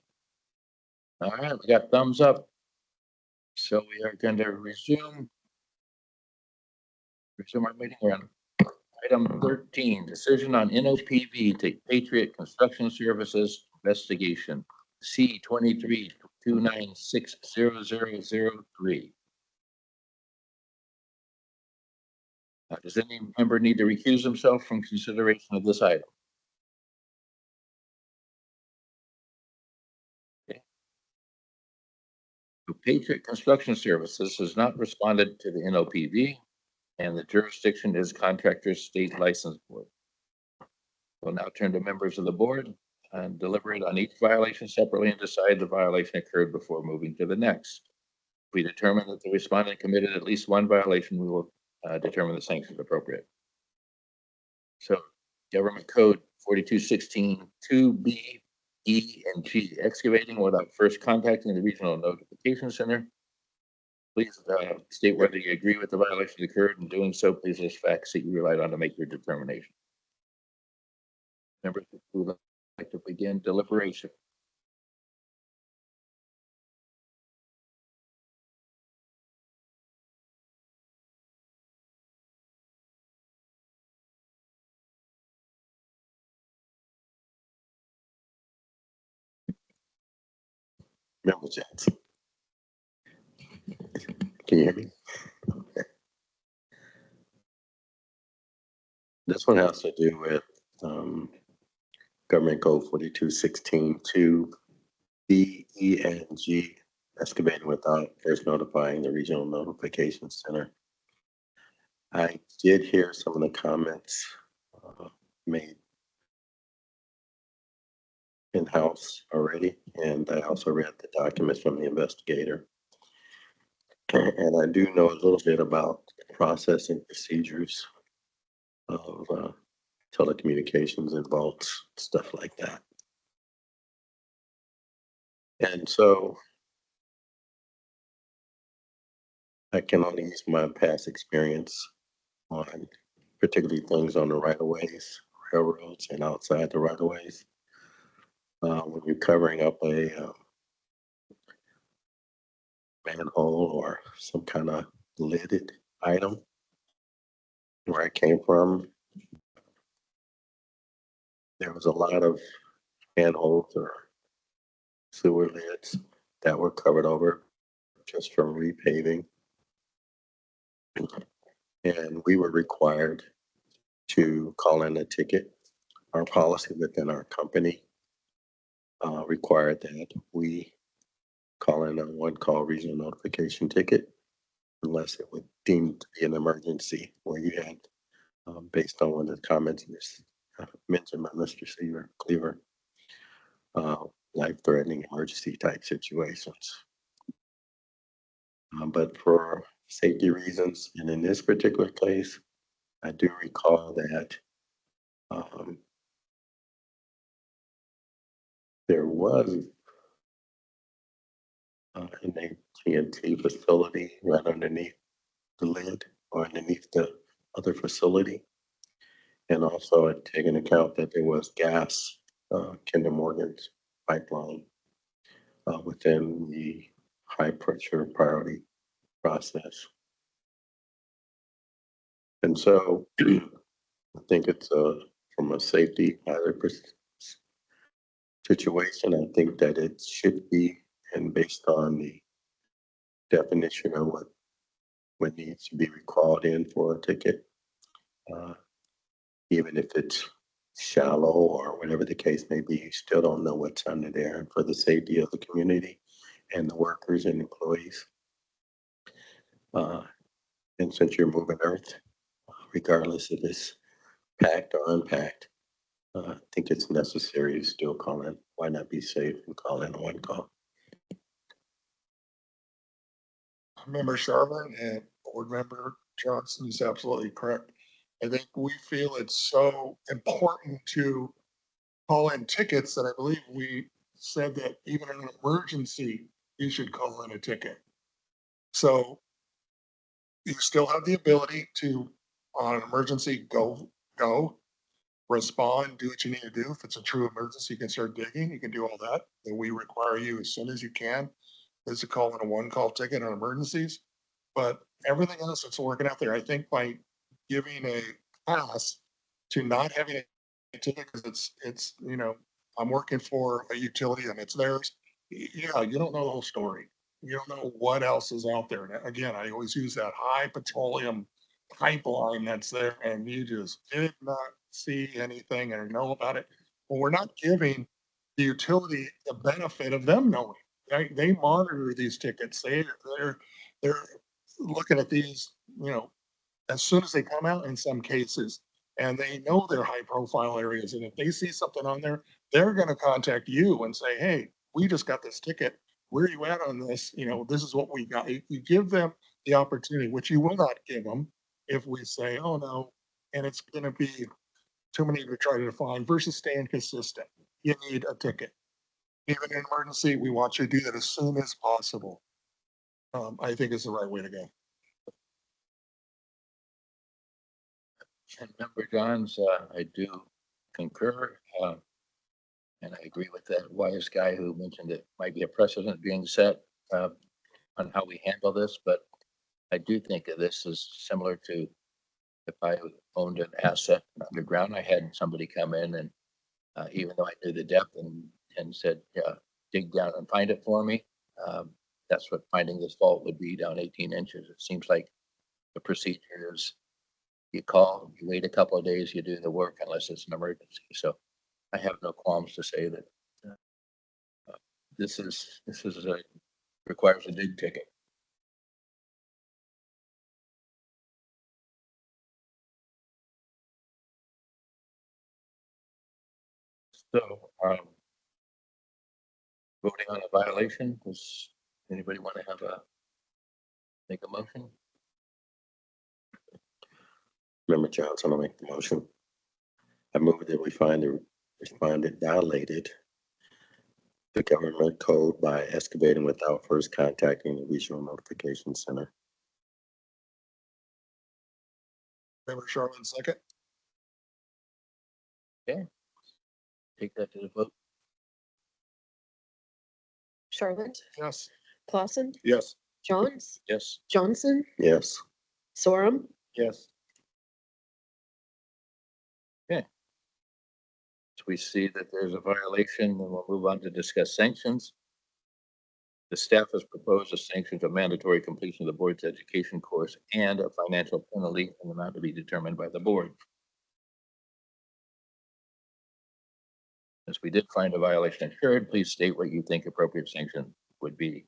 All right, we got thumbs up. So we are going to resume our meeting. We're on item 13, decision on NOPV to Patriot Construction Services investigation, C2329600003. Does any member need to recuse himself from consideration of this item? Okay. So Patriot Construction Services has not responded to the NOPV, and the jurisdiction is Contractors State License Board. We'll now turn to members of the board and deliberate on each violation separately and decide the violation occurred before moving to the next. If we determine that the respondent committed at least one violation, we will determine the sanctions appropriate. So Government Code 4216 2B, E, and G, excavating without first contacting the Regional Notification Center. Please state whether you agree with the violation occurred. In doing so, please list facts that you relied on to make your determination. Members who would like to begin deliberation. Member Jackson. Can you hear me? Okay. This one has to do with Government Code 4216 2B, E, and G, excavating without first notifying the Regional Notification Center. I did hear some of the comments made in-house already, and I also read the documents from the investigator. And I do know a little bit about process and procedures of telecommunications and vaults, stuff like that. And so I can only use my past experience on particularly things on the right-of-ways, railroads, and outside the right-of-ways. When you're covering up a manhole or some kind of lidded item, where I came from, there was a lot of manholes or sewer lids that were covered over just from repaving. And we were required to call in a ticket. Our policy within our company required that we call in a one-call regional notification ticket unless it was deemed to be an emergency, where you had, based on one of the comments mentioned by Mr. Cleaver, life-threatening emergency type situations. But for safety reasons, and in this particular case, I do recall that there was an AT&T facility right underneath the lid or underneath the other facility. And also I take into account that there was gas, Kinder Morgan's pipeline within the high pressure priority process. And so I think it's from a safety hazard situation, I think that it should be, and based on the definition of what needs to be recalled in for a ticket, even if it's shallow or whatever the case may be, you still don't know what's under there. And for the safety of the community and the workers and employees, and since you're moving earth, regardless if it's packed or unpacked, I think it's necessary to still call in. Why not be safe and call in one call? Member Sharman and Board Member Johnson is absolutely correct. I think we feel it's so important to call in tickets that I believe we said that even in an emergency, you should call in a ticket. So you still have the ability to, on an emergency, go. respond, do what you need to do. If it's a true emergency, you can start digging, you can do all that. Then we require you as soon as you can, is to call in a one-call ticket on emergencies. But everything else that's working out there, I think by giving a pass to not having a ticket, because it's, you know, I'm working for a utility and it's theirs. Yeah, you don't know the whole story. You don't know what else is out there. And again, I always use that high petroleum pipeline that's there, and you just did not see anything or know about it. Well, we're not giving the utility the benefit of them knowing. They monitor these tickets. They're looking at these, you know, as soon as they come out in some cases, and they know they're high profile areas. And if they see something on there, they're gonna contact you and say, hey, we just got this ticket. Where are you at on this? You know, this is what we got. You give them the opportunity, which you will not give them if we say, oh no, and it's gonna be too many to try to define versus staying consistent. You need a ticket. Even in emergency, we want you to do that as soon as possible. I think is the right way to go. And Member Johns, I do concur, and I agree with that wise guy who mentioned it might be a precedent being set on how we handle this, but I do think of this as similar to if I owned an asset underground, I had somebody come in and even though I knew the depth and said, yeah, dig down and find it for me. That's what finding this fault would be, down 18 inches. It seems like the procedure is you call, you wait a couple of days, you do the work unless it's an emergency. So I have no qualms to say that this is requires a dig ticket. So voting on a violation, does anybody want to make a motion? Member Johnson, I'll make the motion. I move that we find the respondent violated the government code by excavating without first contacting the regional notification center. Member Sherlin, second. Okay. Take that to the vote. Charlotte, Yes. Clausen, Yes. Johns, Yes. Johnson, Yes. Sorum, Yes. Okay. So we see that there's a violation, and we'll move on to discuss sanctions. The staff has proposed a sanction of mandatory completion of the board's education course and a financial penalty, an amount to be determined by the board. Since we did find a violation occurred, please state what you think appropriate sanction would be.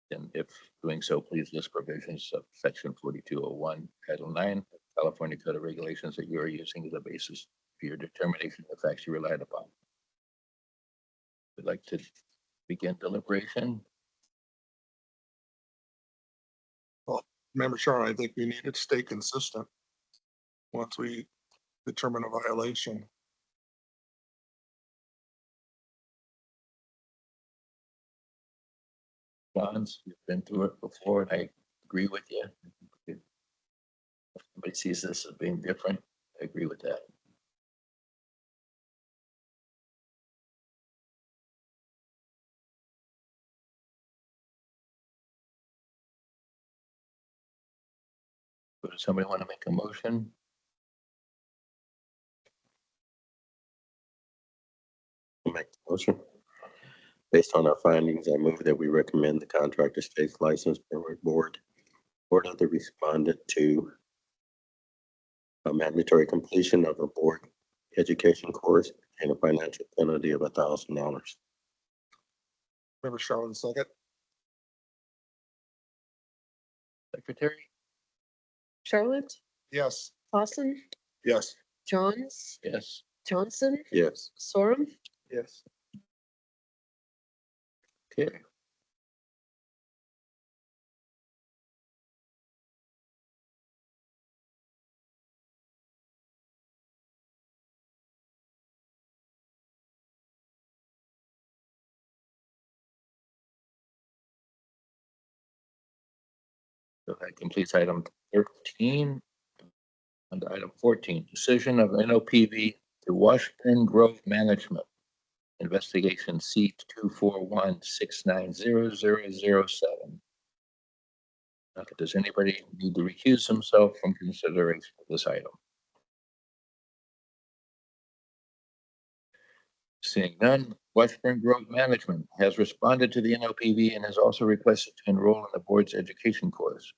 And if doing so, please list provisions of section 4201, Title 9, California Code of Regulations that you are using as a basis for your determination of the facts you relied upon. We'd like to begin deliberation. Well, Member Sherlin, I think we need to stay consistent once we determine a violation. Johns, you've been through it before, and I agree with you. If somebody sees this as being different, I agree with that. Does somebody want to make a motion? I'll make the motion. Based on our findings, I move that we recommend the contractor state's license board order the respondent to a mandatory completion of a board education course and a financial penalty of $1,000. Member Sherlin, second. Secretary? Charlotte, Yes. Clausen, Yes. Johns, Yes. Johnson, Yes. Sorum, Yes. Okay. So that completes item 13. Under item 14, decision of NOPV to Washburn Grove Management. Investigation C241690007. Does anybody need to recuse himself from consideration of this item? Seeing none, Washburn Grove Management has responded to the NOPV and has also requested to enroll in the board's education course.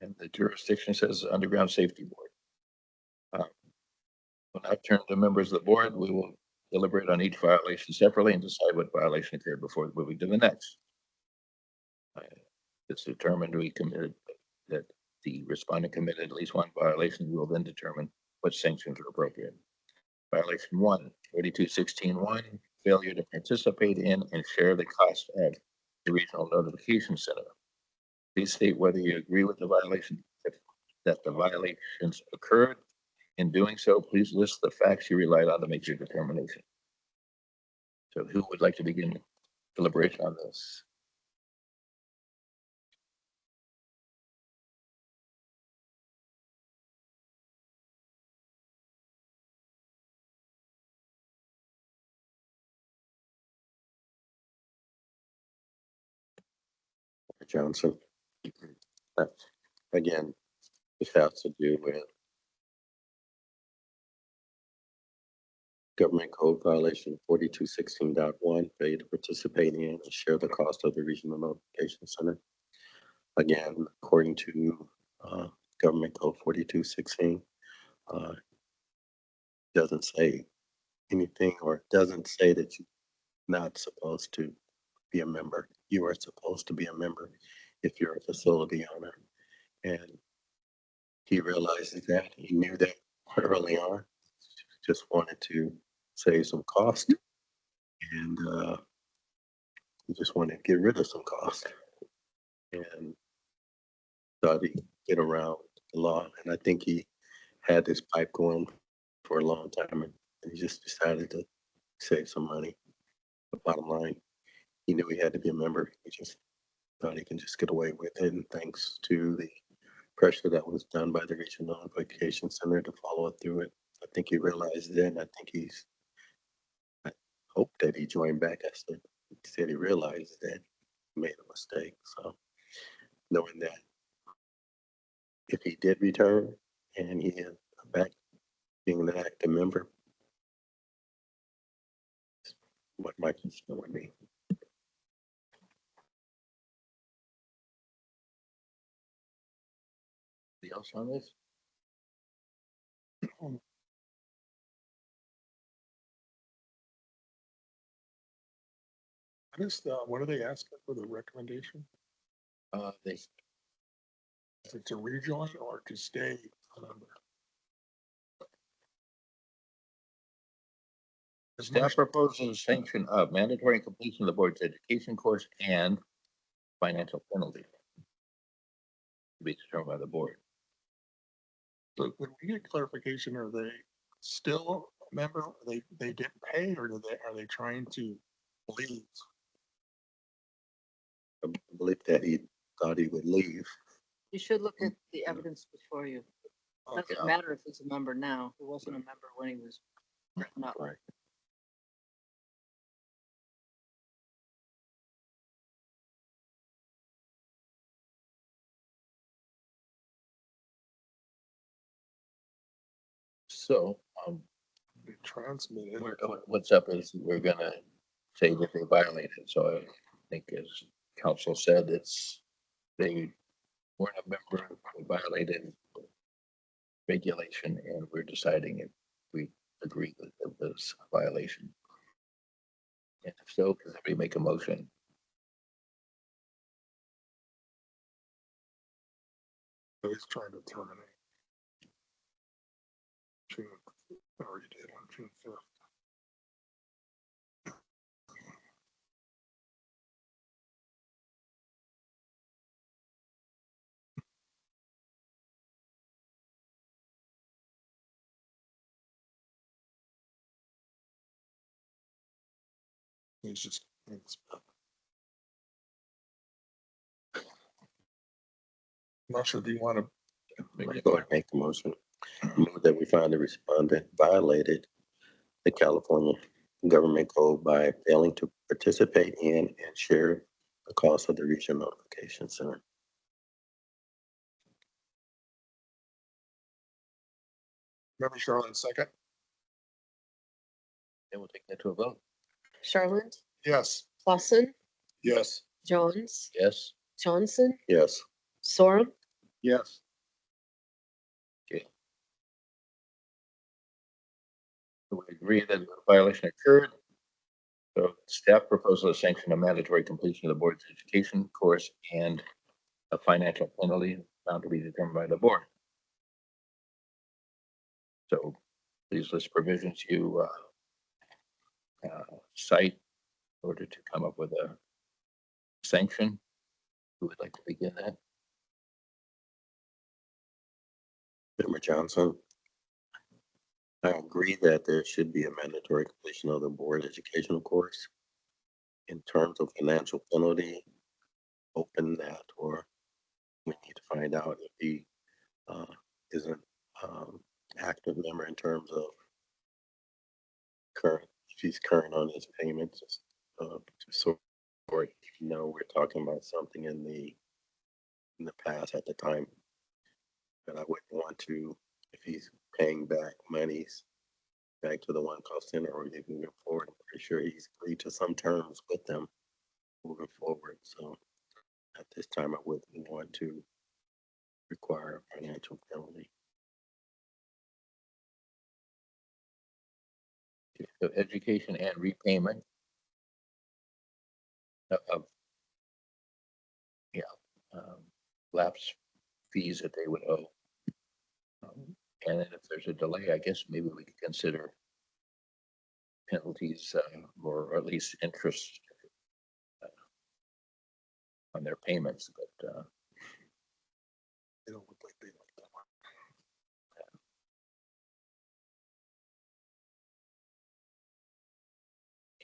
And the jurisdiction says Underground Safety Board. We'll now turn to members of the board. We will deliberate on each violation separately and decide what violation occurred before moving to the next. It's determined we committed that the respondent committed at least one violation. We will then determine what sanctions are appropriate. Violation 1, 4216-1, failure to participate in and share the cost of the Regional Notification Center. Please state whether you agree with the violation, that the violations occurred. In doing so, please list the facts you relied on to make your determination. So who would like to begin deliberation on this? Johnson. That, again, this has to do with Government Code violation 4216.1, failure to participate in and share the cost of the Regional Notification Center. Again, according to Government Code 4216, doesn't say anything, or doesn't say that you're not supposed to be a member. You are supposed to be a member if you're a facility owner. And he realizes that, he knew that early on, just wanted to save some cost, and he just wanted to get rid of some cost, and thought he'd get around the law. And I think he had this pipe going for a long time, and he just decided to save some money. The bottom line, he knew he had to be a member. He just thought he can just get away with it. And thanks to the pressure that was done by the Regional Notification Center to follow through it, I think he realized it. And I think I hope that he joined back. He said he realized that he made a mistake. So knowing that if he did return and he is back being an active member, what my concern would be. Anybody else on this? What are they asking for the recommendation? They Is it to rejoin or to stay a member? Staff proposes sanction of mandatory completion of the board's education course and financial penalty to be determined by the board. Would we get clarification? Are they still a member? They didn't pay, or are they trying to leave? I believe that he thought he would leave. You should look at the evidence before you. It Okay. doesn't matter if he's a member now. He wasn't a member when he was written up. Right. So, They transmitted. what's up is we're gonna say that they violated. So I think, as council said, they weren't a member, they violated regulation, and we're deciding if we agree that it was a violation. And if so, can somebody make a motion? So he's trying to terminate. June, already did on June 5th. He's just, Marcia, do you want to? Might go ahead and make the motion. Move that we find the respondent violated the California government code by failing to participate in and share the cost of the regional notification center. Member Charlotte, second? Then we'll take that to a vote. Charlotte, Yes. Clausen, Yes. Jones, Yes. Johnson, Yes. Sorum, Yes. So we agree that the violation occurred. So staff proposal to sanction a mandatory completion of the board's education course and a financial penalty found to be determined by the board. So please list provisions you cite in order to come up with a sanction. Who would like to begin that? Member Johnson. I agree that there should be a mandatory completion of the board educational course. In terms of financial penalty, open that, or we need to find out if he isn't active member in terms of current, if he's current on his payments. To sort, you know, we're talking about something in the past at the time that I wouldn't want to, if he's paying back monies back to the One Call Center or even moving forward. I'm pretty sure he's agreed to some terms with them moving forward. So at this time, I wouldn't want to require a financial penalty. So education and repayment of lapse fees that they would owe. And then if there's a delay, I guess maybe we could consider penalties or at least interest on their payments, but They don't look like they like that one.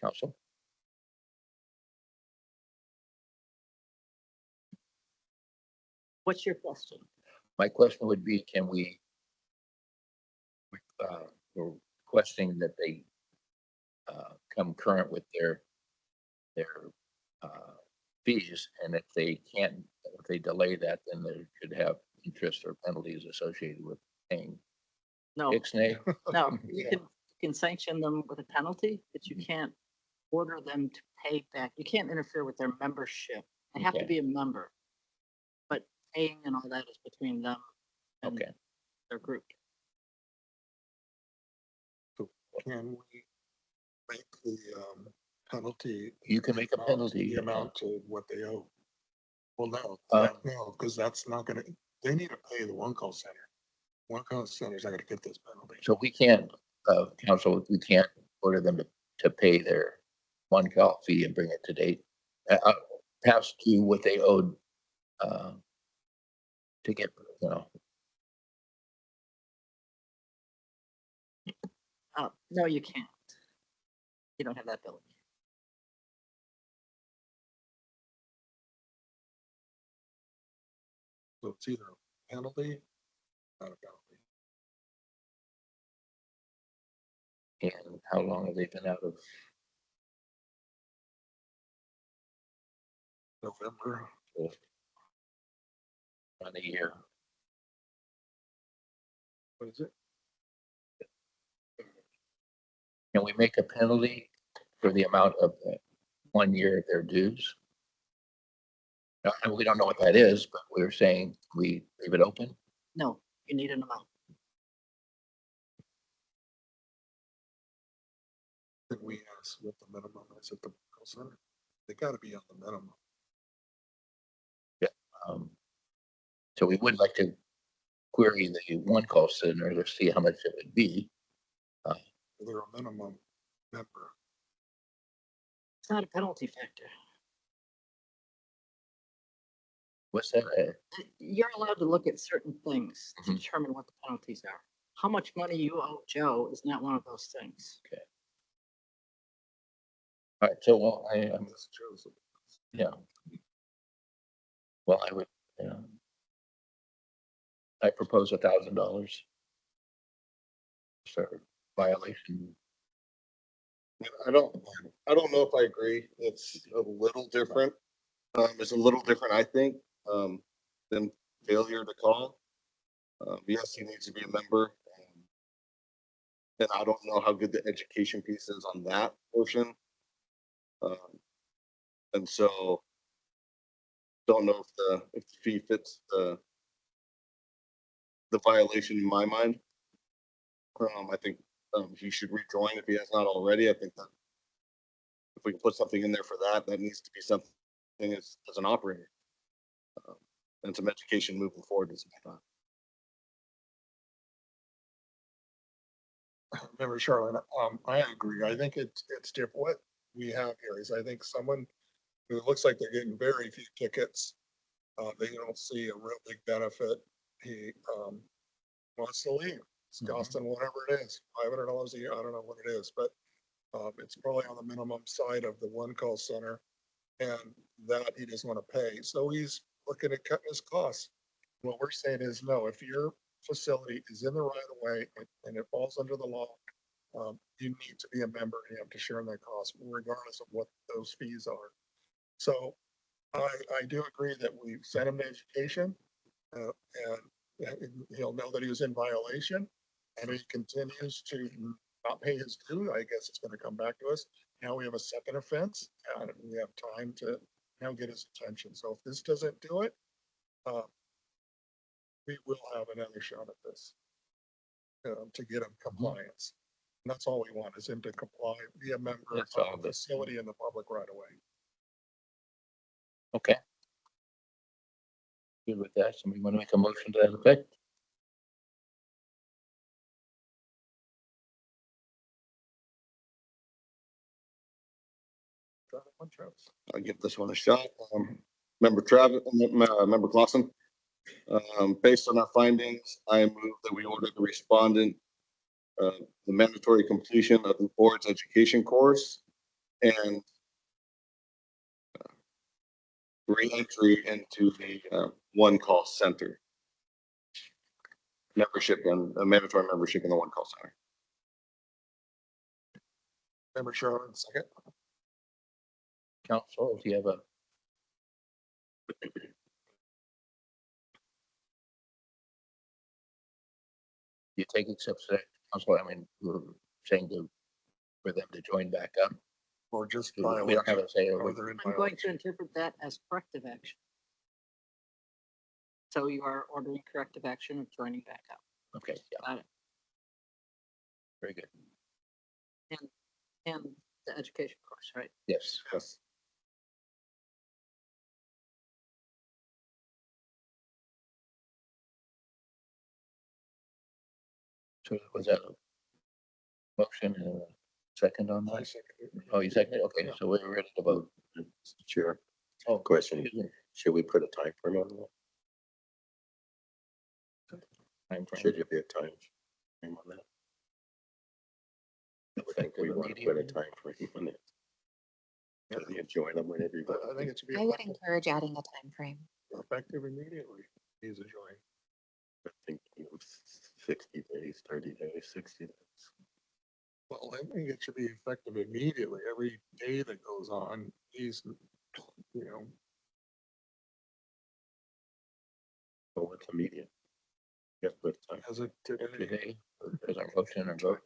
council. What's your question? My question would be, can we're requesting that they come current with their fees, and if they can't, if they delay that, then they should have interest or penalties associated with paying. No, Ixnay? no, you can sanction them with a penalty, but you can't order them to pay back. You can't interfere with their membership. They have to Okay. be a member. But paying and all that is between them and Okay. their group. So can we make the penalty? You can make a penalty. The amount to what they owe. Well, no, Uh, no, because that's not gonna, they need to pay the One Call Center. One Call Center's not gonna get this penalty. So we can't, council, we can't order them to pay their one call fee and bring it to date. Past to what they owed to get, you know. No, you can't. You don't have that ability. So it's either a penalty, not a penalty. And how long have they been out of? November. On a year. What is it? Can we make a penalty for the amount of 1 year of their dues? And we don't know what that is, but we're saying we leave it open. No, you need an amount. Then we ask what the minimum is at the call center. They gotta be on the minimum. So we would like to query the One Call Center to see how much it would be. They're a minimum member. It's not a penalty factor. What's that? You're allowed to look at certain things to Mhm. determine what the penalties are. How much money you owe Joe is not one of those things. Okay. All right. So, well, I'm, This shows. yeah. Well, I would, I propose $1,000 for violation. I don't know if I agree. It's a little different. It's a little different, I think, than failure to call. Yes, he needs to be a member. And I don't know how good the education piece is on that portion. And so don't know if the fee fits the violation in my mind. I think he should rejoin if he has not already. I think that if we can put something in there for that, that needs to be something as an operator. And some education moving forward is not. Member Charlotte, I agree. I think it's different. What we have here is, I think someone who looks like they're getting very few tickets. They don't see a real big benefit. He, wants to leave. It's costing whatever it is, $500 a year. I don't know what it is, but, it's probably on the minimum side of the one call center. And that he doesn't want to pay. So he's looking at cutting his costs. What we're saying is, no, if your facility is in the right of way and it falls under the law, you need to be a member and you have to share in that cost regardless of what those fees are. So I do agree that we sent him to education, and he'll know that he was in violation, and he continues to not pay his due. I guess it's gonna come back to us. Now we have a second offense, and we have time to now get his attention. So if this doesn't do it, we will have another shot at this, to get him compliance. And that's all we want, is him to comply, be a member of That's all the good. facility in the public right away. Okay. Good with that. Somebody want to make a motion to that effect? I'll give this one a shot. Member Travis, Member Clausen. Based on our findings, I move that we order the respondent the mandatory completion of the board's education course and re-entry into the one call center membership and a mandatory membership in the one call center. Member Charlotte, second. Council, if you have a. You take exception to that, Council, I mean, we're saying for them to join back up. Or just We don't have a say over. I'm going to interpret that as corrective action. So you are ordering corrective action of joining back up. Okay, yeah, Got it. very good. And the education course, right? Yes. Yes. So was that a motion and a second on I that? second it. Oh, you seconded? Okay, so we're ready to vote. Mr. Chair, Oh, question. excuse me. Should we put a time frame on that? Time frame. Should you be a time frame on that? I think we want to put a time frame on it. Does he join them whenever you I think it should be I would encourage adding a time frame. effective immediately. He's a join. I think 60 days, 30 days, 60 days. Well, I think it should be effective immediately. Every day that goes on, he's, you know, So what's immediate? Yes, but time. as of today. Today, as our motion and vote.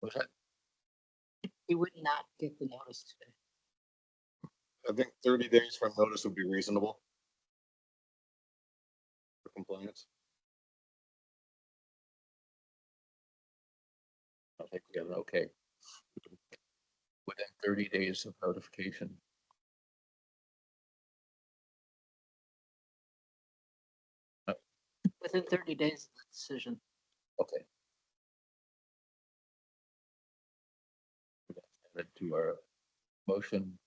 Was that? He would not get the notice today. I think 30 days from notice would be reasonable for compliance. I think we got an okay. Within 30 days of notification. Within 30 days of the decision. Okay. Add to our motion.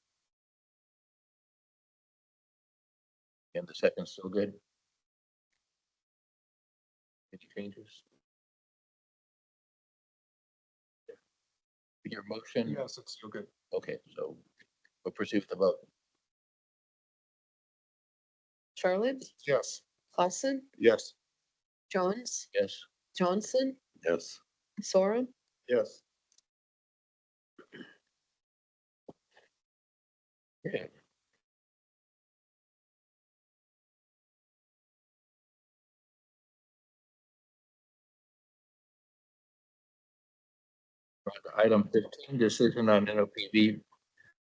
And the second still good? Any changes? Your motion? Yes, it's still good. Okay, so we'll proceed with the vote. Charlotte, Yes. Clausen, Yes. Johns, Yes. Johnson, Yes. Sorum, Yes. Okay. Item 15, decision on NOPV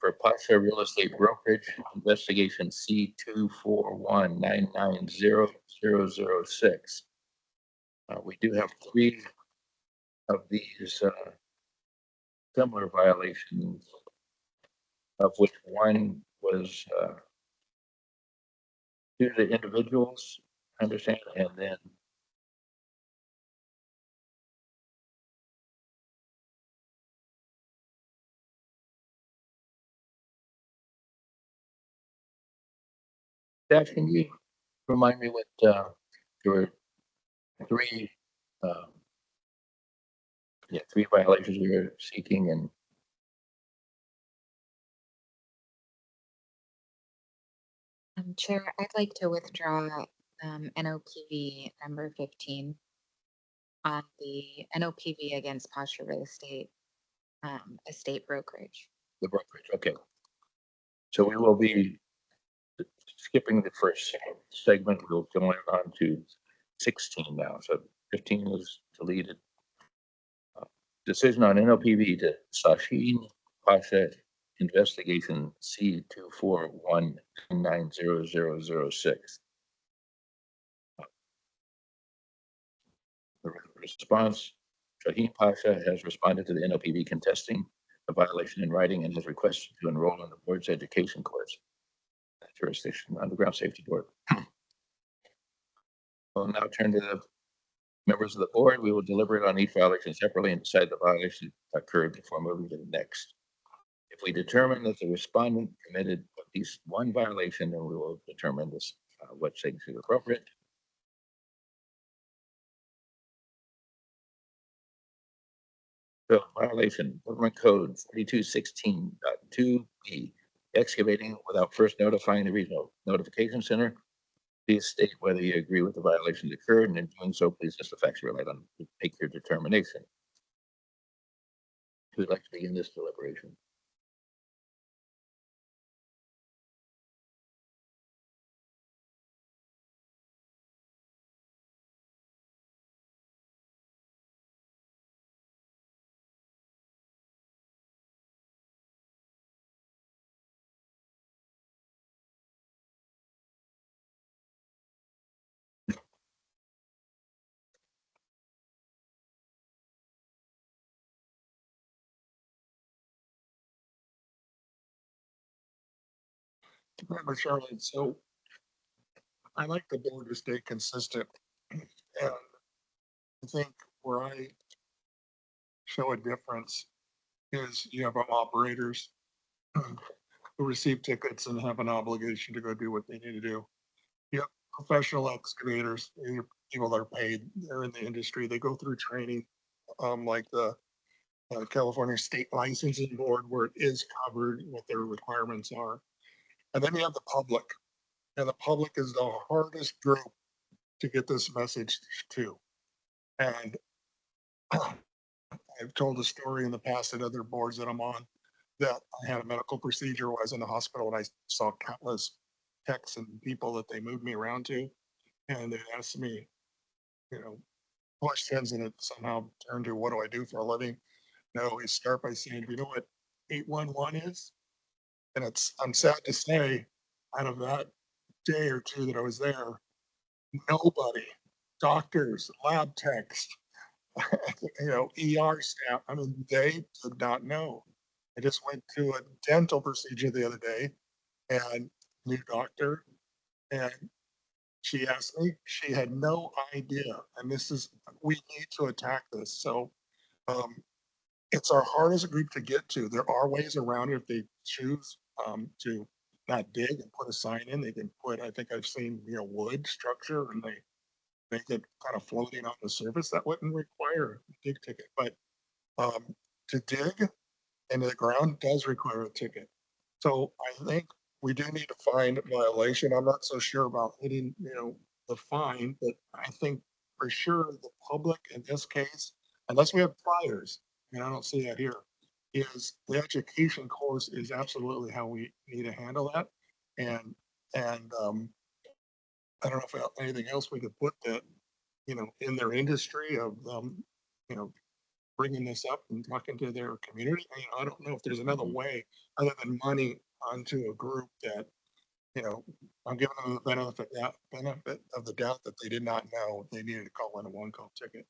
for Pasha Real Estate Brokerage, investigation C241990006. We do have 3 of these similar violations, of which one was due to individuals, I understand, and then Dad, can you remind me what there were 3 uh, 3 violations we were seeking, and Chair, I'd like to withdraw NOPV number 15 on the NOPV against Posture Real Estate estate brokerage. the brokerage. Okay. So we will be skipping the first segment. We'll go on to 16 now. So 15 was deleted. Decision on NOPV to Sashin Pasha investigation C241990006. The response, Shaheen Pasha has responded to the NOPV contesting the violation in writing and has requested to enroll in the board's education course. Jurisdiction Underground Safety Board. We'll now turn to the members of the board. We will deliberate on each violation separately and decide the violation occurred before moving to the next. If we determine that the respondent committed at least one violation, then we will determine this what signature is appropriate. So violation, Government Code 4216.2B, excavating without first notifying the regional notification center. Please state whether you agree with the violations occurred, and in doing so, please list the facts you relied on to make your determination. Who would like to begin this deliberation? Member Charlotte, so I like the board to stay consistent. And I think where I show a difference is you have operators who receive tickets and have an obligation to go do what they need to do. You have professional excavators, people that are paid, they're in the industry, they go through training, like the California State Licensing Board, where it is covered, what their requirements are. And then you have the public, and the public is the hardest group to get this message to. And I've told a story in the past at other boards that I'm on, that I had a medical procedure while I was in the hospital, and I saw countless techs and people that they moved me around to. And they asked me, questions, and it somehow turned to, what do I do for a living? No, we start by saying, do you know what 811 is? And I'm sad to say, out of that day or two that I was there, nobody, doctors, lab techs, ER staff, I mean, they did not know. I just went to a dental procedure the other day, and new doctor, and she asked me, she had no idea. And we need to attack this. So it's our hardest group to get to. There are ways around it if they choose to not dig and put a sign in. They can put, I think I've seen, wood structure, and they make it kind of floating on the surface. That wouldn't require a dig ticket. But to dig into the ground does require a ticket. So I think we do need to find violation. I'm not so sure about hitting, the fine, but I think for sure the public in this case, unless we have priors, and I don't see that here, is the education course is absolutely how we need to handle that. And I don't know if anything else we could put that, in their industry of, you know, bringing this up and talking to their community. I don't know if there's another way other than money onto a group that, I'm giving them the benefit of the doubt that they did not know they needed to call in a one-call ticket.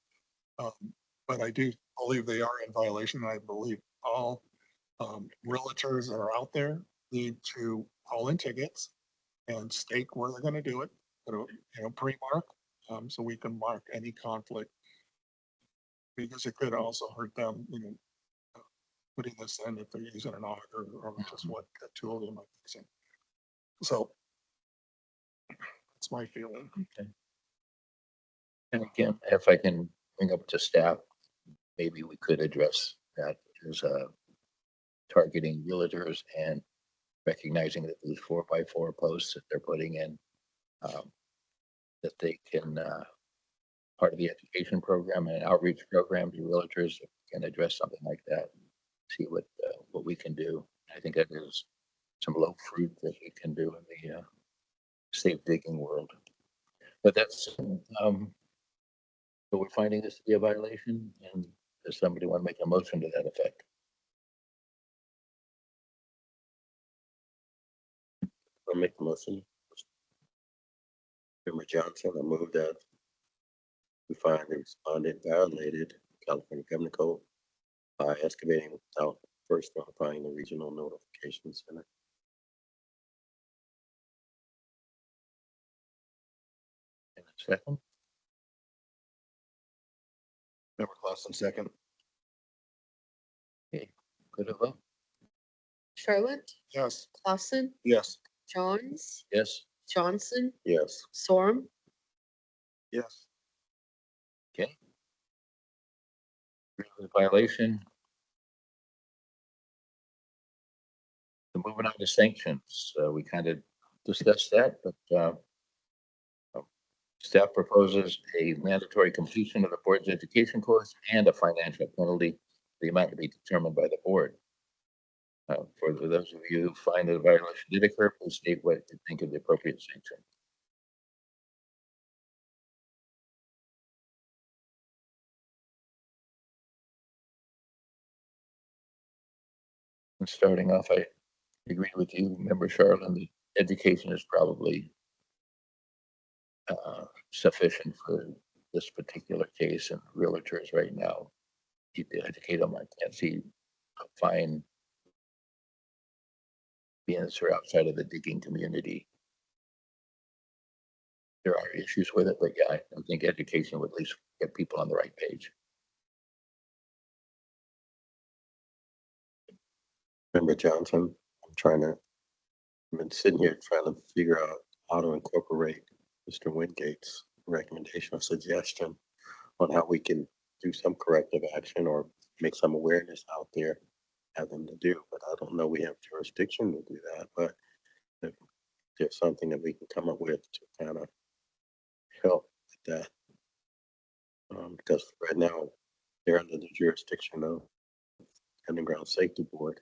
Um, but I do believe they are in violation. I believe all realtors that are out there need to call in tickets and state where they're going to do it, pre-mark, so we can mark any conflict, because it could also hurt them, putting this in if they're using an auger or just what tool they might be using. So that's my feeling. Okay. And again, if I can bring up to staff, maybe we could address that as targeting realtors and recognizing that these 4x4 posts that they're putting in, that they can, part of the education program and outreach program to realtors can address something like that, see what we can do. I think that is some low fruit that we can do in the safe digging world. But that's, but we're finding this to be a violation, and does somebody want to make a motion to that effect? I'll make the motion. Member Johnson, I move that we find the respondent violated California Government Code by excavating without first notifying the regional notification center. And a second, Member Clausen, second. okay, good to vote. Charlotte, Yes. Clausen, Yes. Johns, Yes. Johnson, Yes. Sorum, Yes. Okay. The violation. So moving on to sanctions, we kind of discussed that, but staff proposes a mandatory completion of the board's education course and a financial penalty, the amount to be determined by the board. For those of you who find that a violation did occur, please state what you think of the appropriate sanction. And starting off, I agree with you, Member Charlene, the education is probably sufficient for this particular case, and realtors right now need to educate them. I can't see a fine being that they're outside of the digging community. There are issues with it, but yeah, I think education would at least get people on the right page. Member Johnson, I've been sitting here trying to figure out how to incorporate Mr. Wingate's recommendation or suggestion on how we can do some corrective action or make some awareness out there, have them to do. But I don't know we have jurisdiction to do that. But if there's something that we can come up with to kind of help with that, because right now they're under the jurisdiction of Underground Safety Board,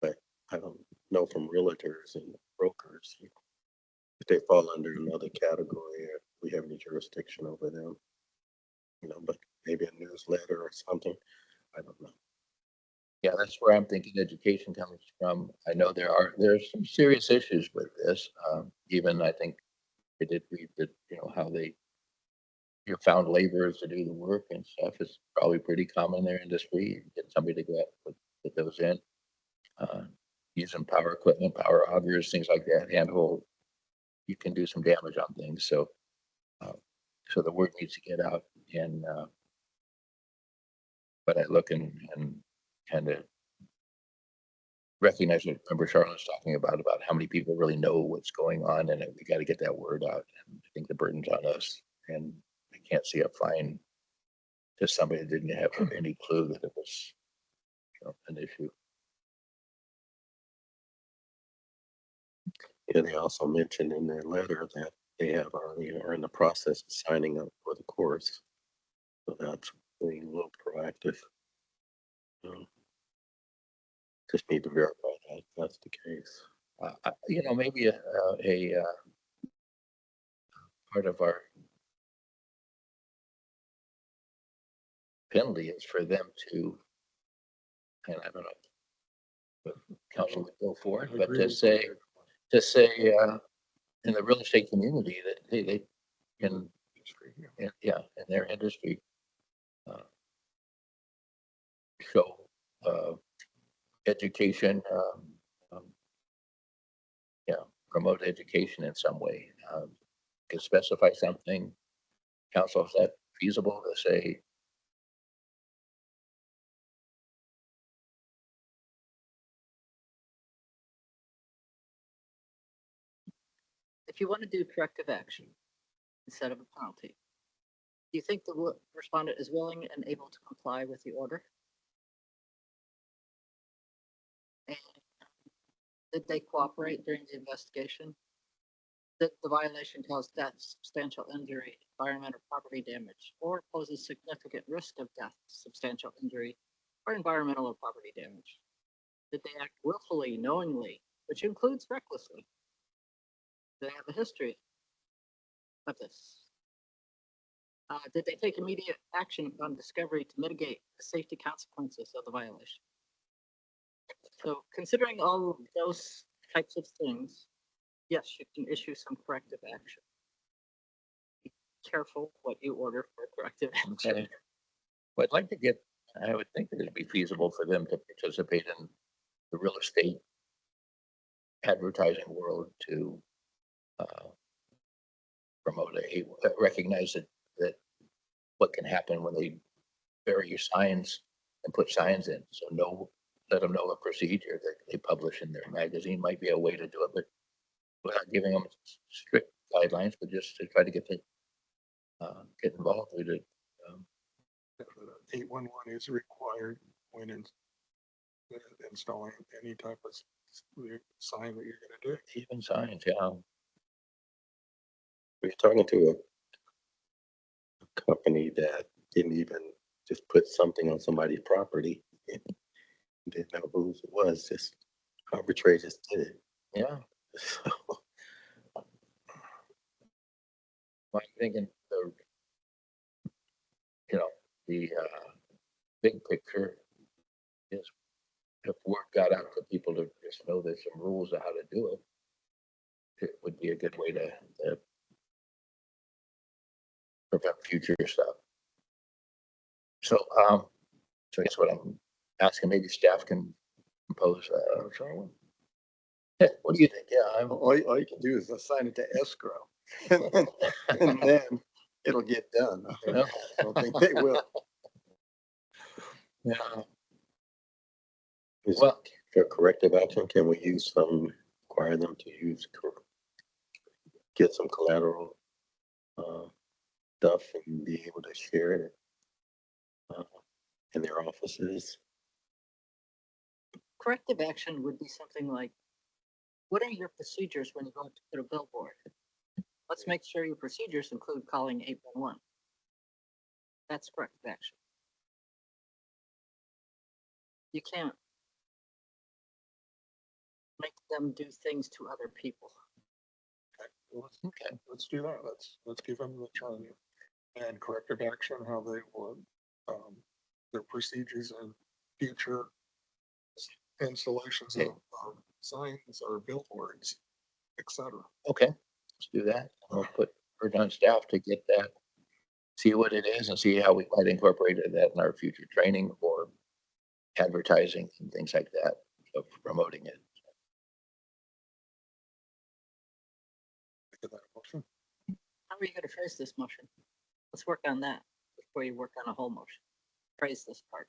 but I don't know from realtors and brokers if they fall under another category or we have any jurisdiction over them. But maybe a newsletter or something. I don't know. Yeah, that's where I'm thinking education comes from. I know there's some serious issues with this. Even I think I did read that, how they found laborers to do the work and stuff is probably pretty common in their industry. You get somebody to go out and put those in, using power equipment, power augers, things like that, handhold. You can do some damage on things. So the word needs to get out. And but I look and kind of recognize what Member Charlotte's talking about how many people really know what's going on, and we got to get that word out. And I think the burden's on us, and I can't see a fine to somebody that didn't have any clue that it was an issue. Yeah, they also mentioned in their letter that they have already are in the process of signing up for the course. So that's being a little proactive. Um, just need to verify that if that's the case. You know, maybe a part of our penalty is for them to, and I don't know if council would go for it, I but agree to with say, in the real estate community that they can, yeah, in their industry, show education, yeah, promote education in some way. Could specify something. Council, is that feasible to say? If you want to do corrective action instead of a penalty, do you think the respondent is willing and able to comply with the order? And did they cooperate during the investigation? Did the violation cause death, substantial injury, environmental property damage, or poses significant risk of death, substantial injury, or environmental or property damage? Did they act willfully, knowingly, which includes recklessly? Do they have a history of this? Did they take immediate action upon discovery to mitigate the safety consequences of the violation? So considering all of those types of things, yes, you can issue some corrective action. Be careful what you order for corrective action. Okay. Well, I'd like to get, I would think that it'd be feasible for them to participate in the real estate advertising world to promote recognize that what can happen when they bury your signs and put signs in. So let them know the procedure that they publish in their magazine might be a way to do it, but without giving them strict guidelines, but just to try to get involved with it. 811 is required when installing any type of sign that you're going to do. Even signs, yeah. We're talking to a company that didn't even just put something on somebody's property. Didn't know whose it was, just arbitragers did it. Yeah. I'm thinking the big picture is if word got out to people to just know there's some rules of how to do it, it would be a good way to prevent future stuff. So, so I guess what I'm asking, maybe staff can compose. Charlotte? What do you think? Yeah, All you can do is assign it to escrow. And then it'll get done. I don't think they will. Yeah. Well, for corrective action, can we require them to get some collateral stuff and be able to share it in their offices? Corrective action would be something like, what are your procedures when you go to put a billboard? Let's make sure your procedures include calling 811. That's corrective action. You can't make them do things to other people. Okay, let's do that. Let's give them the term and corrective action, how they would, their procedures and future installations of signs or billboards, etc. Okay, let's do that. We'll put her on staff to get that, see what it is and see how we might incorporate that in our future training or advertising and things like that of promoting it. How are you going to phrase this motion? Let's work on that before you work on a whole motion. Phrase this part.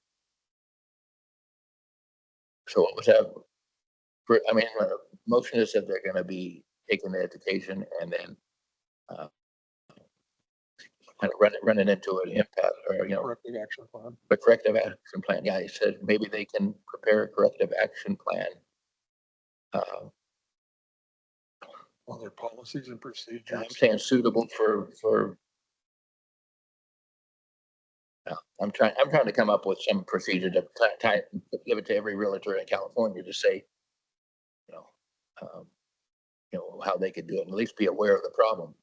So what was that? Motion is that they're going to be taking the education and then kind of running into an impact or, Corrective action plan. the corrective action plan. Yeah, he said maybe they can prepare a corrective action plan Other policies and I'm procedures. saying suitable for. I'm trying to come up with some procedure to give it to every realtor in California to say, you know, how they could do it, and at least be aware of the problem.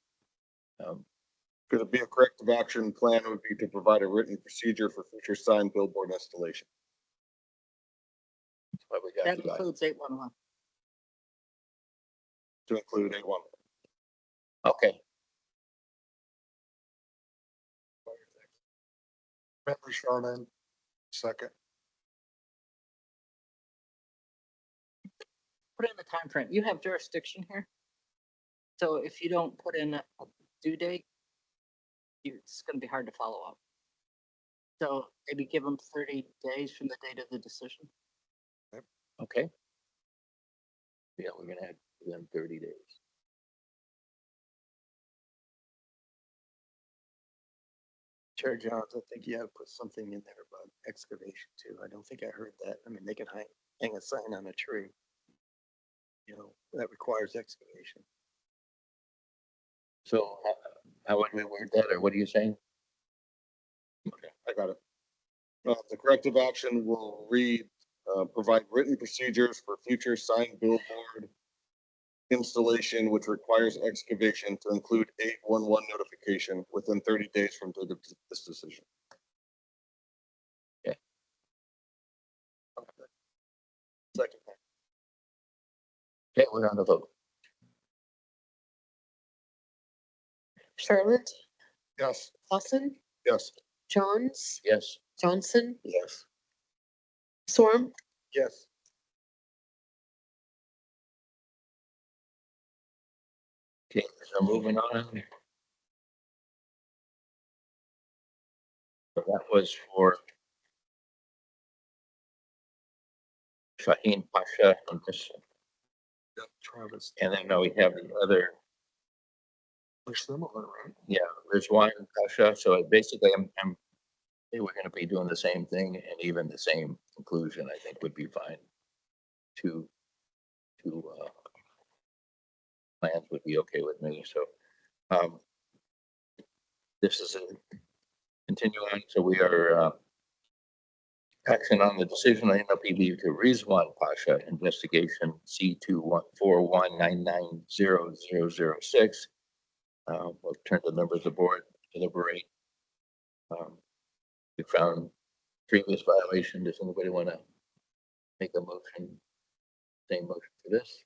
Could it be a corrective action plan would be to provide a written procedure for future sign billboard installation? That's why we got That you guys. includes 811. To include A1. Okay, Member Sharman, second. Put in the time frame. You have jurisdiction here. So if you don't put in a due date, it's gonna be hard to follow up. So maybe give them 30 days from the date of the decision. okay. Yeah, we're gonna have them 30 days. Chair Johns, I think you have to put something in there about excavation too. I don't think I heard that. I mean, they can hang a sign on a tree. You know, that requires excavation. So how would we word that, or what are you saying? Okay, I got it. The corrective action will read, provide written procedures for future sign billboard installation, which requires excavation to include 811 notification within 30 days from date of this decision. Okay. Second. Okay, we're on the vote. Charlotte, Yes. Clausen, Yes. Johns, Yes. Johnson, Yes. Sorum, Yes. Okay, so moving on. So that was for Shaheen Pasha and this, Travis. and then now we have the other, They're similar, right? yeah, Rizwan Pasha. So basically they were gonna be doing the same thing, and even the same conclusion, I think would be fine. Two plans would be okay with me, so, this is a continue on, so we are, action on the decision of NLPB to Rizwan Pasha, investigation C21419900006. We'll turn to the members of the board to deliberate. We found previous violation. Does anybody want to make a motion? Same motion for this?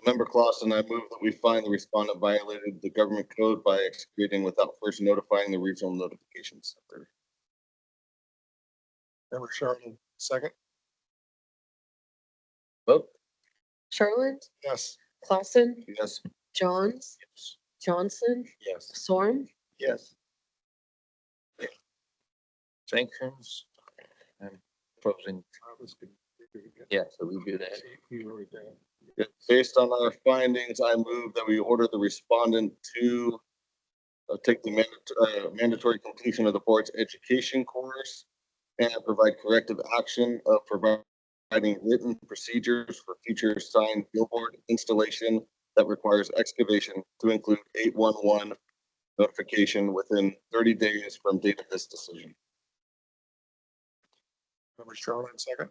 Member Clausen, I move that we find the respondent violated the government code by executing without first notifying the regional notification center. Member Sharman, second. Vote. Charlotte, Yes. Clausen, Yes. Johns, Johnson, Yes. Sorum, Yes. Sanctions. I'm proposing, Travis could do it again. yeah, so we do that. He already did. Based on our findings, I move that we order the respondent to take the mandatory completion of the board's education course and provide corrective action of providing written procedures for future sign billboard installation that requires excavation to include 811 notification within 30 days from date of this decision. Member Sharman, second.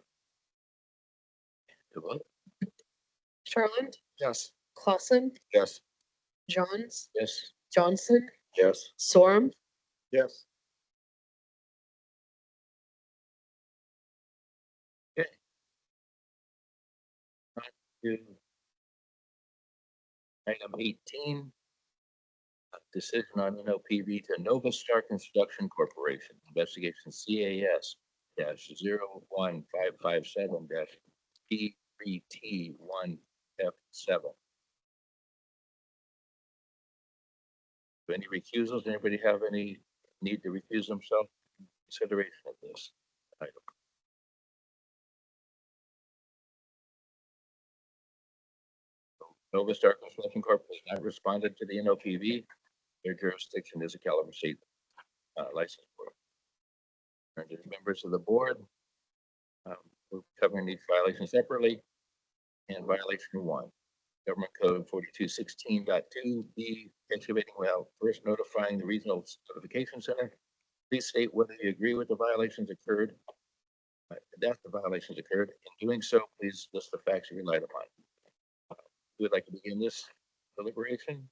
To vote. Charlotte, Yes. Clausen, Yes. Johns, Yes. Johnson, Yes. Sorum, Yes. Okay. On to item 18. Decision on NOPV to Nova Star Construction Corporation, investigation CAS -01557 P3T1F7. Do any recusals? Anybody have any need to recuse themselves? Consideration of this item. Nova Star Construction Corp has not responded to the NOPV. Their jurisdiction is a Caliber State license board. And to the members of the board, we're covering each violation separately. And violation 1, Government Code 4216.2B, excavating without first notifying the Regional Notification Center. Please state whether you agree with the violations occurred, that the violations occurred. In doing so, please list the facts you relied upon. Who would like to begin this deliberation?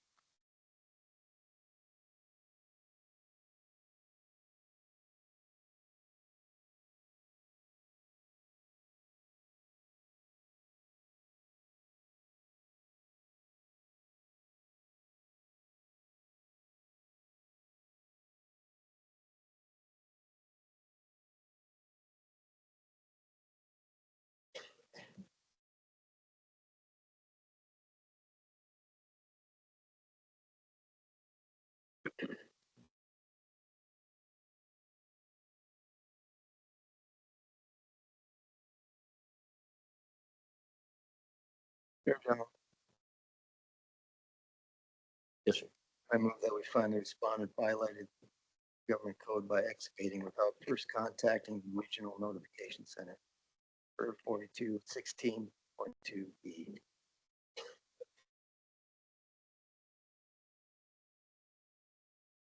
Chair General, Yes, sir. I move that we find the respondent violated government code by excavating without first contacting the Regional Notification Center per 4216.2B.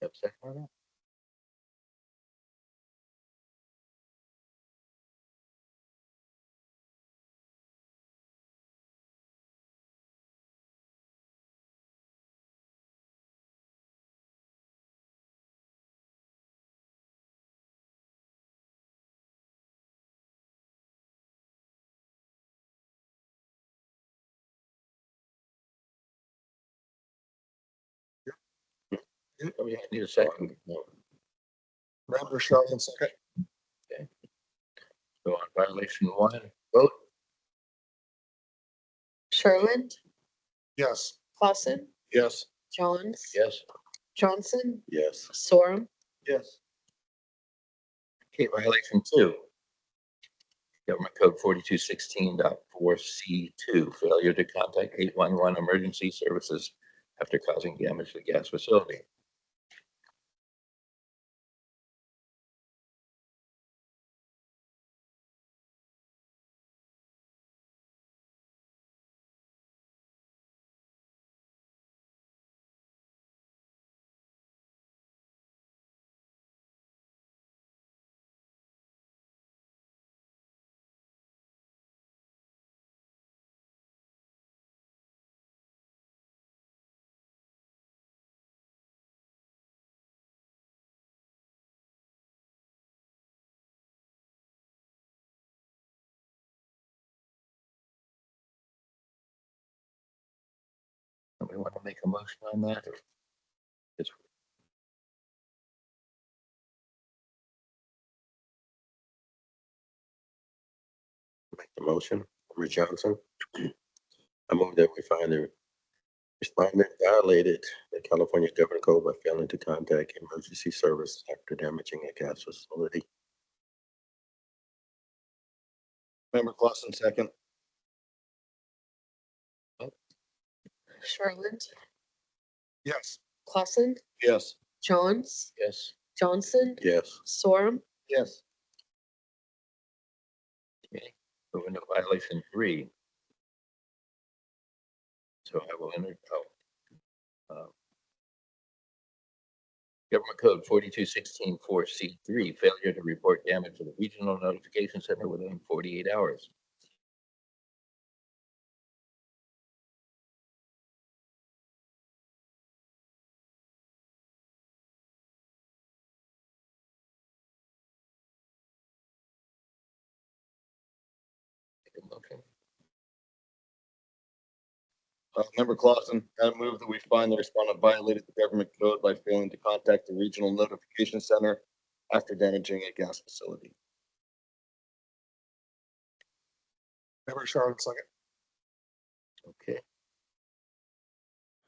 Have a second on that? Oh, yeah, I need a second. No. Member Charlton, second. Okay. So on violation 1, vote. Sherland, Yes. Clausen, Yes. Johns, Yes. Johnson, Yes. Sorum, Yes. Okay, violation 2. Government Code 4216.4C2, failure to contact 811 emergency services after causing damage to the gas facility. Somebody want to make a motion on that? Or it's Make the motion. Member Johnson. I move that we find the respondent violated the California Government Code by failing to contact emergency service after damaging a gas facility. Member Clausen, second. Sherland, Yes. Clausen, Yes. Johns, yes. Johnson, Yes. Sorum, Yes. Okay. Moving to violation 3. So I will enter. Government Code 4216.4C3, failure to report damage to the Regional Notification Center within 48 hours. Make a motion. Member Clausen, I move that we find the respondent violated the government code by failing to contact the Regional Notification Center after damaging a gas facility. Member Charlton, second. Okay.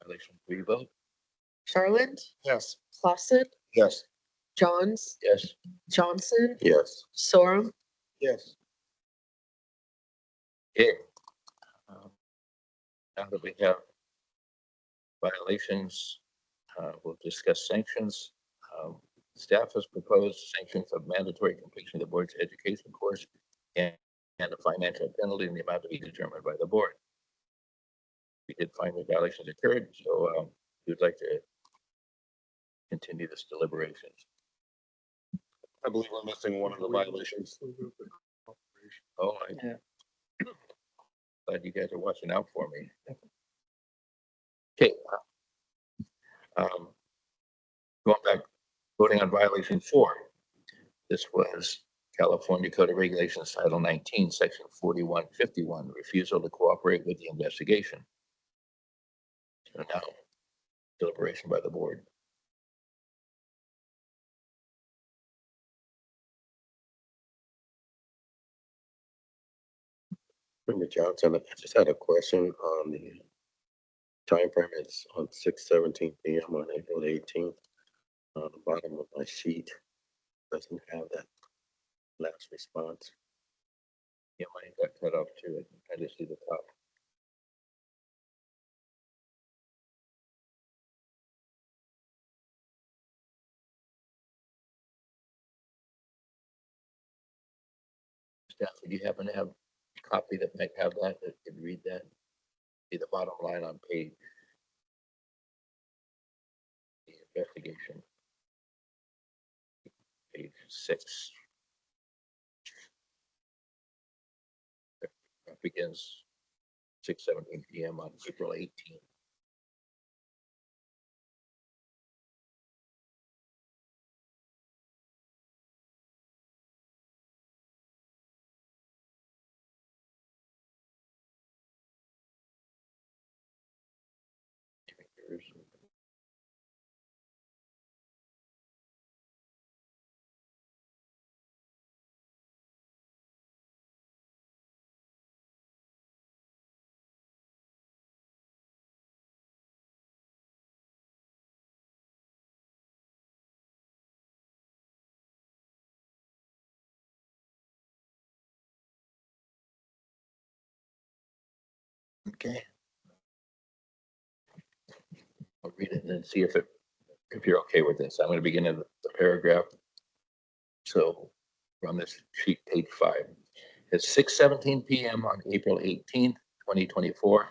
Violation 3 vote. Sherland, Yes. Clausen, Yes. Johns, Yes. Johnson, Yes. Sorum, Yes. Okay. Now that we have violations, we'll discuss sanctions. Staff has proposed sanctions of mandatory completion of the board's education course and and a financial penalty in the amount to be determined by the board. We did find that violations occurred, so we'd like to continue this deliberation. I believe we're missing one of the violations. Oh, I glad you guys are watching out for me. Okay. Going back, voting on violation 4. This was California Code of Regulations, Title 19, Section 4151, refusal to cooperate with the investigation. So now, deliberation by the board. Member Johnson, I just had a question on the time frame. It's on 6:17 p.m. on April 18th. On the bottom of my sheet doesn't have that last response. Yeah, mine got cut off too. I just see the top. Staff, would you happen to have a copy that might have that could read that? See the bottom line on page. The investigation. Page 6. That begins 6:17 p.m. on April 18th. Okay. I'll read it and then see if you're okay with this. I'm going to begin in the paragraph. So we're on this sheet, page 5. At 6:17 p.m. on April 18th, 2024,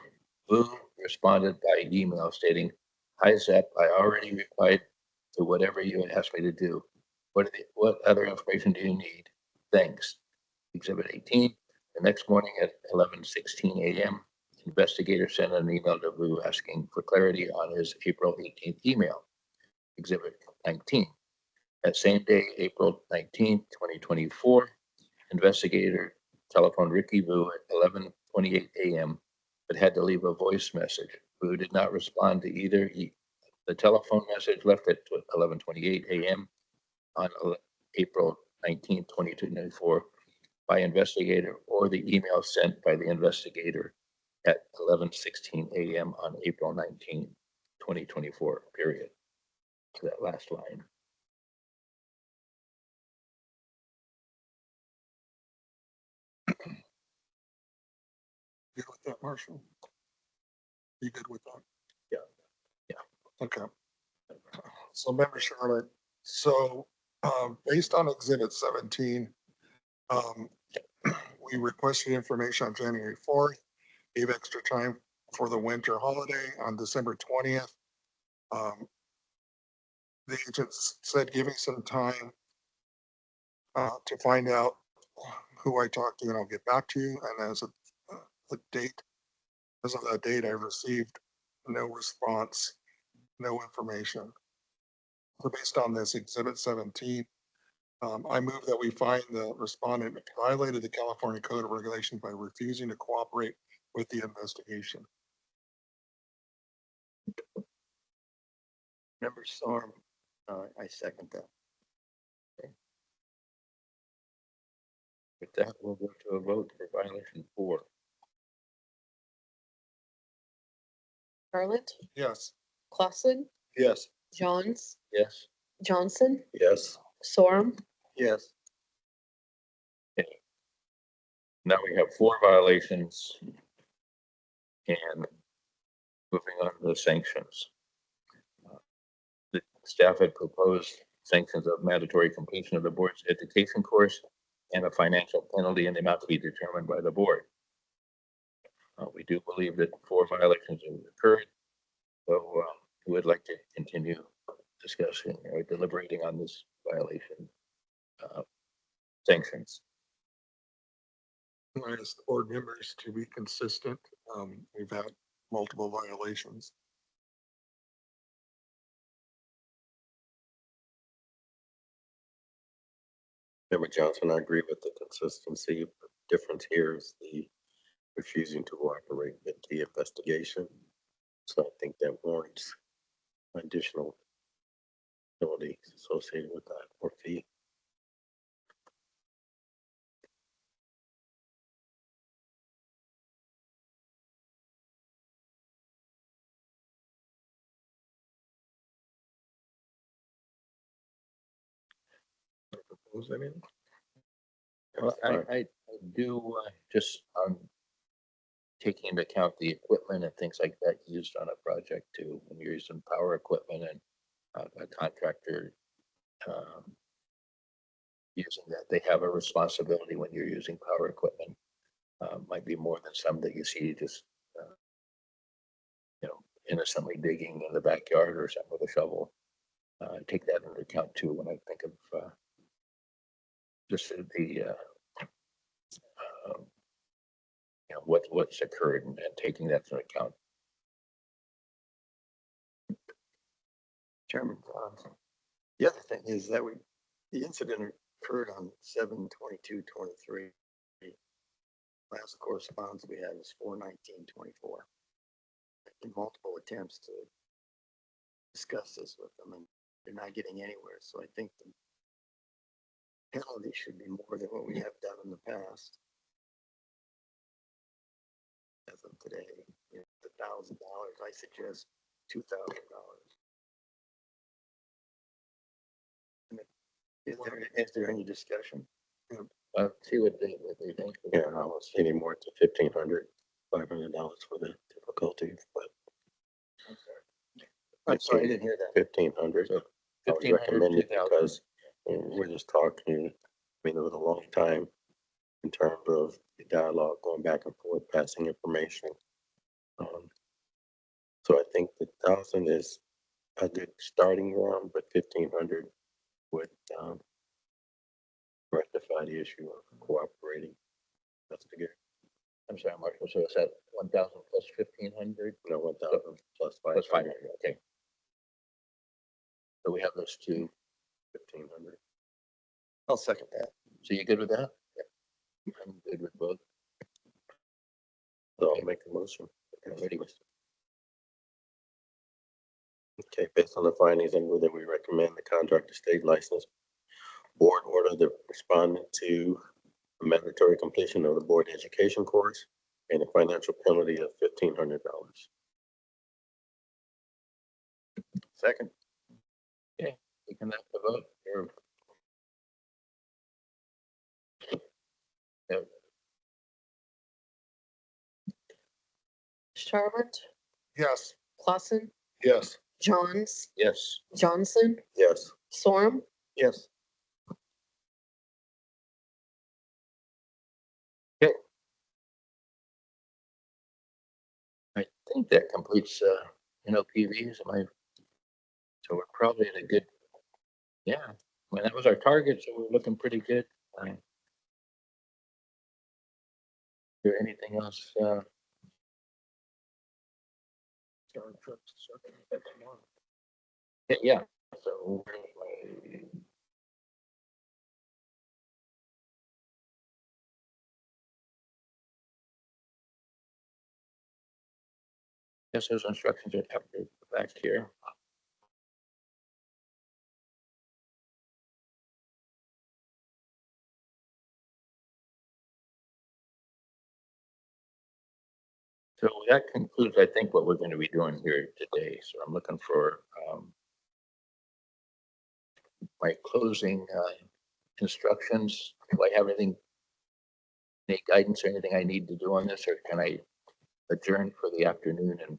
Boo responded by email stating, "Hi Zep, I already replied to whatever you asked me to do. What other information do you need? Thanks." Exhibit 18. The next morning at 11:16 a.m., investigator sent an email to Boo asking for clarity on his April 18th email. Exhibit 19. That same day, April 19th, 2024, investigator telephoned Ricky Boo at 11:28 a.m., but had to leave a voice message. Boo did not respond to either the telephone message left at 11:28 a.m. on April 19th, 2024 by investigator or the email sent by the investigator at 11:16 a.m. on April 19th, 2024, period. To that last line. Good with that, Marshall? You good with that? Yeah. Yeah. Okay. So member Charlotte, so based on exhibit 17, we requested information on January 4th, gave extra time for the winter holiday on December 20th. The agent said, give me some time to find out who I talked to and I'll get back to you. And as of the date, as of that date, I received no response, no information. So based on this exhibit 17, I move that we find the respondent violated the California Code of Regulations by refusing to cooperate with the investigation. Member Storm, I second that. With that, we'll go to a vote for violation 4. Charlotte, Yes. Clausen, Yes. Johns, Yes. Johnson, Yes. Sorum, Yes. Now we have 4 violations and moving on to the sanctions. The staff had proposed sanctions of mandatory completion of the board's education course and a financial penalty in the amount to be determined by the board. We do believe that 4 violations have occurred, so we would like to continue discussing or deliberating on this violation sanctions. I ask the board members to be consistent. We've had multiple violations. Member Johnson, I agree with the consistency. The difference here is the refusing to cooperate with the investigation. So I think that warrants additional penalties associated with that or fee. Propose anything? Well, I do just taking into account the equipment and things like that used on a project too, when you're using power equipment and a contractor using that, they have a responsibility when you're using power equipment. Might be more than some that you see just, innocently digging in the backyard or something with a shovel. Take that into account too when I think of just the what's occurred and taking that into account. Chairman, the other thing is that the incident occurred on 7/22/23. Last correspondence we had was 4/19/24. In multiple attempts to discuss this with them, and they're not getting anywhere. So I think the penalty should be more than what we have done in the past. As of today, it's $1,000. I suggest $2,000. Is there any discussion? See what they think. Yeah, I was any more to $1,500, $500 for the difficulty, but. I'm sorry, I didn't hear that. 1,500. So I was 1,500, recommending 2,000. because we're just talking, it was a long time in terms of the dialogue, going back and forth, passing information. So I think the 1,000 is a good starting ground, but 1,500 would rectify the issue of cooperating. That's the good. I'm sorry, Marshall. So is that 1,000 plus 1,500? No, 1,000 plus 500. Plus 500. Okay. So we have those two. 1,500. I'll second that. So you good with that? Yeah. I'm good with both. So I'll make a motion. Ready? Okay, based on the findings, I move that we recommend the contractor state license board order the respondent to a mandatory completion of the board education course and a financial penalty of $1,500. Second. Okay, we can have the vote. Yeah. Charlotte, Yes. Clausen, Yes. Johns, Yes. Johnson, Yes. Sorum, Yes. I think that completes NOPVs. So we're probably at a good, yeah. I mean, that was our target, so we're looking pretty good. Is there anything else? Yeah. So guess those instructions are after back here. So that concludes, I think, what we're going to be doing here today. So I'm looking for my closing instructions. Do I have anything, any guidance or anything I need to do on this, or can I adjourn for the afternoon? And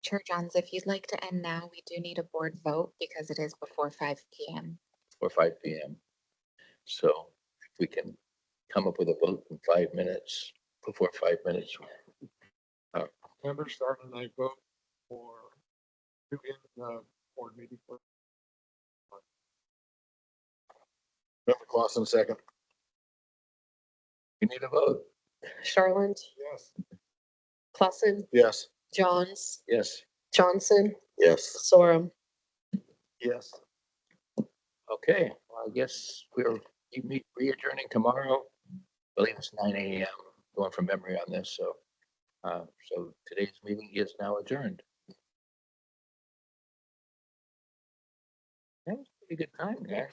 Chair Johns, if you'd like to end now, we do need a board vote because it is before 5 p.m. or 5 p.m. So if we can come up with a vote in 5 minutes, before 5 minutes. Members, Darrell and I vote for to end the board meeting for. Member Clausen, second. We need a vote. Charland, Yes. Clausen, Yes. Johns, Yes. Johnson, Yes. Sorum. Yes. Okay, well, I guess we meet re-adjourning tomorrow. I believe it's 9 a.m. Going from memory on this, so so today's meeting is now adjourned. That was a pretty good time, guys.